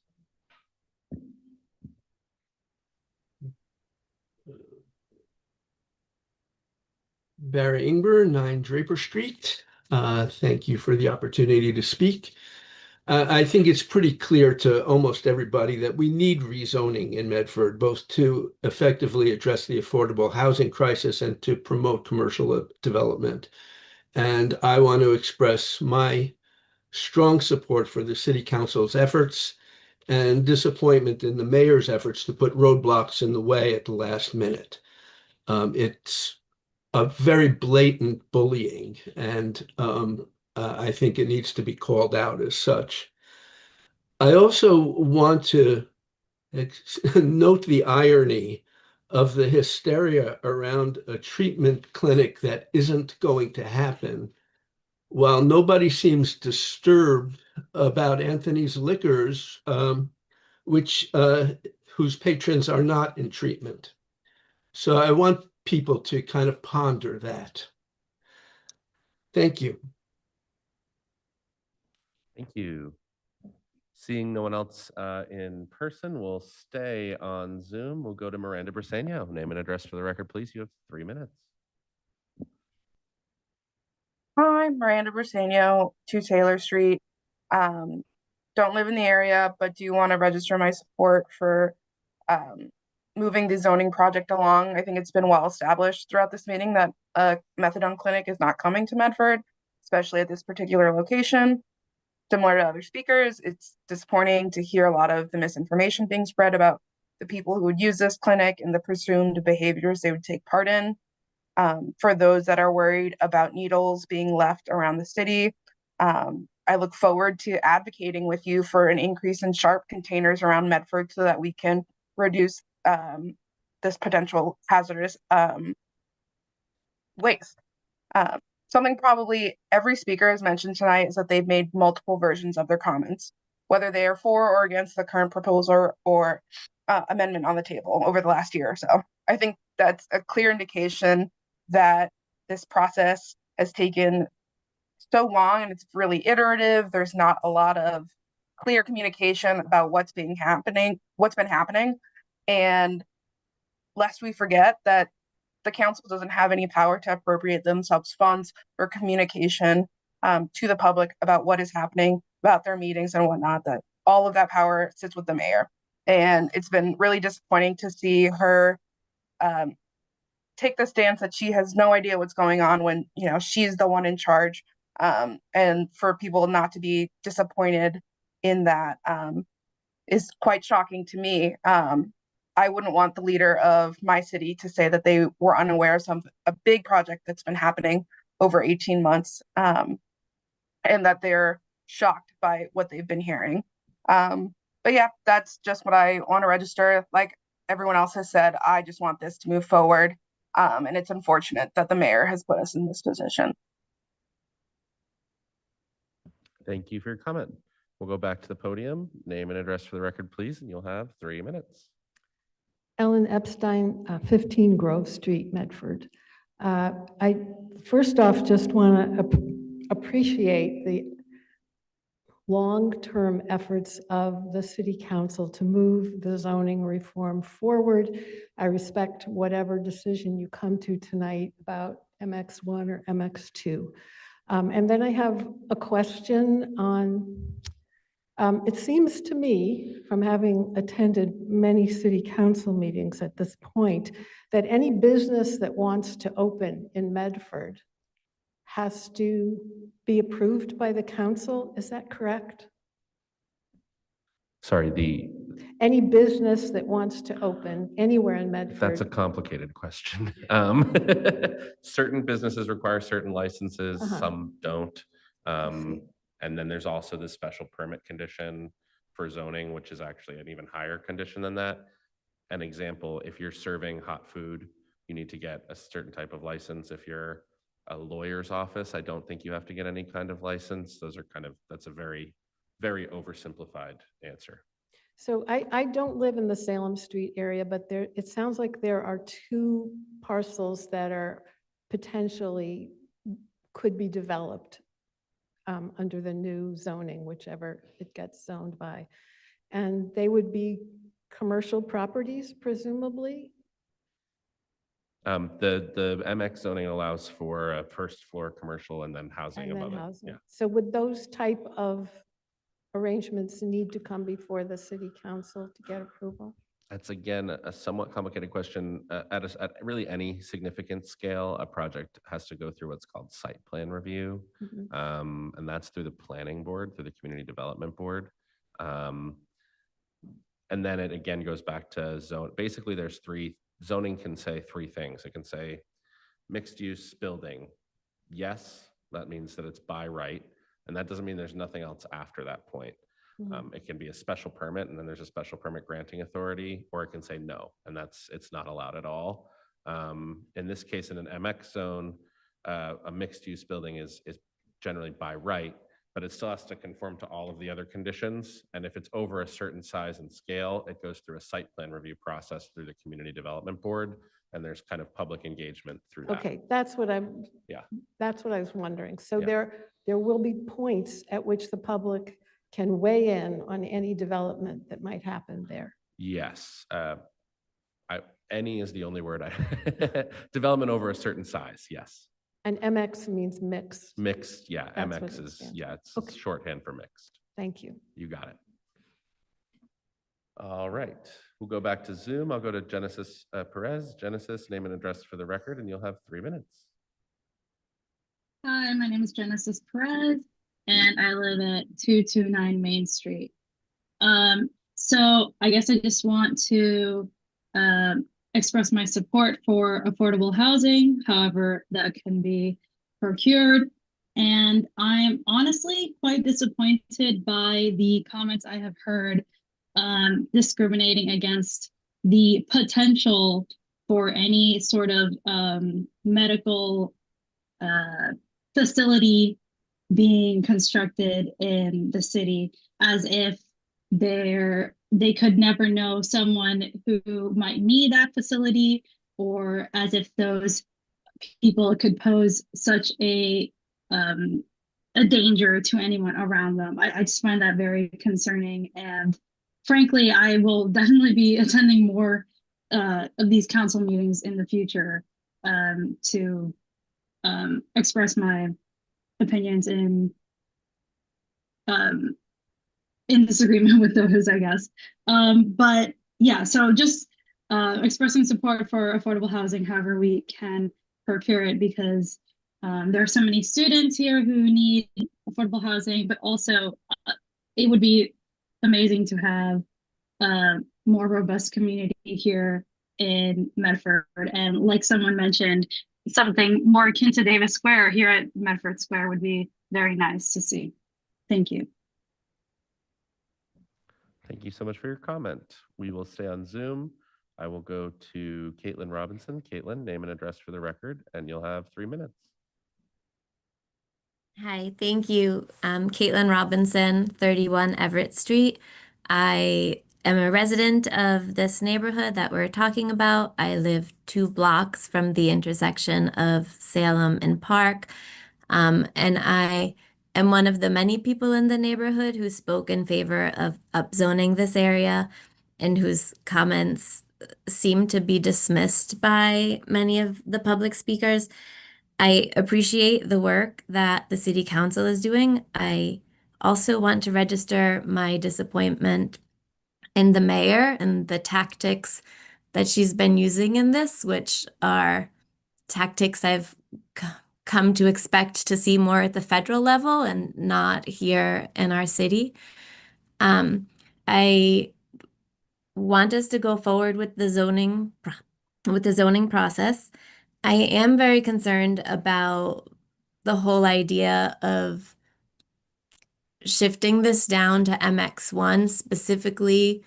Barry Ingber, 9 Draper Street. Thank you for the opportunity to speak. I think it's pretty clear to almost everybody that we need rezoning in Medford, both to effectively address the affordable housing crisis and to promote commercial development. And I want to express my strong support for the City Council's efforts and disappointment in the mayor's efforts to put roadblocks in the way at the last minute. It's a very blatant bullying, and I think it needs to be called out as such. I also want to note the irony of the hysteria around a treatment clinic that isn't going to happen, while nobody seems disturbed about Anthony's Liquors, whose patrons are not in treatment. So I want people to kind of ponder that. Thank you. Thank you. Seeing no one else in person, we'll stay on Zoom. We'll go to Miranda Briseno. Name and address for the record, please. You have 3 minutes. Hi, Miranda Briseno, 2 Taylor Street. Don't live in the area, but do want to register my support for moving the zoning project along. I think it's been well established throughout this meeting that a methadone clinic is not coming to Medford, especially at this particular location. Similar to other speakers, it's disappointing to hear a lot of the misinformation being spread about the people who would use this clinic and the presumed behaviors they would take part in. For those that are worried about needles being left around the city, I look forward to advocating with you for an increase in sharp containers around Medford so that we can reduce this potential hazardous waste. Something probably every speaker has mentioned tonight is that they've made multiple versions of their comments, whether they are for or against the current proposal or amendment on the table over the last year or so. I think that's a clear indication that this process has taken so long and it's really iterative. There's not a lot of clear communication about what's been happening. And lest we forget that the council doesn't have any power to appropriate themselves funds for communication to the public about what is happening, about their meetings and whatnot, that all of that power sits with the mayor. And it's been really disappointing to see her take the stance that she has no idea what's going on when, you know, she's the one in charge. And for people not to be disappointed in that is quite shocking to me. I wouldn't want the leader of my city to say that they were unaware of a big project that's been happening over 18 months and that they're shocked by what they've been hearing. But yeah, that's just what I want to register. Like everyone else has said, I just want this to move forward. And it's unfortunate that the mayor has put us in this position. Thank you for your comment. We'll go back to the podium. Name and address for the record, please, and you'll have 3 minutes. Ellen Epstein, 15 Grove Street, Medford. I first off just want to appreciate the long-term efforts of the City Council to move the zoning reform forward. I respect whatever decision you come to tonight about MX1 or MX2. And then I have a question on it seems to me, from having attended many city council meetings at this point, that any business that wants to open in Medford has to be approved by the council. Is that correct? Sorry, any business that wants to open anywhere in Medford. That's a complicated question. Certain businesses require certain licenses, some don't. And then there's also the special permit condition for zoning, which is actually an even higher condition than that. An example, if you're serving hot food, you need to get a certain type of license. If you're a lawyer's office, I don't think you have to get any kind of license. Those are that's a very, very oversimplified answer. So I don't live in the Salem Street area, but there, it sounds like there are two parcels that are potentially could be developed under the new zoning, whichever it gets zoned by. And they would be commercial properties, presumably? The MX zoning allows for a first floor commercial and then housing And then above it. housing. Yeah. So would those type of arrangements need to come before the city council to get approval? That's again a somewhat complicated question. At really any significant scale, a project has to go through what's called site plan review. Mhm. And that's through the planning board, through the community development board. And then it again goes back to zone. Basically, there's zoning can say three things. It can say mixed use building. Yes, that means that it's by right. And that doesn't mean there's nothing else after that point. It can be a special permit, and then there's a special permit granting authority, or it can say no, and it's not allowed at all. In this case, in an MX zone, a mixed use building is generally by right, but it still has to conform to all of the other conditions. And if it's over a certain size and scale, it goes through a site plan review process through the community development board, and there's kind of public engagement through that. Okay, that's what that's what I was wondering. So there will be points at which the public can weigh in on any development that might happen there. Yes. Any is the only word development over a certain size. Yes. And MX means mixed. Mixed. Yeah. That's what MX it is, stands yeah, it's shorthand for mixed. Thank you. You got it. All right. We'll go back to Zoom. I'll go to Genesis Perez. Genesis, name and address for the record, and you'll have 3 minutes. Hi, my name is Genesis Perez, and I live at 229 Main Street. So I guess I just want to express my support for affordable housing, however that can be procured. And I'm honestly quite disappointed by the comments I have heard discriminating against the potential for any sort of medical facility being constructed in the city, as if they could never know someone who might need that facility, or as if those people could pose such a danger to anyone around them. I just find that very concerning, and frankly, I will definitely be attending more of these council meetings in the future to express my opinions in disagreement with those, I guess. But yeah, so just expressing support for affordable housing, however we can procure it, because there are so many students here who need affordable housing, but also it would be amazing to have a more robust community here in Medford. And like someone mentioned, something more akin to Davis Square here at Medford Square would be very nice to see. Thank you. Thank you so much for your comment. We will stay on Zoom. I will go to Caitlin Robinson. Caitlin, name and address for the record, and you'll have 3 minutes. Hi, thank you. Caitlin Robinson, 31 Everett Street. I am a resident of this neighborhood that we're talking about. I live 2 blocks from the intersection of Salem and Park. And I am one of the many people in the neighborhood who spoke in favor of upzoning this area and whose comments seem to be dismissed by many of the public speakers. I appreciate the work that the city council is doing. I also want to register my disappointment in the mayor and the tactics that she's been using in this, which are tactics I've come to expect to see more at the federal level and not here in our city. I want us to go forward with the zoning process. I am very concerned about the whole idea of shifting this down to MX1 specifically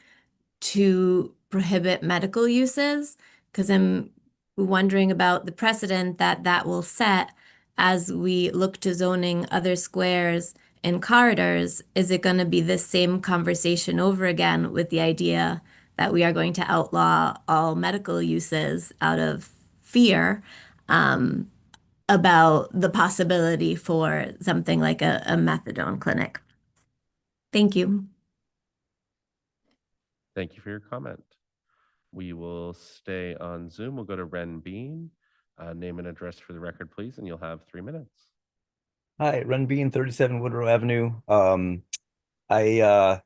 to prohibit medical uses, because I'm wondering about the precedent that will set as we look to zoning other squares in corridors, is it going to be the same conversation over again with the idea that we are going to outlaw all medical uses out of fear about the possibility for something like a methadone clinic? Thank you. Thank you for your comment. We will stay on Zoom. We'll go to Ren Bean. Name and address for the record, please, and you'll have 3 minutes. Hi, Ren Bean, 37 Woodrow Avenue. I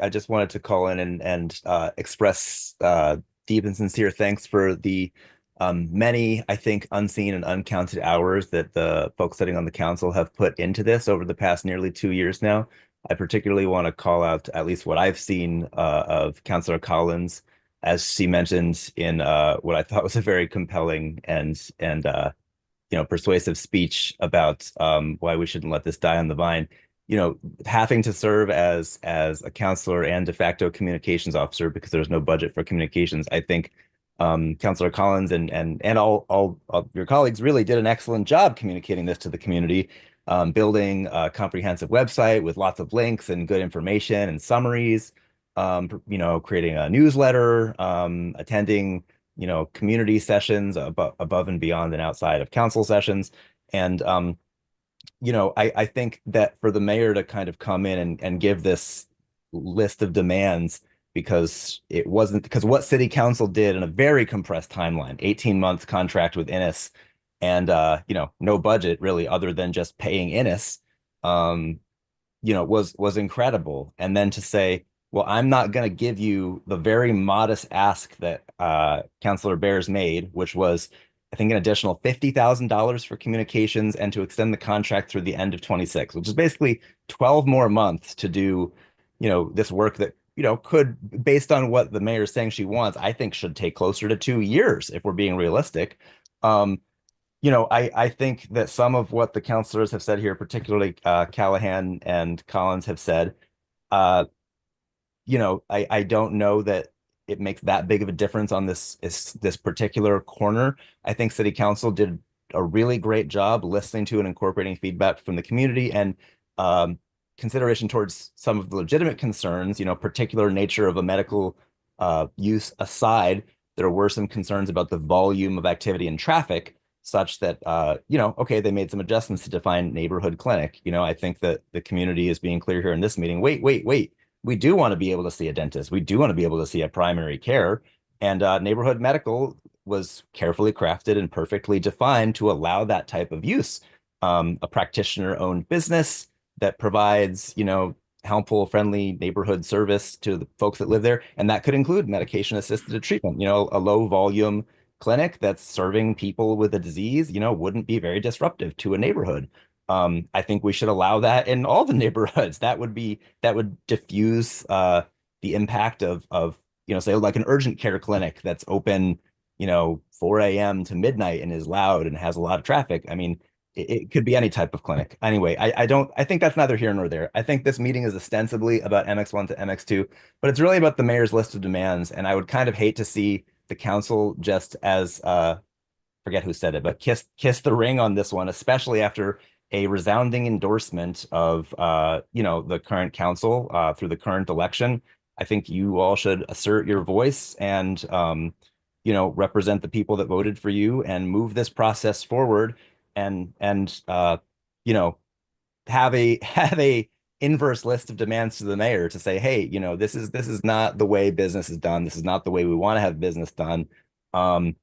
just wanted to call in and express deep and sincere thanks for the many, I think, unseen and uncounted hours that the folks sitting on the council have put into this over the past nearly 2 years now. I particularly want to call out at least what I've seen of Councilor Collins, as she mentioned in what I thought was a very compelling and persuasive speech about why we shouldn't let this die on the vine. Having to serve as a counselor and de facto communications officer because there's no budget for communications, I think Councilor Collins and all of your colleagues really did an excellent job communicating this to the community, building a comprehensive website with lots of links and good information and summaries, creating a newsletter, attending community sessions above and beyond and outside of council sessions. And I think that for the mayor to kind of come in and give this list of demands, because what city council did in a very compressed timeline, 18-month contract with Innis, and no budget really other than just paying Innis, was incredible. And then to say, well, I'm not going to give you the very modest ask that Councilor Bears made, which was, I think, an additional $50,000 for communications and to extend the contract through the end of 26, which is basically 12 more months to do, this work that, could, based on what the mayor is saying she wants, I think should take closer to 2 years if we're being realistic. I think that some of what the councilors have said here, particularly Callahan and Collins have said, I don't know that it makes that big of a difference on this particular corner. I think City Council did a really great job listening to and incorporating feedback from the community and consideration towards some of the legitimate concerns, particular nature of a medical use aside. There were some concerns about the volume of activity and traffic such that, okay, they made some adjustments to define neighborhood clinic. I think that the community is being clear here in this meeting. Wait. We do want to be able to see a dentist. We do want to be able to see a primary care. And neighborhood medical was carefully crafted and perfectly defined to allow that type of use. A practitioner-owned business that provides, helpful, friendly neighborhood service to the folks that live there. And that could include medication-assisted treatment. A low-volume clinic that's serving people with a disease, wouldn't be very disruptive to a neighborhood. I think we should allow that in all the neighborhoods. That would diffuse the impact of say like an urgent care clinic that's open, 4 a.m. to midnight and is loud and has a lot of traffic. I mean, it could be any type of clinic. Anyway, I think that's neither here nor there. I think this meeting is ostensibly about MX1 to MX2, but it's really about the mayor's list of demands. And I would kind of hate to see the council just as forget who said it, but kiss the ring on this one, especially after a resounding endorsement of the current council through the current election. I think you all should assert your voice and represent the people that voted for you and move this process forward and have a inverse list of demands to the mayor to say, hey, this is not the way business is done. This is not the way we want to have business done. I'm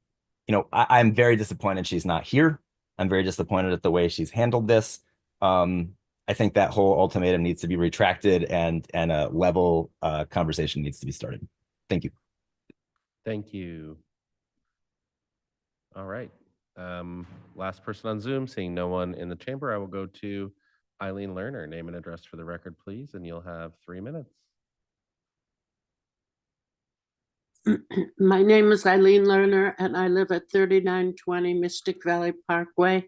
very disappointed she's not here. I'm very disappointed at the way she's handled this. I think that whole ultimatum needs to be retracted and a level conversation needs to be started. Thank you. Thank you. All right. Last person on Zoom, seeing no one in the chamber, I will go to Eileen Lerner. Name and address for the record, please, and you'll have 3 minutes. My name is Eileen Lerner, and I live at 3920 Mystic Valley Parkway,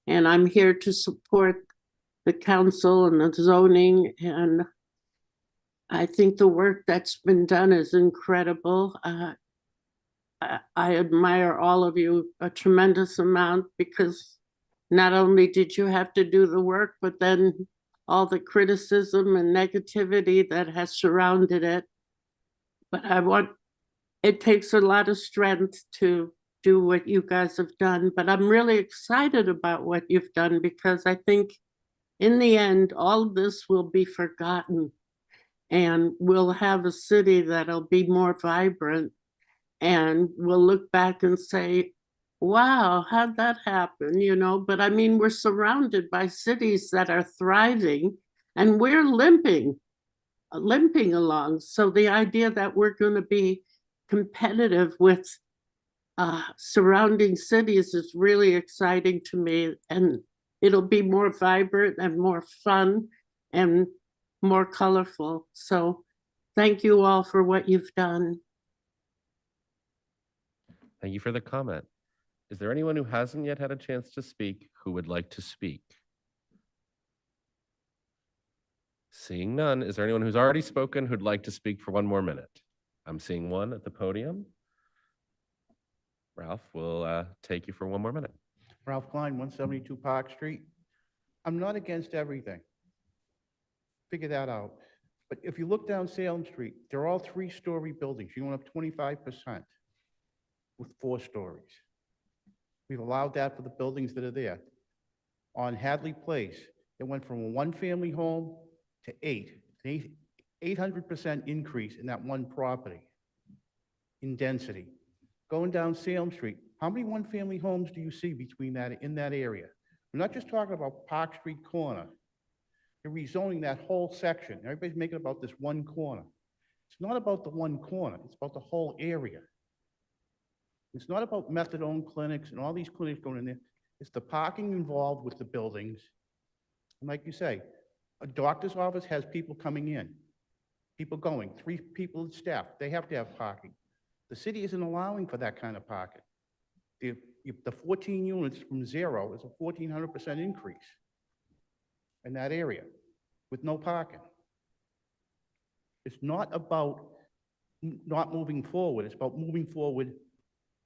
and I'm here to support the council and the zoning, and I think the work that's been done is incredible. I admire all of you a tremendous amount because not only did you have to do the work, but then all the criticism and negativity that has surrounded it. But it takes a lot of strength to do what you guys have done, but I'm really excited about what you've done because I think in the end, all this will be forgotten and we'll have a city that'll be more vibrant and we'll look back and say, wow, how'd that happen? But I mean, we're surrounded by cities that are thriving and we're limping along. So the idea that we're going to be competitive with surrounding cities is really exciting to me, and it'll be more vibrant and more fun and more colorful. So thank you all for what you've done. Thank you for the comment. Is there anyone who hasn't yet had a chance to speak who would like to speak? Seeing none, is there anyone who's already spoken who'd like to speak for one more minute? I'm seeing one at the podium. Ralph will take you for one more minute. Ralph Klein, 172 Park Street. I'm not against everything. Figure that out. But if you look down Salem Street, they're all 3-story buildings. You went up 25% with 4 stories. We've allowed that for the buildings that are there. On Hadley Place, it went from a 1-family home to 8. 800% increase in that one property in density. Going down Salem Street, how many 1-family homes do you see between that in that area? We're not just talking about Park Street corner. They're rezoning that whole section. Everybody's making about this one corner. It's not about the one corner. It's about the whole area. It's not about methadone clinics and all these clinics going in there. It's the parking involved with the buildings. And like you say, a doctor's office has people coming in, people going, 3 people staff. They have to have parking. The city isn't allowing for that kind of parking. The 14 units from 0 is a 1,400% increase in that area with no parking. It's not about not moving forward. It's about moving forward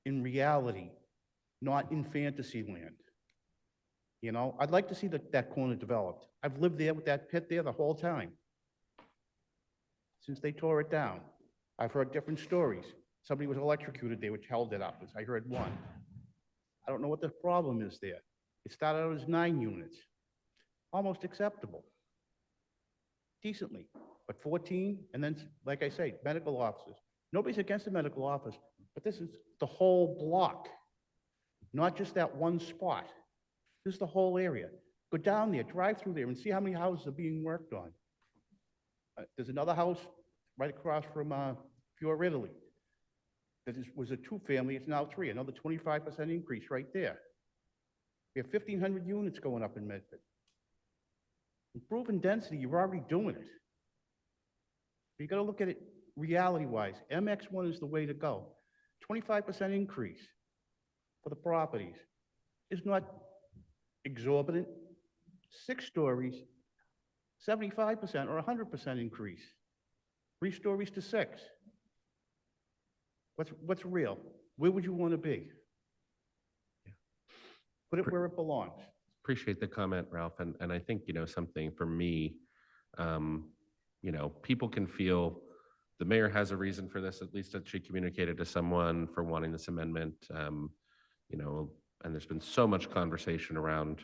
in reality, not in fantasy land. I'd like to see that corner developed. I've lived there with that pit there the whole time since they tore it down. I've heard different stories. Somebody was electrocuted there, which held it up. I heard one. I don't know what the problem is there. It started out as 9 units, almost acceptable, decently, but 14, and then, like I say, medical offices. Nobody's against the medical office, but this is the whole block, not just that one spot. This is the whole area. Go down there, drive through there, and see how many houses are being worked on. There's another house right across from Pure Italy. That was a 2-family, it's now 3, another 25% increase right there. We have 1,500 units going up in Medford. Improving density, you're already doing it. But you got to look at it reality-wise. MX1 is the way to go. 25% increase for the properties is not exorbitant. 6 stories, 75% or 100% increase. 3 stories to 6. What's real? Where would you want to be? Put it where it belongs. Appreciate the comment, Ralph. And I think, something for me, people can feel the mayor has a reason for this, at least that she communicated to someone for wanting this amendment, and there's been so much conversation around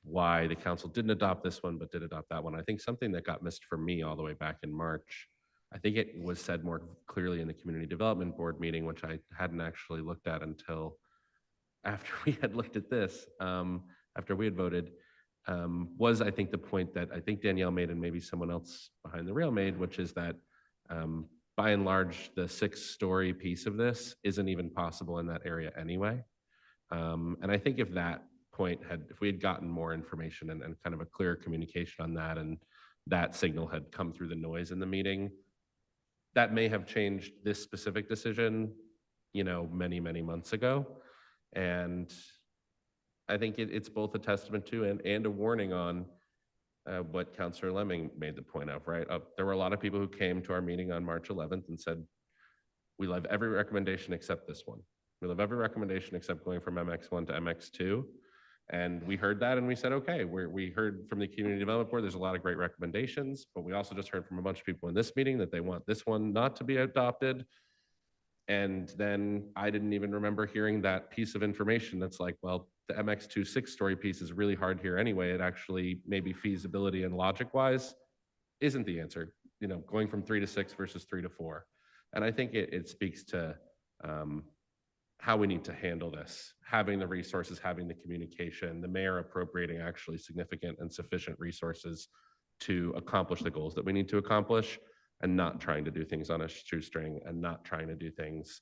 why the council didn't adopt this one, but did adopt that one. I think something that got missed for me all the way back in March, I think it was said more clearly in the Community Development Board meeting, which I hadn't actually looked at until after we had looked at this, after we had voted, was I think the point that I think Danielle made and maybe someone else behind the rail made, which is that by and large, the 6-story piece of this isn't even possible in that area anyway. And I think if that point if we had gotten more information and kind of a clear communication on that, and that signal had come through the noise in the meeting, that may have changed this specific decision, many, many months ago. And I think it's both a testament to and a warning on what Councillor Lemming made the point of, right? There were a lot of people who came to our meeting on March 11th and said, we love every recommendation except this one. We love every recommendation except going from MX1 to MX2. And we heard that and we said, okay, we heard from the Community Development Board, there's a lot of great recommendations, but we also just heard from a bunch of people in this meeting that they want this one not to be adopted. And then I didn't even remember hearing that piece of information that's like, well, the MX2 6-story piece is really hard here anyway. It actually maybe feasibility and logic wise isn't the answer, you know, going from 3 to 6 versus 3 to 4. And I think it speaks to how we need to handle this, having the resources, having the communication, the mayor appropriating actually significant and sufficient resources to accomplish the goals that we need to accomplish, and not trying to do things on a shoestring, and not trying to do things,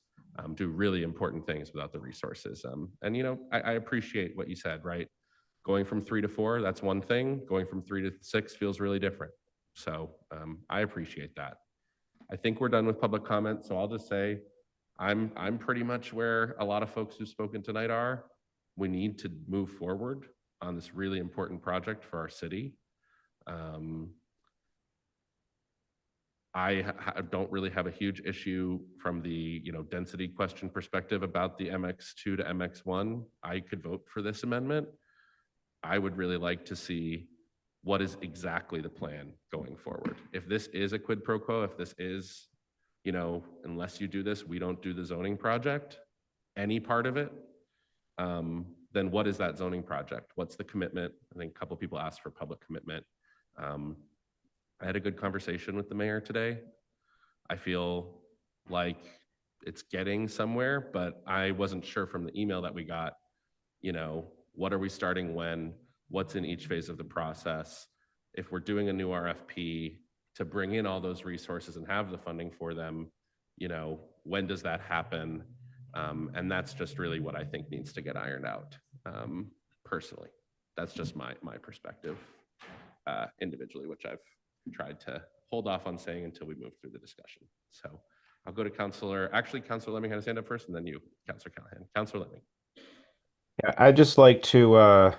do really important things without the resources. And, you know, I appreciate what you said, right? Going from 3 to 4, that's one thing. Going from 3 to 6 feels really different. So I appreciate that. I think we're done with public comment. So I'll just say, I'm pretty much where a lot of folks who've spoken tonight are. We need to move forward on this really important project for our city. I don't really have a huge issue from the, you know, density question perspective about the MX2 to MX1. I could vote for this amendment. I would really like to see what is exactly the plan going forward. If this is a quid pro quo, if this is, you know, unless you do this, we don't do the zoning project, any part of it, then what is that zoning project? What's the commitment? I think a couple people asked for public commitment. I had a good conversation with the mayor today. I feel like it's getting somewhere, but I wasn't sure from the email that we got, you know, what are we starting when, what's in each phase of the process? If we're doing a new RFP to bring in all those resources and have the funding for them, you know, when does that happen? And that's just really what I think needs to get ironed out, personally. That's just my perspective individually, which I've tried to hold off on saying until we move through the discussion. So I'll go to Councilor Lemming had a hand up first, and then you, Councilor Callahan. Councilor Lemming. Yeah, I'd just like to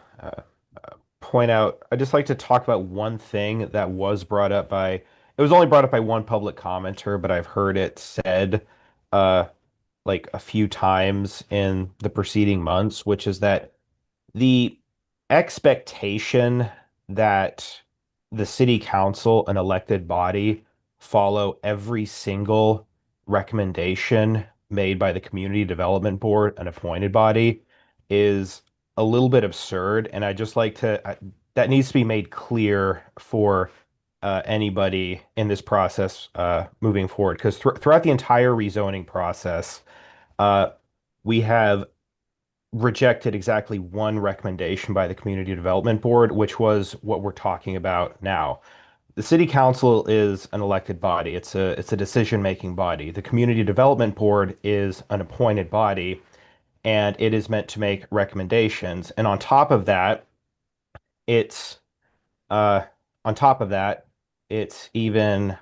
point out, I'd just like to talk about one thing that was brought up by, it was only brought up by one public commenter, but I've heard it said like a few times in the preceding months, which is that the expectation that the city council, an elected body, follow every single recommendation made by the Community Development Board, an appointed body, is a little bit absurd. And I just like to, that needs to be made clear for anybody in this process moving forward. Because throughout the entire rezoning process, we have rejected exactly one recommendation by the Community Development Board, which was what we're talking about now. The City Council is an elected body. It's a decision-making body. The Community Development Board is an appointed body, and it is meant to make recommendations. And on top of that, it's even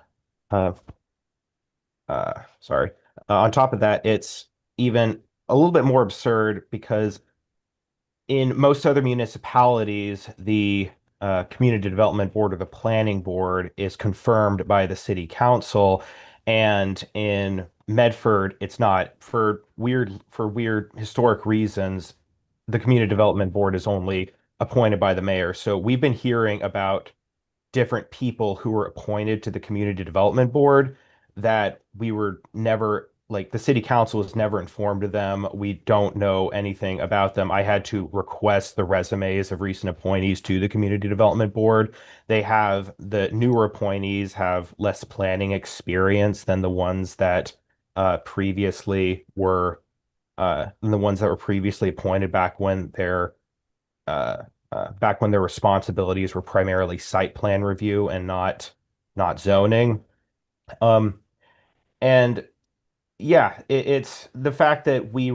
a little bit more absurd because in most other municipalities, the Community Development Board or the Planning Board is confirmed by the City Council, and in Medford, it's not. For weird historic reasons, the Community Development Board is only appointed by the mayor. So we've been hearing about different people who were appointed to the Community Development Board that we were never, like, the city council was never informed of them. We don't know anything about them. I had to request the resumes of recent appointees to the Community Development Board. The newer appointees have less planning experience than the ones that previously were appointed back when their responsibilities were primarily site plan review and not zoning. And yeah, it's the fact that we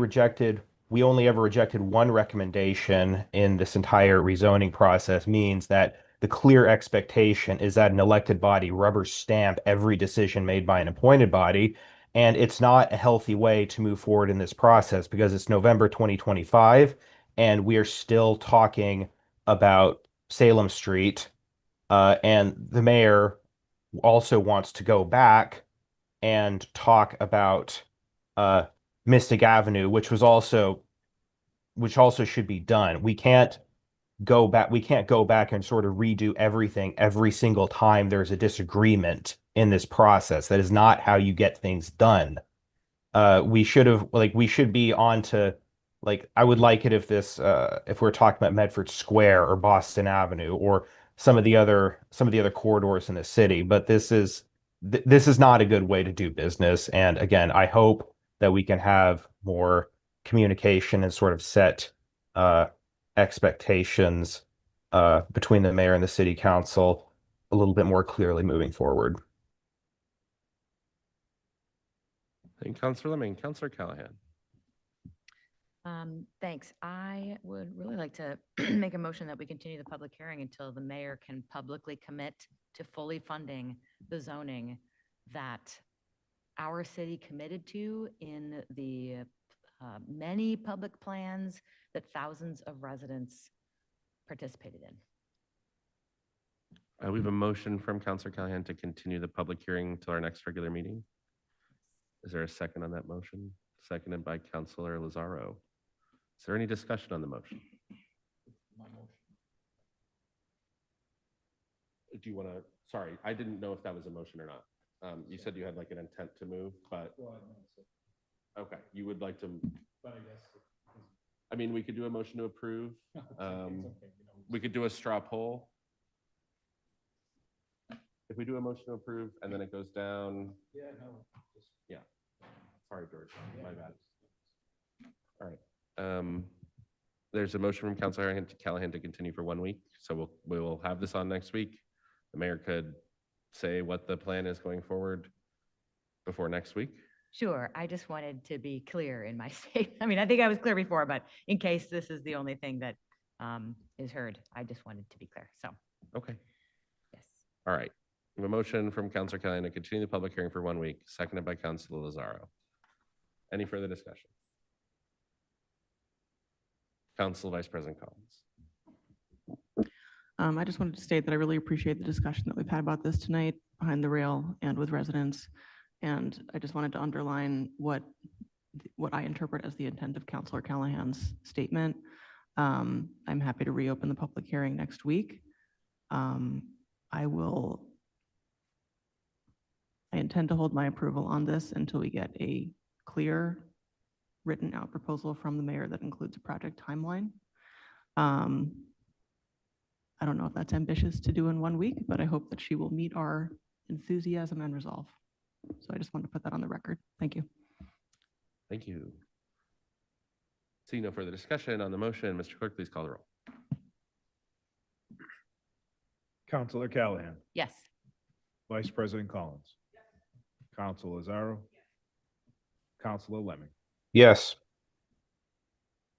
only ever rejected one recommendation in this entire rezoning process means that the clear expectation is that an elected body rubber stamp every decision made by an appointed body. And it's not a healthy way to move forward in this process because it's November 2025 and we are still talking about Salem Street. And the mayor also wants to go back and talk about Mystic Avenue, which also should be done. We can't go back. We can't go back and sort of redo everything every single time there's a disagreement in this process. That is not how you get things done. We should have, like, we should be on to, like, I would like it if this, if we're talking about Medford Square or Boston Avenue or some of the other corridors in the city, but this is not a good way to do business. And again, I hope that we can have more communication and sort of set expectations between the mayor and the city council a little bit more clearly moving forward. Thank you, Councilor Lemming. Councilor Callahan. Thanks. I would really like to make a motion that we continue the public hearing until the mayor can publicly commit to fully funding the zoning that our city committed to in the many public plans that thousands of residents participated in. We have a motion from Councilor Callahan to continue the public hearing till our next regular meeting. Is there a second on that motion? Seconded by Councilor Lazaro. Is there any discussion on the motion? Do you want to, sorry, I didn't know if that was a motion or not. You said you had like an intent to move, but. Okay, you would like to. I mean, we could do a motion to approve. We could do a straw poll. If we do a motion to approve and then it goes down. Yeah, sorry, George, my bad. All right. There's a motion from Councilor Callahan to continue for 1 week. So we will have this on next week. The mayor could say what the plan is going forward before next week. Sure. I just wanted to be clear in my statement. I mean, I think I was clear before, but in case this is the only thing that is heard, I just wanted to be clear. So. Okay. Yes. All right. We have a motion from Councilor Callahan to continue the public hearing for 1 week, seconded by Councilor Lazaro. Any further discussion? Council Vice President Collins. I just wanted to state that I really appreciate the discussion that we've had about this tonight behind the rail and with residents. And I just wanted to underline what I interpret as the intent of Councilor Callahan's statement. I'm happy to reopen the public hearing next week. I intend to hold my approval on this until we get a clear written out proposal from the mayor that includes a project timeline. I don't know if that's ambitious to do in 1 week, but I hope that she will meet our enthusiasm and resolve. So I just wanted to put that on the record. Thank you. Thank you. Seeing no further discussion on the motion, Mr. Clerk, please call the roll. Councilor Callahan. Yes. Vice President Collins. Councilor Lazaro. Councilor Lemming. Yes.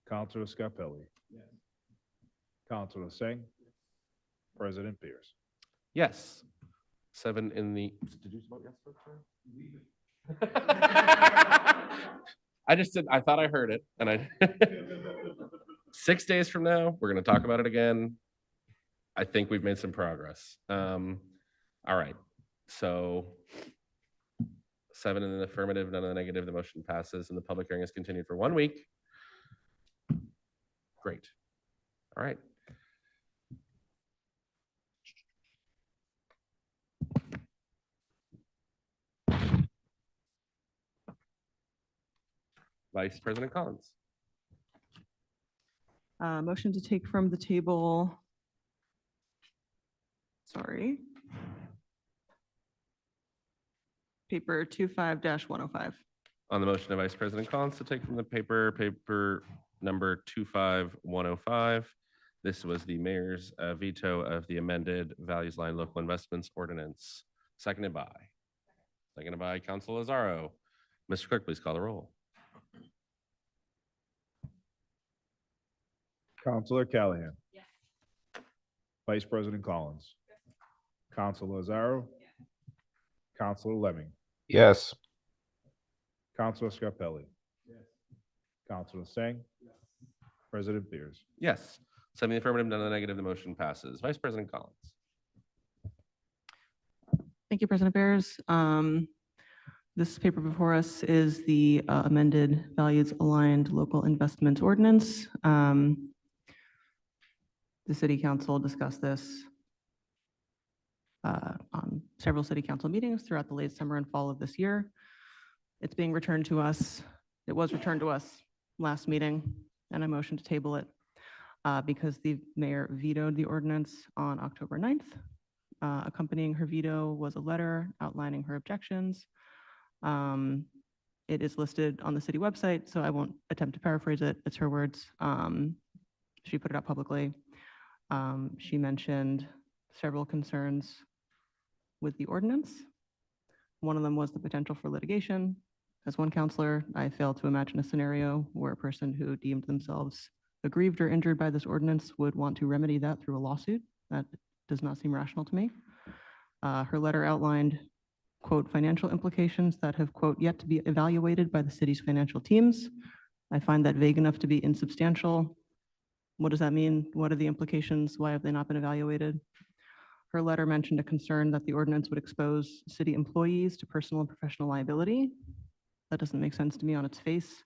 Councilor Scarpelli. Yes. Councilor Singh. President Pierce. Yes. 7 in the. Did you vote yes for I thought I heard it, and I. 6 days from now, we're going to talk about it again. I think we've made some progress. All right. So 7 in the affirmative, none in the negative. The motion passes, and the public hearing is continued for 1 week. Great. All right. Vice President Collins. Motion to take from the table. Sorry. Paper 25-105. On the motion of Vice President Collins to take from the paper number 25105. This was the mayor's veto of the amended Values Line Local Investments Ordinance. Seconded by Councilor Lazaro. Mr. Clerk, please call the roll. Councilor Callahan. Yes. Vice President Collins. Yes. Councilor Lazaro. Yes. Councilor Lemming. Yes. Councilor Scarpelli. Yes. Councilor Singh. Yes. President Pierce. Yes. 7 in the affirmative, none in the negative. The motion passes. Vice President Collins. Thank you, President Bears. This paper before us is the amended Values Aligned Local Investment Ordinance. The city council discussed this on several city council meetings throughout the late summer and fall of this year. It's being returned to us. It was returned to us last meeting, and I motion to table it because the mayor vetoed the ordinance on October 9th. Accompanying her veto was a letter outlining her objections. It is listed on the city website, so I won't attempt to paraphrase it. It's her words. She put it out publicly. She mentioned several concerns with the ordinance. One of them was the potential for litigation. As one counselor, I fail to imagine a scenario where a person who deemed themselves aggrieved or injured by this ordinance would want to remedy that through a lawsuit. That does not seem rational to me. Her letter outlined, quote, financial implications that have, quote, yet to be evaluated by the city's financial teams. I find that vague enough to be insubstantial. What does that mean? What are the implications? Why have they not been evaluated? Her letter mentioned a concern that the ordinance would expose city employees to personal and professional liability. That doesn't make sense to me on its face.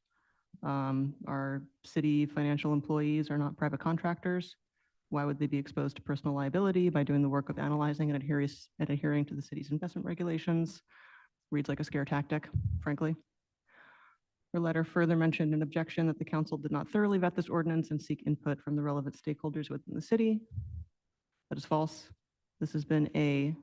Our city financial employees are not private contractors. Why would they be exposed to personal liability by doing the work of analyzing and adhering to the city's investment regulations? Reads like a scare tactic, frankly. Her letter further mentioned an objection that the council did not thoroughly vet this ordinance and seek input from the relevant stakeholders within the city. That is false. This has been a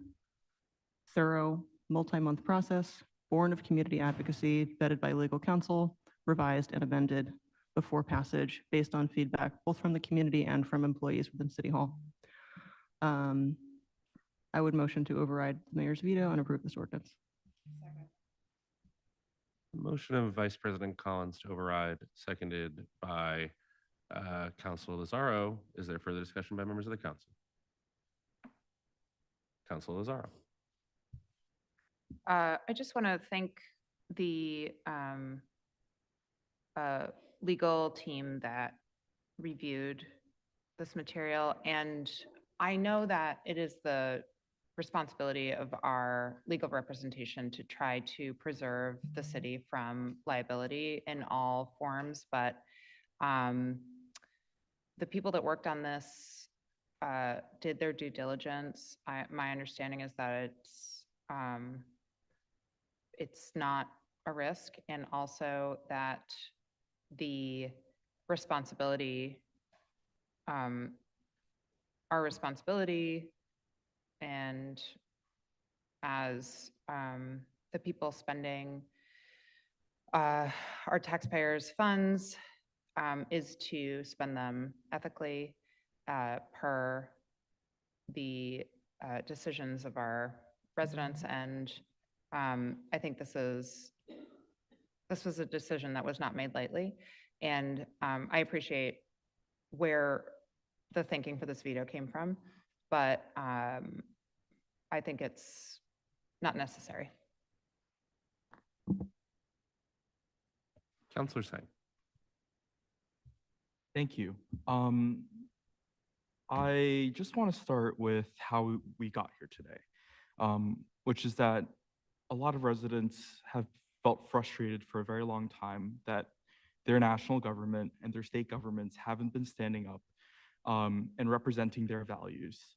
thorough, multi-month process, born of community advocacy, vetted by legal counsel, revised and amended before passage based on feedback both from the community and from employees within City Hall. I would motion to override the mayor's veto and approve this ordinance. Motion of Vice President Collins to override, seconded by Councilor Lazaro. Is there further discussion by members of the council? Councilor Lazaro. I just want to thank the legal team that reviewed this material. And I know that it is the responsibility of our legal representation to try to preserve the city from liability in all forms, but the people that worked on this did their due diligence. My understanding is that it's not a risk, and also that the responsibility, our responsibility, and as the people spending our taxpayers' funds is to spend them ethically per the decisions of our residents. And I think this was a decision that was not made lightly. And I appreciate where the thinking for this veto came from, but I think it's not necessary. Councilor Singh. Thank you. I just want to start with how we got here today, which is that a lot of residents have felt frustrated for a very long time that their national government and their state governments haven't been standing up and representing their values,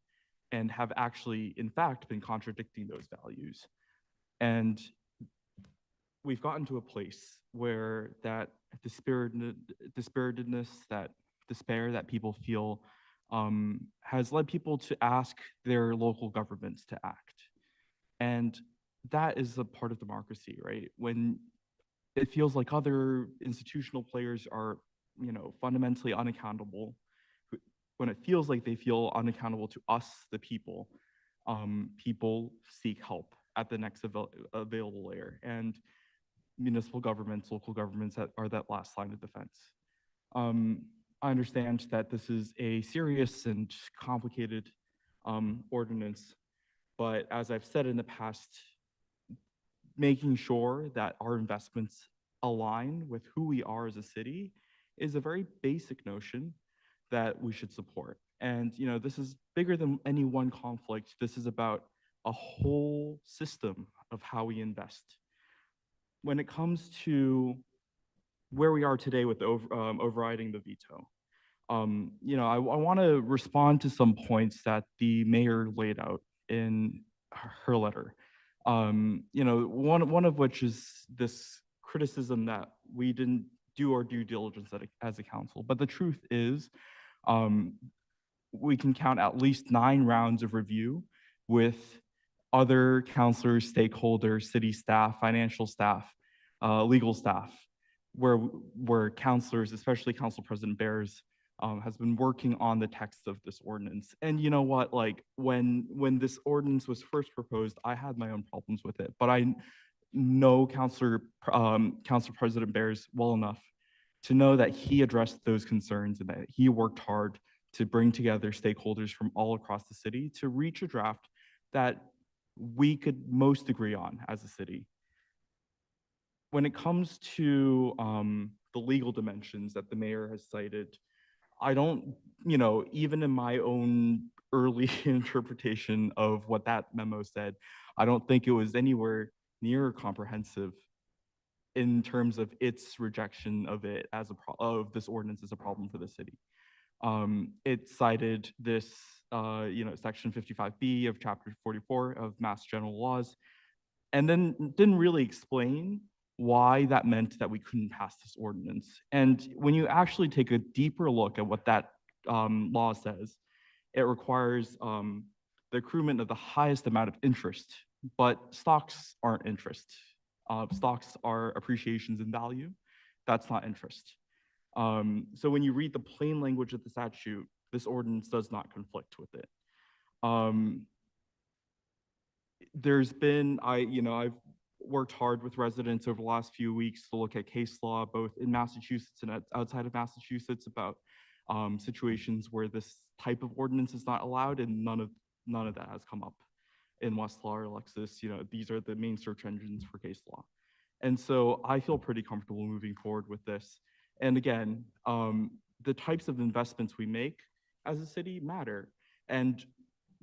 and have actually, in fact, been contradicting those values. And we've gotten to a place where that dispiritedness, that despair that people feel has led people to ask their local governments to act. And that is a part of democracy, right? When it feels like other institutional players are, fundamentally unaccountable, when it feels like they feel unaccountable to us, the people, people seek help at the next available layer. And municipal governments, local governments are that last line of defense. I understand that this is a serious and complicated ordinance, but as I've said in the past, making sure that our investments align with who we are as a city is a very basic notion that we should support. And this is bigger than any one conflict. This is about a whole system of how we invest. When it comes to where we are today with overriding the veto, I want to respond to some points that the mayor laid out in her letter. One of which is this criticism that we didn't do our due diligence as a council. But the truth is, we can count at least 9 rounds of review with other counselors, stakeholders, city staff, financial staff, legal staff, where counselors, especially Council President Bears, has been working on the text of this ordinance. And you know what, like when this ordinance was first proposed, I had my own problems with it, but I know Council President Bears well enough to know that he addressed those concerns and that he worked hard to bring together stakeholders from all across the city to reach a draft that we could most agree on as a city. When it comes to the legal dimensions that the mayor has cited, I don't, even in my own early interpretation of what that memo said, I don't think it was anywhere near comprehensive in terms of its rejection of it as of this ordinance as a problem for the city. It cited this, section 55B of chapter 44 of Mass General Laws, and then didn't really explain why that meant that we couldn't pass this ordinance. And when you actually take a deeper look at what that law says, it requires the accruement of the highest amount of interest, but stocks aren't interest. Stocks are appreciations in value. That's not interest. So when you read the plain language of the statute, this ordinance does not conflict with it. There's been, I've worked hard with residents over the last few weeks to look at case law, both in Massachusetts and outside of Massachusetts, about situations where this type of ordinance is not allowed, and none of that has come up in Westlaw or Lexis. These are the main search engines for case law. And so I feel pretty comfortable moving forward with this. And again, the types of investments we make as a city matter. And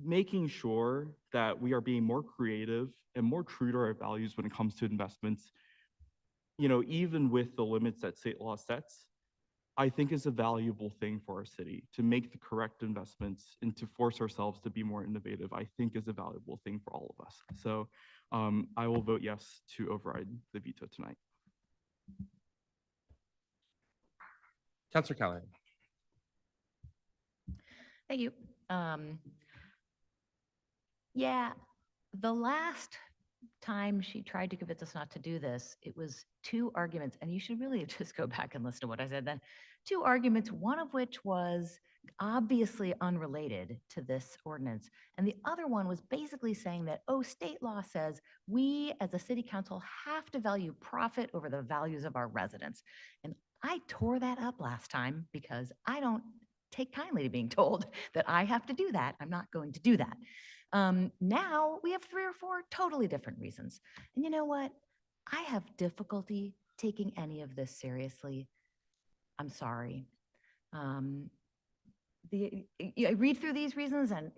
making sure that we are being more creative and more true to our values when it comes to investments, even with the limits that state law sets, I think is a valuable thing for our city. To make the correct investments and to force ourselves to be more innovative, I think is a valuable thing for all of us. So I will vote yes to override the veto tonight. Councilor Callahan. Thank you. Yeah, the last time she tried to convince us not to do this, it was 2 arguments, and you should really just go back and listen to what I said then. 2 arguments, one of which was obviously unrelated to this ordinance, and the other one was basically saying that, oh, state law says we as a city council have to value profit over the values of our residents. And I tore that up last time because I don't take kindly to being told that I have to do that. I'm not going to do that. Now we have 3 or 4 totally different reasons. And you know what? I have difficulty taking any of this seriously. I'm sorry. I read through these reasons and,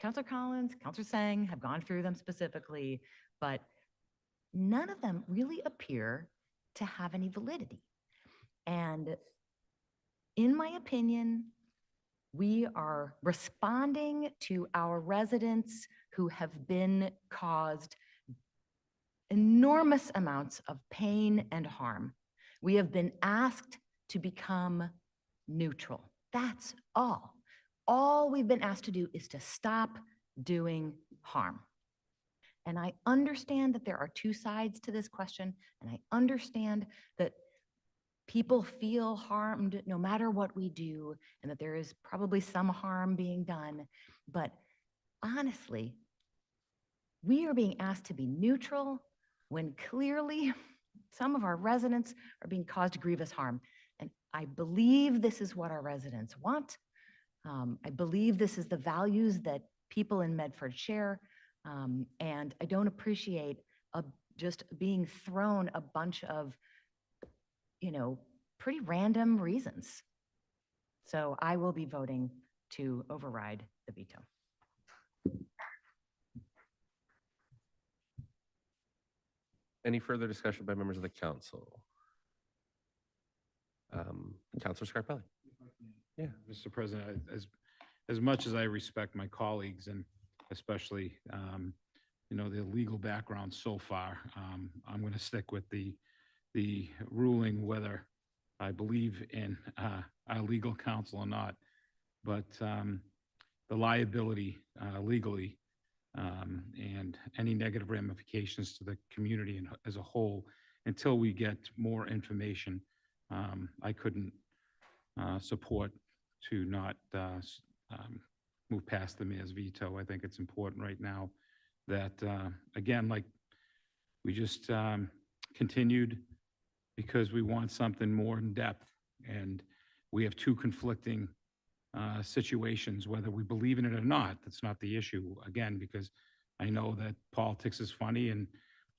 Councilor Collins, Councilor Sang have gone through them specifically, but none of them really appear to have any validity. And in my opinion, we are responding to our residents who have been caused enormous amounts of pain and harm. We have been asked to become neutral. That's all. All we've been asked to do is to stop doing harm. And I understand that there are 2 sides to this question, and I understand that people feel harmed no matter what we do, and that there is probably some harm being done. But honestly, we are being asked to be neutral when clearly some of our residents are being caused grievous harm. And I believe this is what our residents want. I believe this is the values that people in Medford share. And I don't appreciate just being thrown a bunch of pretty random reasons. So I will be voting to override the veto. Any further discussion by members of the council? Councilor Scarpelli. Mr. President, as much as I respect my colleagues and especially, the legal background so far, I'm going to stick with the ruling, whether I believe in our legal counsel or not. But the liability legally and any negative ramifications to the community and as a whole, until we get more information, I couldn't support to not move past the mayor's veto. I think it's important right now that, again, like we just continued because we want something more in depth. And we have two conflicting situations, whether we believe in it or not. That's not the issue, again, because I know that politics is funny and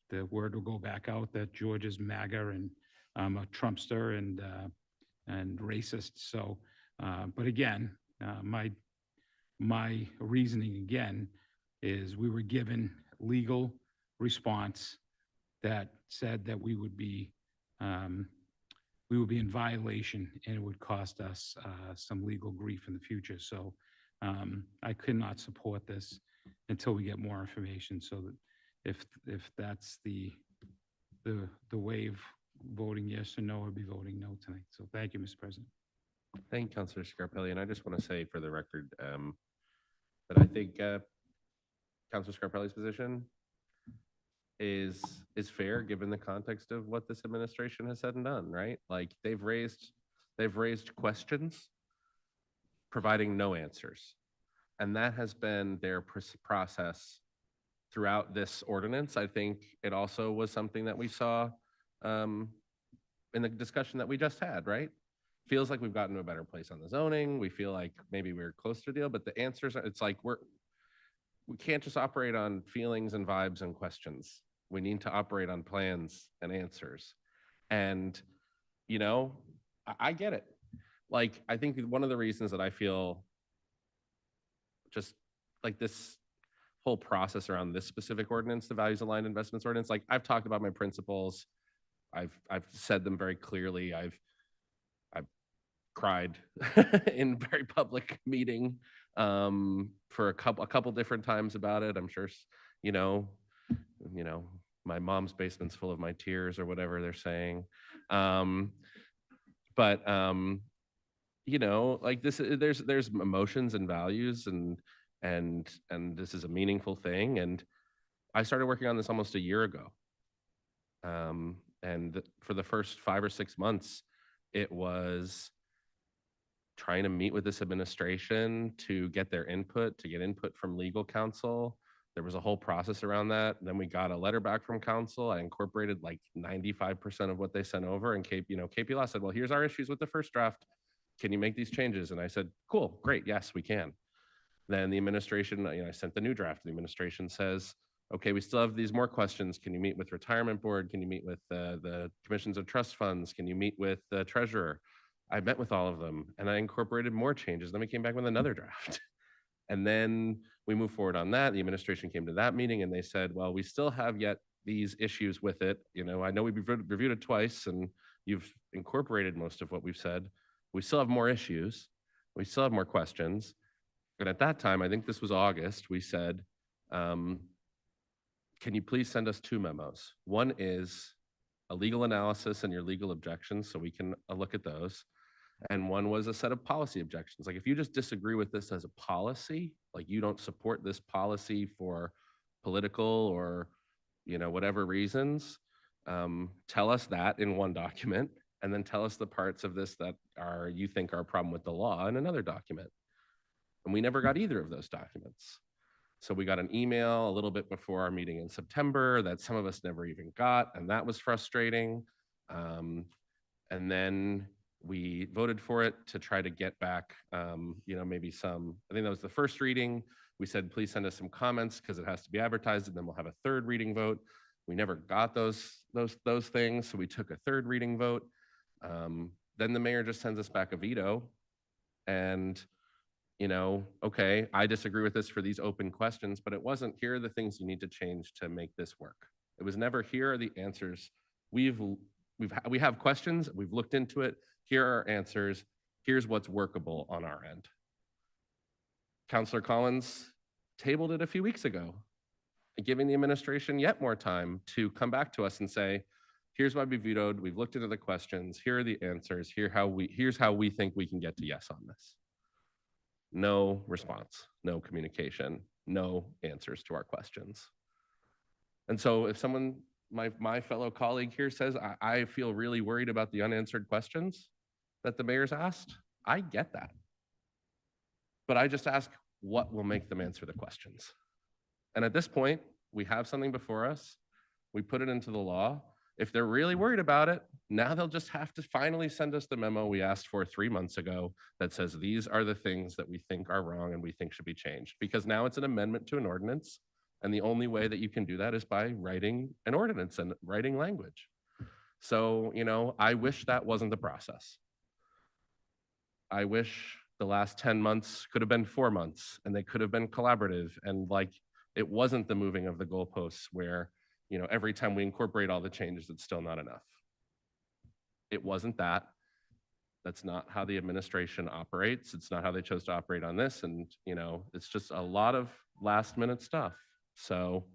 the word will go back out that George is MAGA and a Trumpster and racist. So, but again, my reasoning again is we were given legal response that said that we would be in violation and it would cost us some legal grief in the future. So I could not support this until we get more information. So that if that's the way of voting yes or no, I'd be voting no tonight. So thank you, Mr. President. Thank you, Councilor Scarpelli. And I just want to say for the record that I think Councilor Scarpelli's position is fair given the context of what this administration has said and done, right? Like they've raised questions, providing no answers. And that has been their process throughout this ordinance. I think it also was something that we saw in the discussion that we just had, right? Feels like we've gotten to a better place on the zoning. We feel like maybe we're close to a deal, but the answers are, it's like we can't just operate on feelings and vibes and questions. We need to operate on plans and answers. And, I get it. Like, I think one of the reasons that I feel just like this whole process around this specific ordinance, the values aligned investments ordinance, like I've talked about my principles. I've said them very clearly. I've cried in very public meeting for a couple different times about it. I'm sure, my mom's basement's full of my tears or whatever they're saying. But like this, there's emotions and values and this is a meaningful thing. And I started working on this almost a year ago. And for the first 5 or 6 months, it was trying to meet with this administration to get their input, to get input from legal counsel. There was a whole process around that. Then we got a letter back from counsel. I incorporated like 95% of what they sent over. And KP Law said, well, here's our issues with the first draft. Can you make these changes? And I said, cool, great, yes, we can. Then the administration, I sent the new draft. The administration says, okay, we still have these more questions. Can you meet with retirement board? Can you meet with the commissions of trust funds? Can you meet with the treasurer? I met with all of them and I incorporated more changes. Then we came back with another draft. And then we moved forward on that. The administration came to that meeting and they said, well, we still have yet these issues with it. I know we reviewed it twice and you've incorporated most of what we've said. We still have more issues. We still have more questions. And at that time, I think this was August, we said, can you please send us 2 memos? One is a legal analysis and your legal objections so we can look at those. And one was a set of policy objections. Like if you just disagree with this as a policy, like you don't support this policy for political or, whatever reasons, tell us that in one document and then tell us the parts of this that you think are a problem with the law in another document. And we never got either of those documents. So we got an email a little bit before our meeting in September that some of us never even got, and that was frustrating. And then we voted for it to try to get back, maybe I think that was the first reading. We said, please send us some comments because it has to be advertised and then we'll have a 3rd reading vote. We never got those things. So we took a 3rd reading vote. Then the mayor just sends us back a veto and, okay, I disagree with this for these open questions, but it wasn't, here are the things you need to change to make this work. It was never, here are the answers. We have questions, we've looked into it. Here are our answers. Here's what's workable on our end. Councillor Collins tabled it a few weeks ago, giving the administration yet more time to come back to us and say, here's why we vetoed, we've looked into the questions, here are the answers, here's how we think we can get to yes on this. No response, no communication, no answers to our questions. And so if someone, my fellow colleague here says, I feel really worried about the unanswered questions that the mayor's asked, I get that. But I just ask, what will make them answer the questions? And at this point, we have something before us. We put it into the law. If they're really worried about it, now they'll just have to finally send us the memo we asked for 3 months ago that says these are the things that we think are wrong and we think should be changed. Because now it's an amendment to an ordinance. And the only way that you can do that is by writing an ordinance and writing language. So, you know, I wish that wasn't the process. I wish the last 10 months could have been 4 months and they could have been collaborative, and like it wasn't the moving of the goalposts where, you know, every time we incorporate all the changes, it's still not enough. It wasn't that. That's not how the administration operates. It's not how they chose to operate on this. And, you know, it's just a lot of last minute stuff. So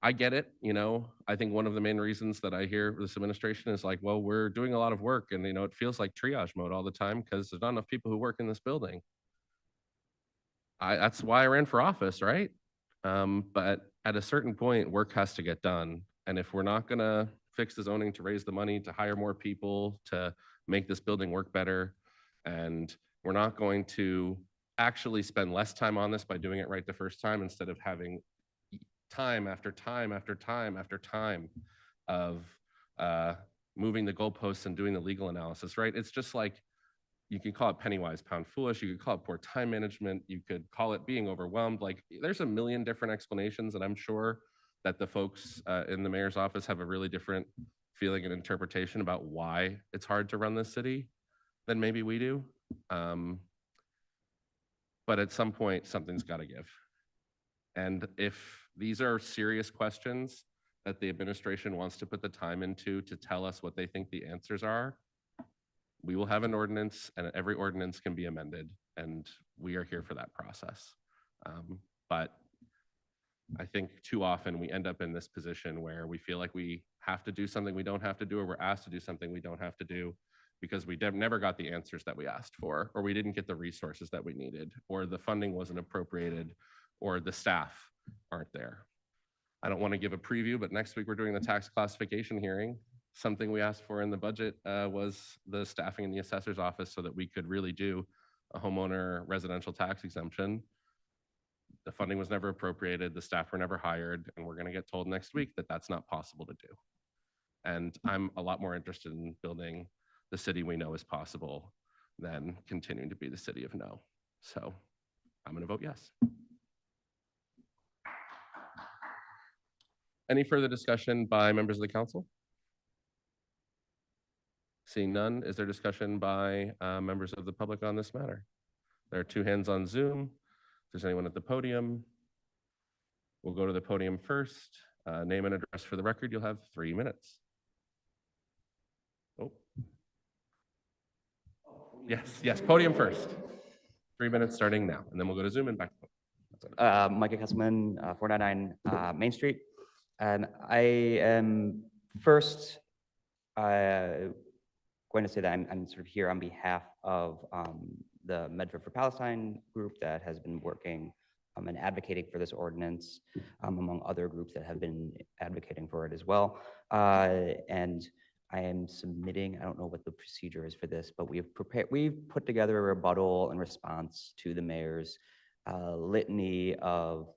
I get it. You know, I think one of the main reasons that I hear this administration is like, well, we're doing a lot of work and, you know, it feels like triage mode all the time because there's not enough people who work in this building. That's why I ran for office, right? But at a certain point, work has to get done. And if we're not gonna fix the zoning to raise the money, to hire more people, to make this building work better, and we're not going to actually spend less time on this by doing it right the first time instead of having time after time after time after time of moving the goalposts and doing the legal analysis, right? It's just like, you can call it penny wise, pound foolish. You could call it poor time management. You could call it being overwhelmed. Like there's a million different explanations, and I'm sure that the folks in the mayor's office have a really different feeling and interpretation about why it's hard to run this city than maybe we do. But at some point, something's got to give. And if these are serious questions that the administration wants to put the time into to tell us what they think the answers are, we will have an ordinance, and every ordinance can be amended, and we are here for that process. But I think too often we end up in this position where we feel like we have to do something we don't have to do, or we're asked to do something we don't have to do because we never got the answers that we asked for, or we didn't get the resources that we needed, or the funding wasn't appropriated, or the staff aren't there. I don't want to give a preview, but next week we're doing the tax classification hearing. Something we asked for in the budget was the staffing in the assessor's office so that we could really do a homeowner residential tax exemption. The funding was never appropriated, the staff were never hired, and we're going to get told next week that that's not possible to do. And I'm a lot more interested in building the city we know is possible than continuing to be the city of no. So I'm going to vote yes. Any further discussion by members of the council? Seeing none, is there discussion by members of the public on this matter? There are 2 hands on Zoom. If there's anyone at the podium, we'll go to the podium first. Name and address for the record. You'll have 3 minutes. Oh. Yes, podium first. 3 minutes starting now, and then we'll go to Zoom and back to podium. Micah Kesselman, 499 Main Street. And I am first going to say that I'm sort of here on behalf of the Medford for Palestine group that has been working and advocating for this ordinance, among other groups that have been advocating for it as well. And I am submitting, I don't know what the procedure is for this, but we've put together a rebuttal in response to the mayor's litany of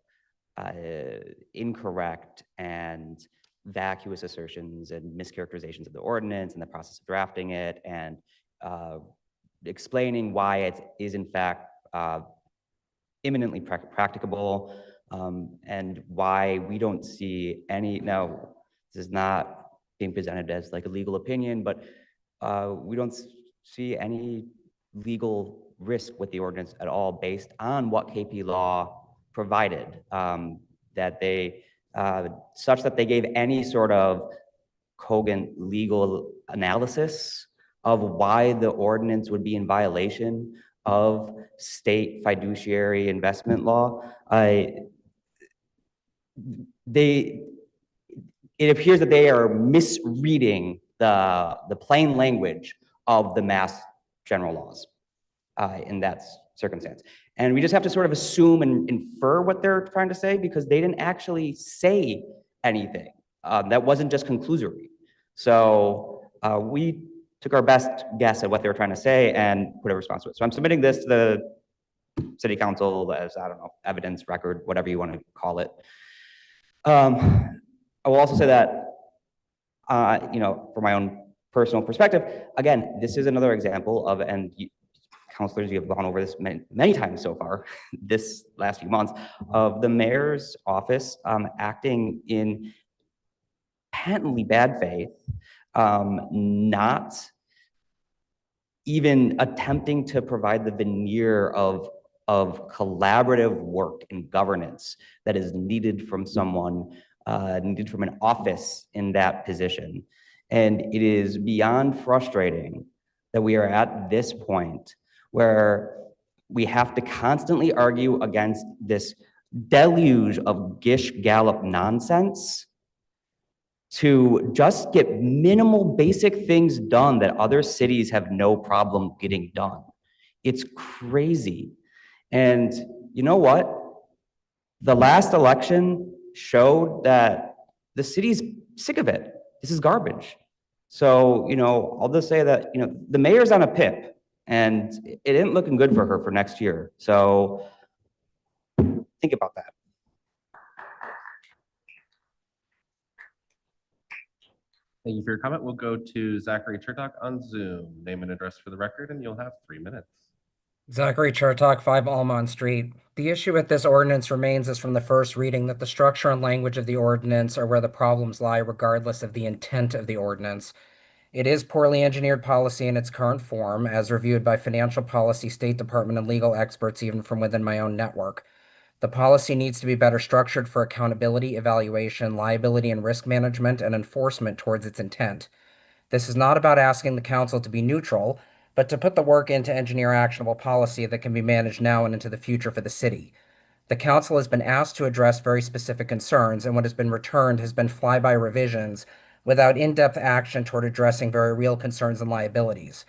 incorrect and vacuous assertions and mischaracterizations of the ordinance and the process of drafting it, and explaining why it is in fact imminently practicable, and why we don't see any, now this is not being presented as like a legal opinion, but we don't see any legal risk with the ordinance at all based on what KP Law provided, that they such that they gave any sort of cogent legal analysis of why the ordinance would be in violation of state fiduciary investment law. It appears that they are misreading the plain language of the Mass General laws in that circumstance. And we just have to sort of assume and infer what they're trying to say because they didn't actually say anything. That wasn't just conclusory. So we took our best guess at what they were trying to say and put a response to it. So I'm submitting this to the City Council as, I don't know, evidence, record, whatever you want to call it. I will also say that, from my own personal perspective, again, this is another example of, and councilors, you have gone over this many times so far, this last few months, of the mayor's office acting in patently bad faith, not even attempting to provide the veneer of collaborative work and governance that is needed from someone, needed from an office in that position. And it is beyond frustrating that we are at this point where we have to constantly argue against this deluge of Gish Gallop nonsense to just get minimal basic things done that other cities have no problem getting done. It's crazy. And you know what? The last election showed that the city's sick of it. This is garbage. So, I'll just say that, the mayor's on a PIP and it isn't looking good for her for next year. So think about that. Thank you for your comment. We'll go to Zachary Chertok on Zoom. Name and address for the record, and you'll have 3 minutes. Zachary Chertok, 5 Almond Street. The issue with this ordinance remains as from the first reading that the structure and language of the ordinance are where the problems lie, regardless of the intent of the ordinance. It is poorly engineered policy in its current form, as reviewed by financial policy, State Department, and legal experts, even from within my own network. The policy needs to be better structured for accountability, evaluation, liability, and risk management, and enforcement towards its intent. This is not about asking the council to be neutral, but to put the work in to engineer actionable policy that can be managed now and into the future for the city. The council has been asked to address very specific concerns, and what has been returned has been flyby revisions without in-depth action toward addressing very real concerns and liabilities.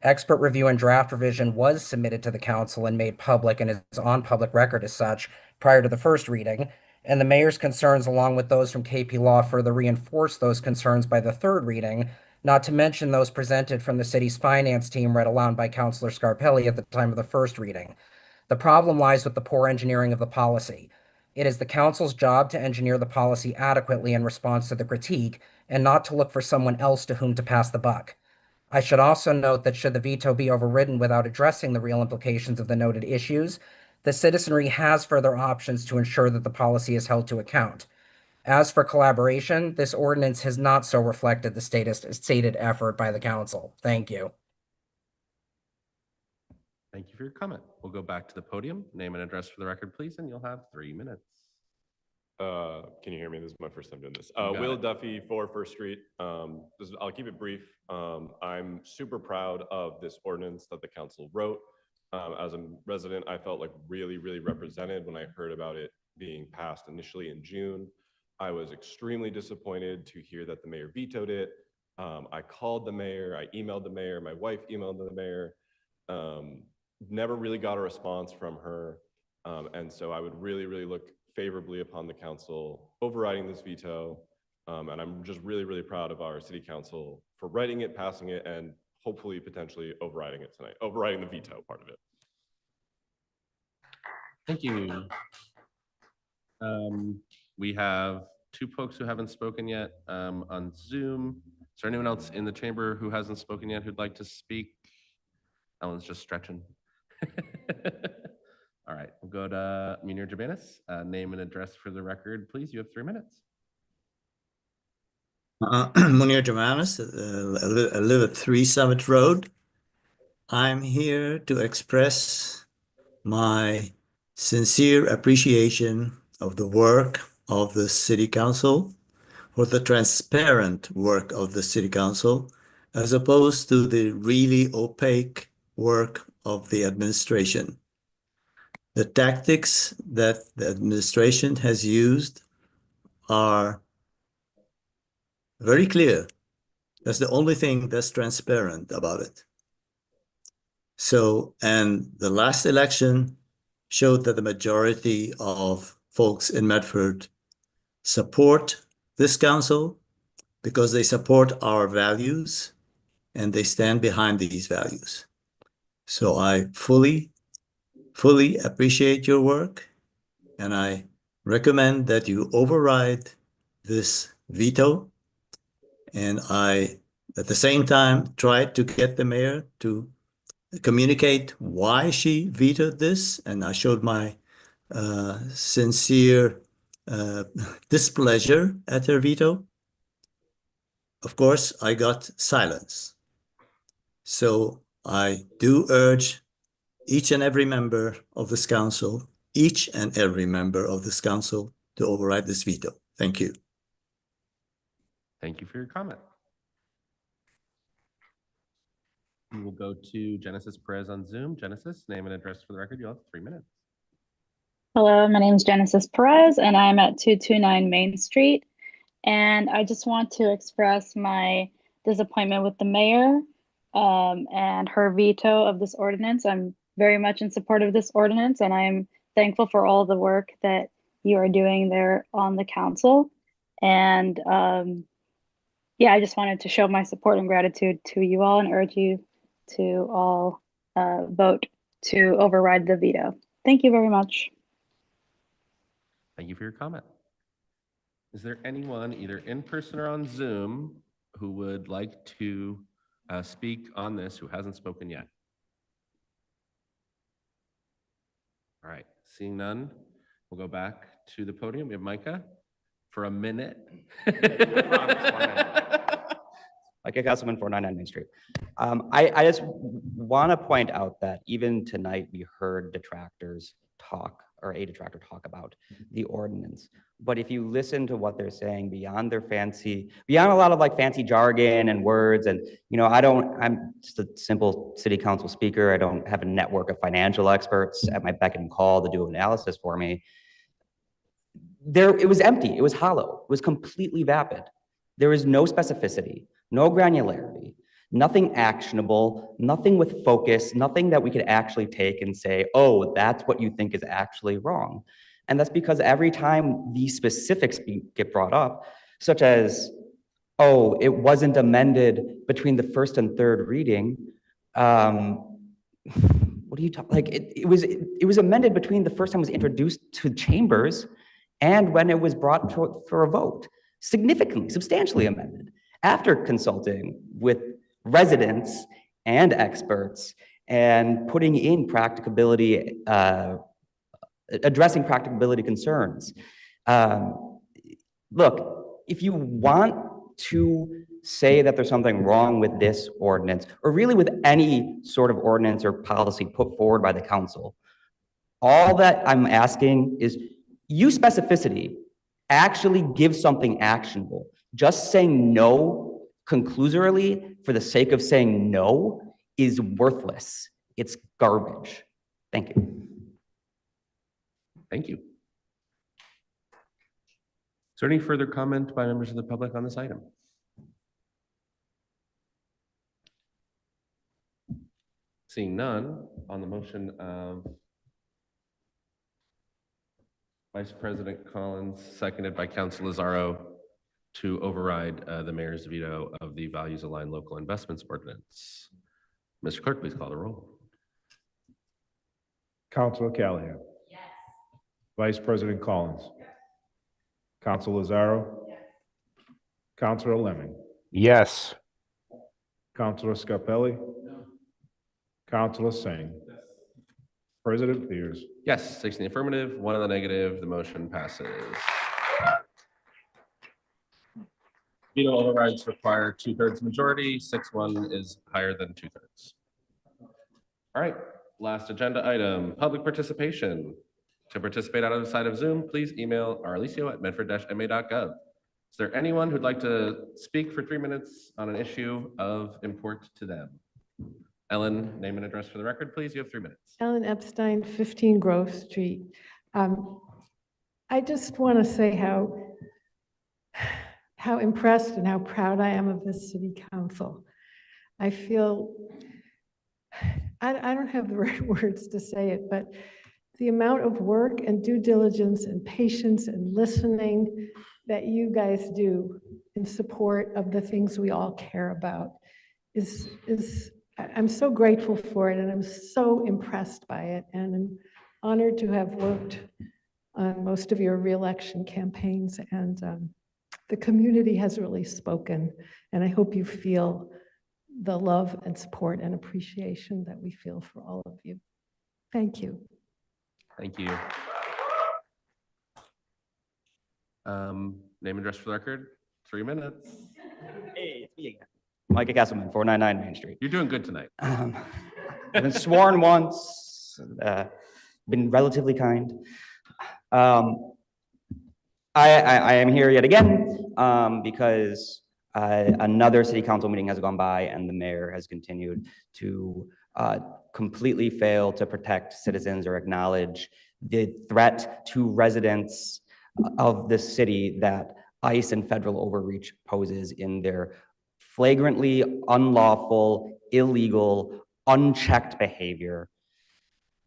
Expert review and draft revision was submitted to the council and made public and is on public record as such prior to the first reading, and the mayor's concerns along with those from KP Law further reinforce those concerns by the third reading, not to mention those presented from the city's finance team read aloud by Councilor Scarpelli at the time of the first reading. The problem lies with the poor engineering of the policy. It is the council's job to engineer the policy adequately in response to the critique and not to look for someone else to whom to pass the buck. I should also note that should the veto be overridden without addressing the real implications of the noted issues, the citizenry has further options to ensure that the policy is held to account. As for collaboration, this ordinance has not so reflected the stated effort by the council. Thank you. Thank you for your comment. We'll go back to the podium. Name and address for the record, please, and you'll have 3 minutes. Can you hear me? This is my first time doing this. You got Will it. Duffy, 4 First Street. I'll keep it brief. I'm super proud of this ordinance that the council wrote. As a resident, I felt like really represented when I heard about it being passed initially in June. I was extremely disappointed to hear that the mayor vetoed it. I called the mayor, I emailed the mayor, my wife emailed the mayor. Never really got a response from her. And so I would really look favorably upon the council overriding this veto. And I'm just really proud of our city council for writing it, passing it, and hopefully potentially overriding it tonight, overriding the veto part of it. Thank you. We have 2 folks who haven't spoken yet on Zoom. Is there anyone else in the chamber who hasn't spoken yet who'd like to speak? Ellen's just stretching. All right, we'll go to Munir Jabanis. Name and address for the record, please. You have 3 minutes. Munir Jamanis, I live at 3 Summit Road. I'm here to express my sincere appreciation of the work of the City Council, for the transparent work of the City Council, as opposed to the really opaque work of the administration. The tactics that the administration has used are very clear. That's the only thing that's transparent about it. So, and the last election showed that the majority of folks in Medford support this council because they support our values and they stand behind these values. So I fully appreciate your work, and I recommend that you override this veto. And I, at the same time, tried to get the mayor to communicate why she vetoed this, and I showed my sincere displeasure at her veto. Of course, I got silence. So I do urge each and every member of this council, to override this veto. Thank you. Thank you for your comment. We will go to Genesis Perez on Zoom. Genesis, name and address for the record. You'll have 3 minutes. Hello, my name is Genesis Perez, and I'm at 229 Main Street. And I just want to express my disappointment with the mayor and her veto of this ordinance. I'm very much in support of this ordinance, and I'm thankful for all the work that you are doing there on the council. And yeah, I just wanted to show my support and gratitude to you all and urge you to all vote to override the veto. Thank you very much. Thank you for your comment. Is there anyone either in person or on Zoom who would like to speak on this who hasn't spoken yet? All right, seeing none, we'll go back to the podium. We have Micah for a minute. Micah Castleman, 499 Main Street. I just want to point out that even tonight we heard detractors talk, or a detractor talk about the ordinance. But if you listen to what they're saying beyond a lot of like fancy jargon and words, and I'm just a simple city council speaker. I don't have a network of financial experts at my beck and call to do analysis for me. It was empty, it was hollow, it was completely vapid. There was no specificity, no granularity, nothing actionable, nothing with focus, nothing that we could actually take and say, oh, that's what you think is actually wrong. And that's because every time these specifics get brought up, such as, oh, it wasn't amended between the first and third reading. What do you talk, like, it was amended between the first time it was introduced to chambers and when it was brought for a vote. Significantly, substantially amended after consulting with residents and experts and putting in practicability, addressing practicability concerns. Look, if you want to say that there's something wrong with this ordinance, or really with any sort of ordinance or policy put forward by the council, all that I'm asking is use specificity, actually give something actionable. Just saying no conclusorily for the sake of saying no is worthless. It's garbage. Thank you. Thank you. Is there any further comment by members of the public on this item? Seeing none, on the motion of Vice President Collins, seconded by Council Lazaro, to override the mayor's veto of the Values Aligned Local Investments Ordinance. Mr. Clerk, please call the roll. Councilor Callahan. Yes. Vice President Collins. Yes. Council Lazaro. Yes. Councilor Lemming. Yes. Councilor Scarpelli. No. Councilor Singh. Yes. President Beers. Yes, 6 in the affirmative, 1 in the negative. The motion passes. Veto overrides require 2/3 majority. 6-1 is higher than 2/3. All right, last agenda item, public participation. To participate outside of Zoom, please email Arlicio@medford-ma.gov. Is there anyone who'd like to speak for 3 minutes on an issue of import to them? Ellen, name and address for the record, please. You have 3 minutes. Ellen Epstein, 15 Grove Street. I just want to say how impressed and how proud I am of this city council. I feel, I don't have the right words to say it, but the amount of work and due diligence and patience and listening that you guys do in support of the things we all care about is I'm so grateful for it, and I'm so impressed by it, and I'm honored to have worked on most of your reelection campaigns, and the community has really spoken, and I hope you feel the love and support and appreciation that we feel for all of you. Thank you. Thank you. Name and address for the record, 3 minutes. Hey, it's me again. Micah Castleman, 499 Main Street. You're doing good tonight. I've been sworn once, been relatively kind. I am here yet again because another city council meeting has gone by and the mayor has continued to completely fail to protect citizens or acknowledge the threat to residents of the city that ICE and federal overreach poses in their flagrantly unlawful, illegal, unchecked behavior.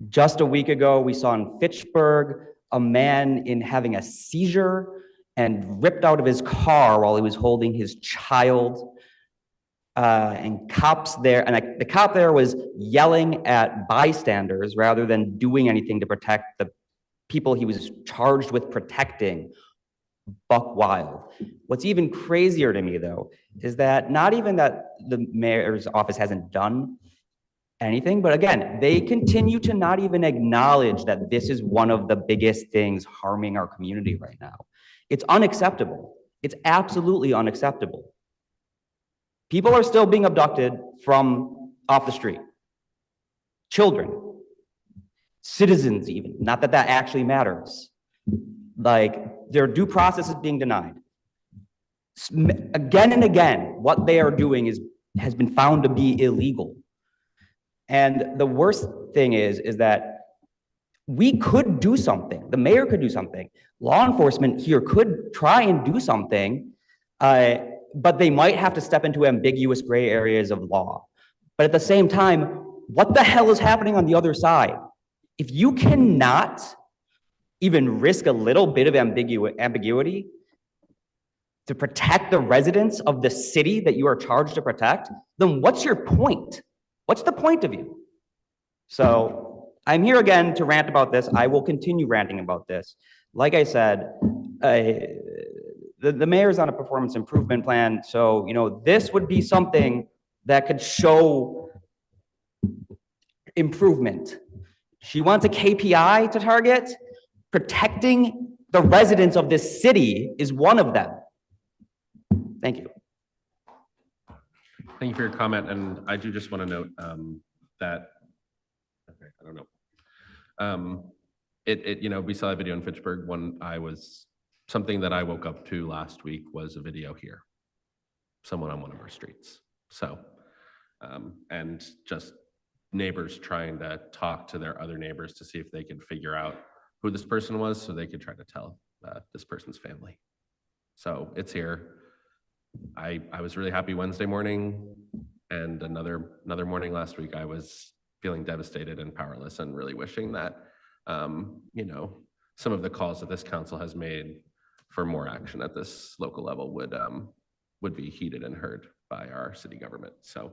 Just a week ago, we saw in Fitchburg a man having a seizure and ripped out of his car while he was holding his child. And cops there, and the cop there was yelling at bystanders rather than doing anything to protect the people he was charged with protecting. Buck wild. What's even crazier to me, though, is that not even that the mayor's office hasn't done anything, but again, they continue to not even acknowledge that this is one of the biggest things harming our community right now. It's unacceptable. It's absolutely unacceptable. People are still being abducted from off the street. Children, citizens even, not that that actually matters. Like, their due process is being denied. Again and again, what they are doing has been found to be illegal. And the worst thing is that we could do something. The mayor could do something. Law enforcement here could try and do something, but they might have to step into ambiguous gray areas of law. But at the same time, what the hell is happening on the other side? If you cannot even risk a little bit of ambiguity to protect the residents of the city that you are charged to protect, then what's your point? What's the point of you? So I'm here again to rant about this. I will continue ranting about this. Like I said, the mayor's on a performance improvement plan. So, you know, this would be something that could show improvement. She wants a KPI to target. Protecting the residents of this city is one of them. Thank you. Thank you for your comment, and I do just want to note that, okay, I don't know. You know, we saw a video in Fitchburg when something that I woke up to last week was a video here. Someone on one of our streets. So, and just neighbors trying to talk to their other neighbors to see if they could figure out who this person was so they could try to tell this person's family. So it's here. I was really happy Wednesday morning, and another morning last week, I was feeling devastated and powerless and really wishing that, you know, some of the calls that this council has made for more action at this local level would be heeded and heard by our city government. So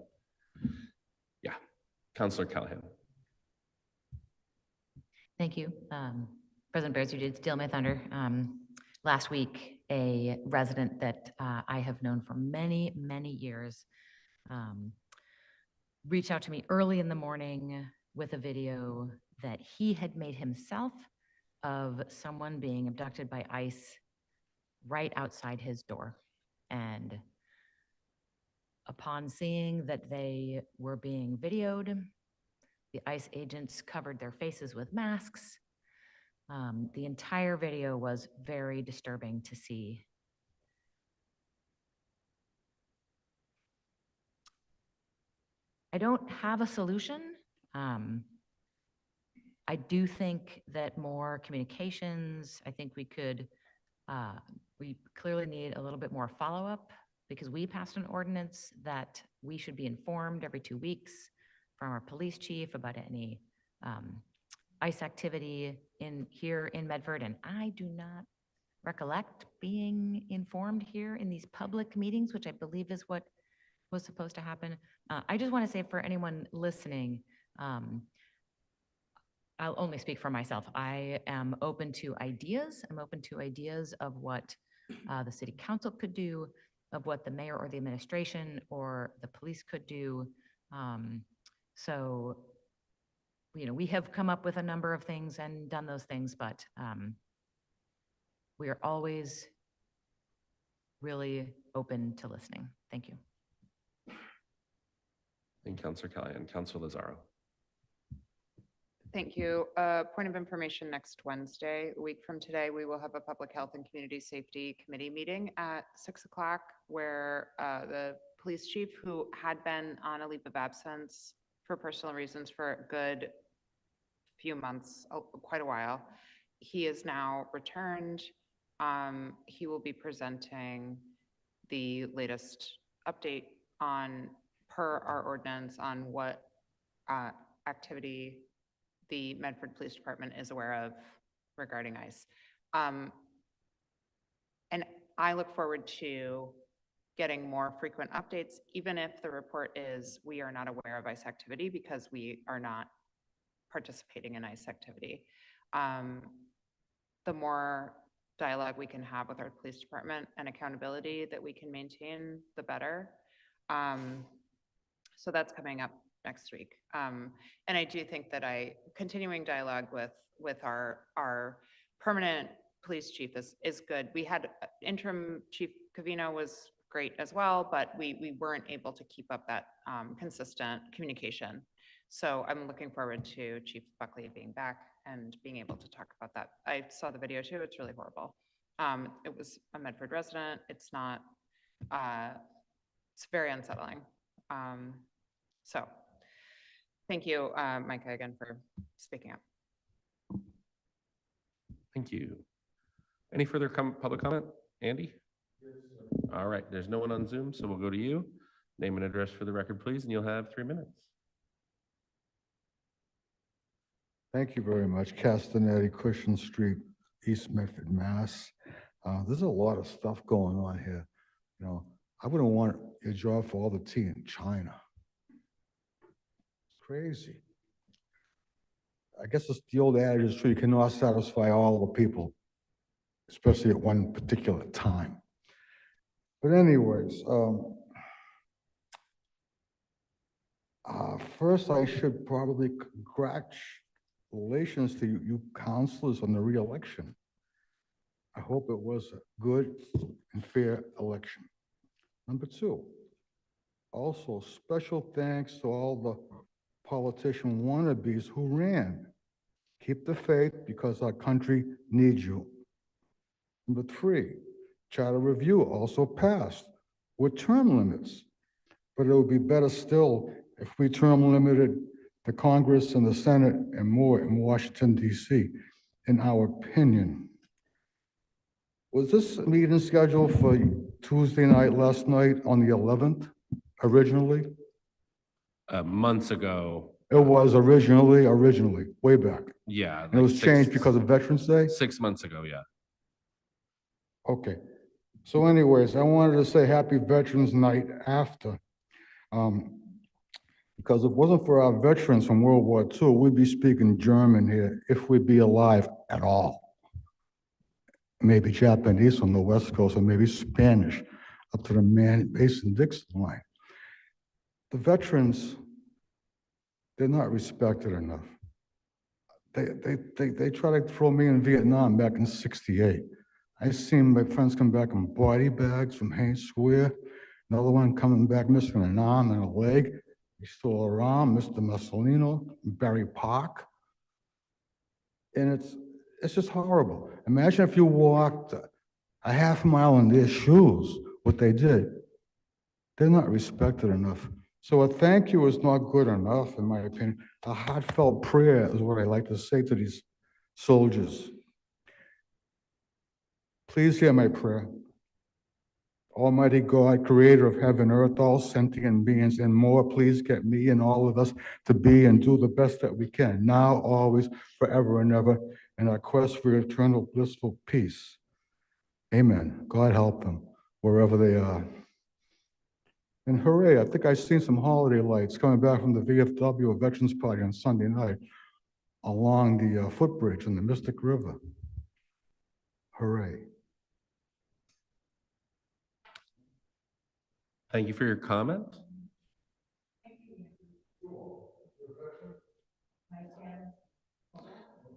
yeah, Councilor Callahan. Thank you. President Bears, you did steal my thunder. Last week, a resident that I have known for many, many years reached out to me early in the morning with a video that he had made himself of someone being abducted by ICE right outside his door. And upon seeing that they were being videoed, the ICE agents covered their faces with masks. The entire video was very disturbing to see. I don't have a solution. I do think that more communications, I think we clearly need a little bit more follow-up because we passed an ordinance that we should be informed every 2 weeks from our police chief about any ICE activity here in Medford, and I do not recollect being informed here in these public meetings, which I believe is what was supposed to happen. I just want to say for anyone listening, I'll only speak for myself. I am open to ideas. I'm open to ideas of what the city council could do, of what the mayor or the administration or the police could do. So, we have come up with a number of things and done those things, but we are always really open to listening. Thank you. Thank you, Councilor Callahan. Councilor Lazaro. Thank you. Point of information, next Wednesday, a week from today, we will have a Public Health and Community Safety Committee meeting at 6 o'clock where the police chief, who had been on a leave of absence for personal reasons for a good few months, quite a while, he is now returned. He will be presenting the latest update per our ordinance on what activity the Medford Police Department is aware of regarding ICE. And I look forward to getting more frequent updates, even if the report is we are not aware of ICE activity because we are not participating in ICE activity. The more dialogue we can have with our police department and accountability that we can maintain, the better. So that's coming up next week. And I do think that continuing dialogue with our permanent police chief is good. We had interim Chief Covino was great as well, but we weren't able to keep up that consistent communication. So I'm looking forward to Chief Buckley being back and being able to talk about that. I saw the video too. It's really horrible. It was a Medford resident. It's not, it's very unsettling. So thank you, Micah, again for speaking up. Thank you. Any further public comment? Andy? All right, there's no one on Zoom, so we'll go to you. Name and address for the record, please, and you'll have 3 minutes. Thank you very much. Castanetti, Cushion Street, East Medford, Mass. There's a lot of stuff going on here. I wouldn't want your job for all the tea in China. It's crazy. I guess it's the old adage is true. You cannot satisfy all the people, especially at one particular time. But anyways, first I should probably congratulations to you councilors on the re-election. I hope it was a good and fair election. Number 2, also special thanks to all the politician wannabes who ran. Keep the faith because our country needs you. Number 3, charter review also passed with term limits, but it would be better still if we term limited the Congress and the Senate and more in Washington, D.C., in our opinion. Was this meeting scheduled for Tuesday night, last night on the 11th, originally? Months ago. It was originally, way back. Yeah. And it was changed because of Veterans Day? 6 months ago, yeah. Okay. So anyways, I wanted to say happy Veterans Night after. Because if it wasn't for our veterans from World War II, we'd be speaking German here if we'd be alive at all. Maybe Japanese on the West Coast, or maybe Spanish up to the Mason-Dixon line. The veterans, they're not respected enough. They try to throw me in Vietnam back in '68. I seen my friends come back in body bags from Haines Square. Another one coming back missing an arm and a leg. He's still around, Mr. Messolino, Barry Park. And it's just horrible. Imagine if you walked a half mile in their shoes, what they did. They're not respected enough. So a thank you is not good enough, in my opinion. A heartfelt prayer is what I like to say to these soldiers. Please hear my prayer. Almighty God, creator of heaven, and earth, all sentient beings and more, please get me and all of us to be and do the best that we can, now, always, forever and ever, in our quest for eternal blissful peace. Amen. God help them wherever they are. And hooray, I think I've seen some holiday lights coming back from the VFW Veterans Party on Sunday night along the footbridge in the Mystic River. Hooray. Thank you for your comment.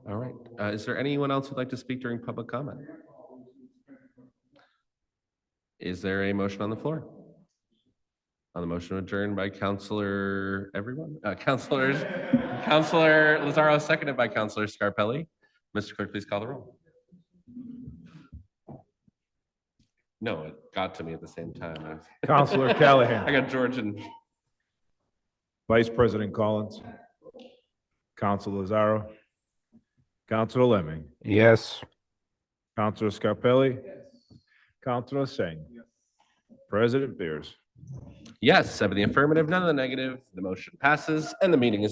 All right. Is there anyone else who'd like to speak during public comment? Is there a motion on the floor? On the motion adjourned by Counselor Counselor Lazaro, seconded by Counselor Scarpelli. Mr. Clerk, please call the roll. No, it got to me at the same time. Counselor Callahan. I got George and Vice President Collins. Counselor Lazaro. Counselor Lemming. Yes. Counselor Scarpelli. Counselor Singh. President Beers. yes, 7 in the affirmative, none in the negative. The motion passes and the meeting is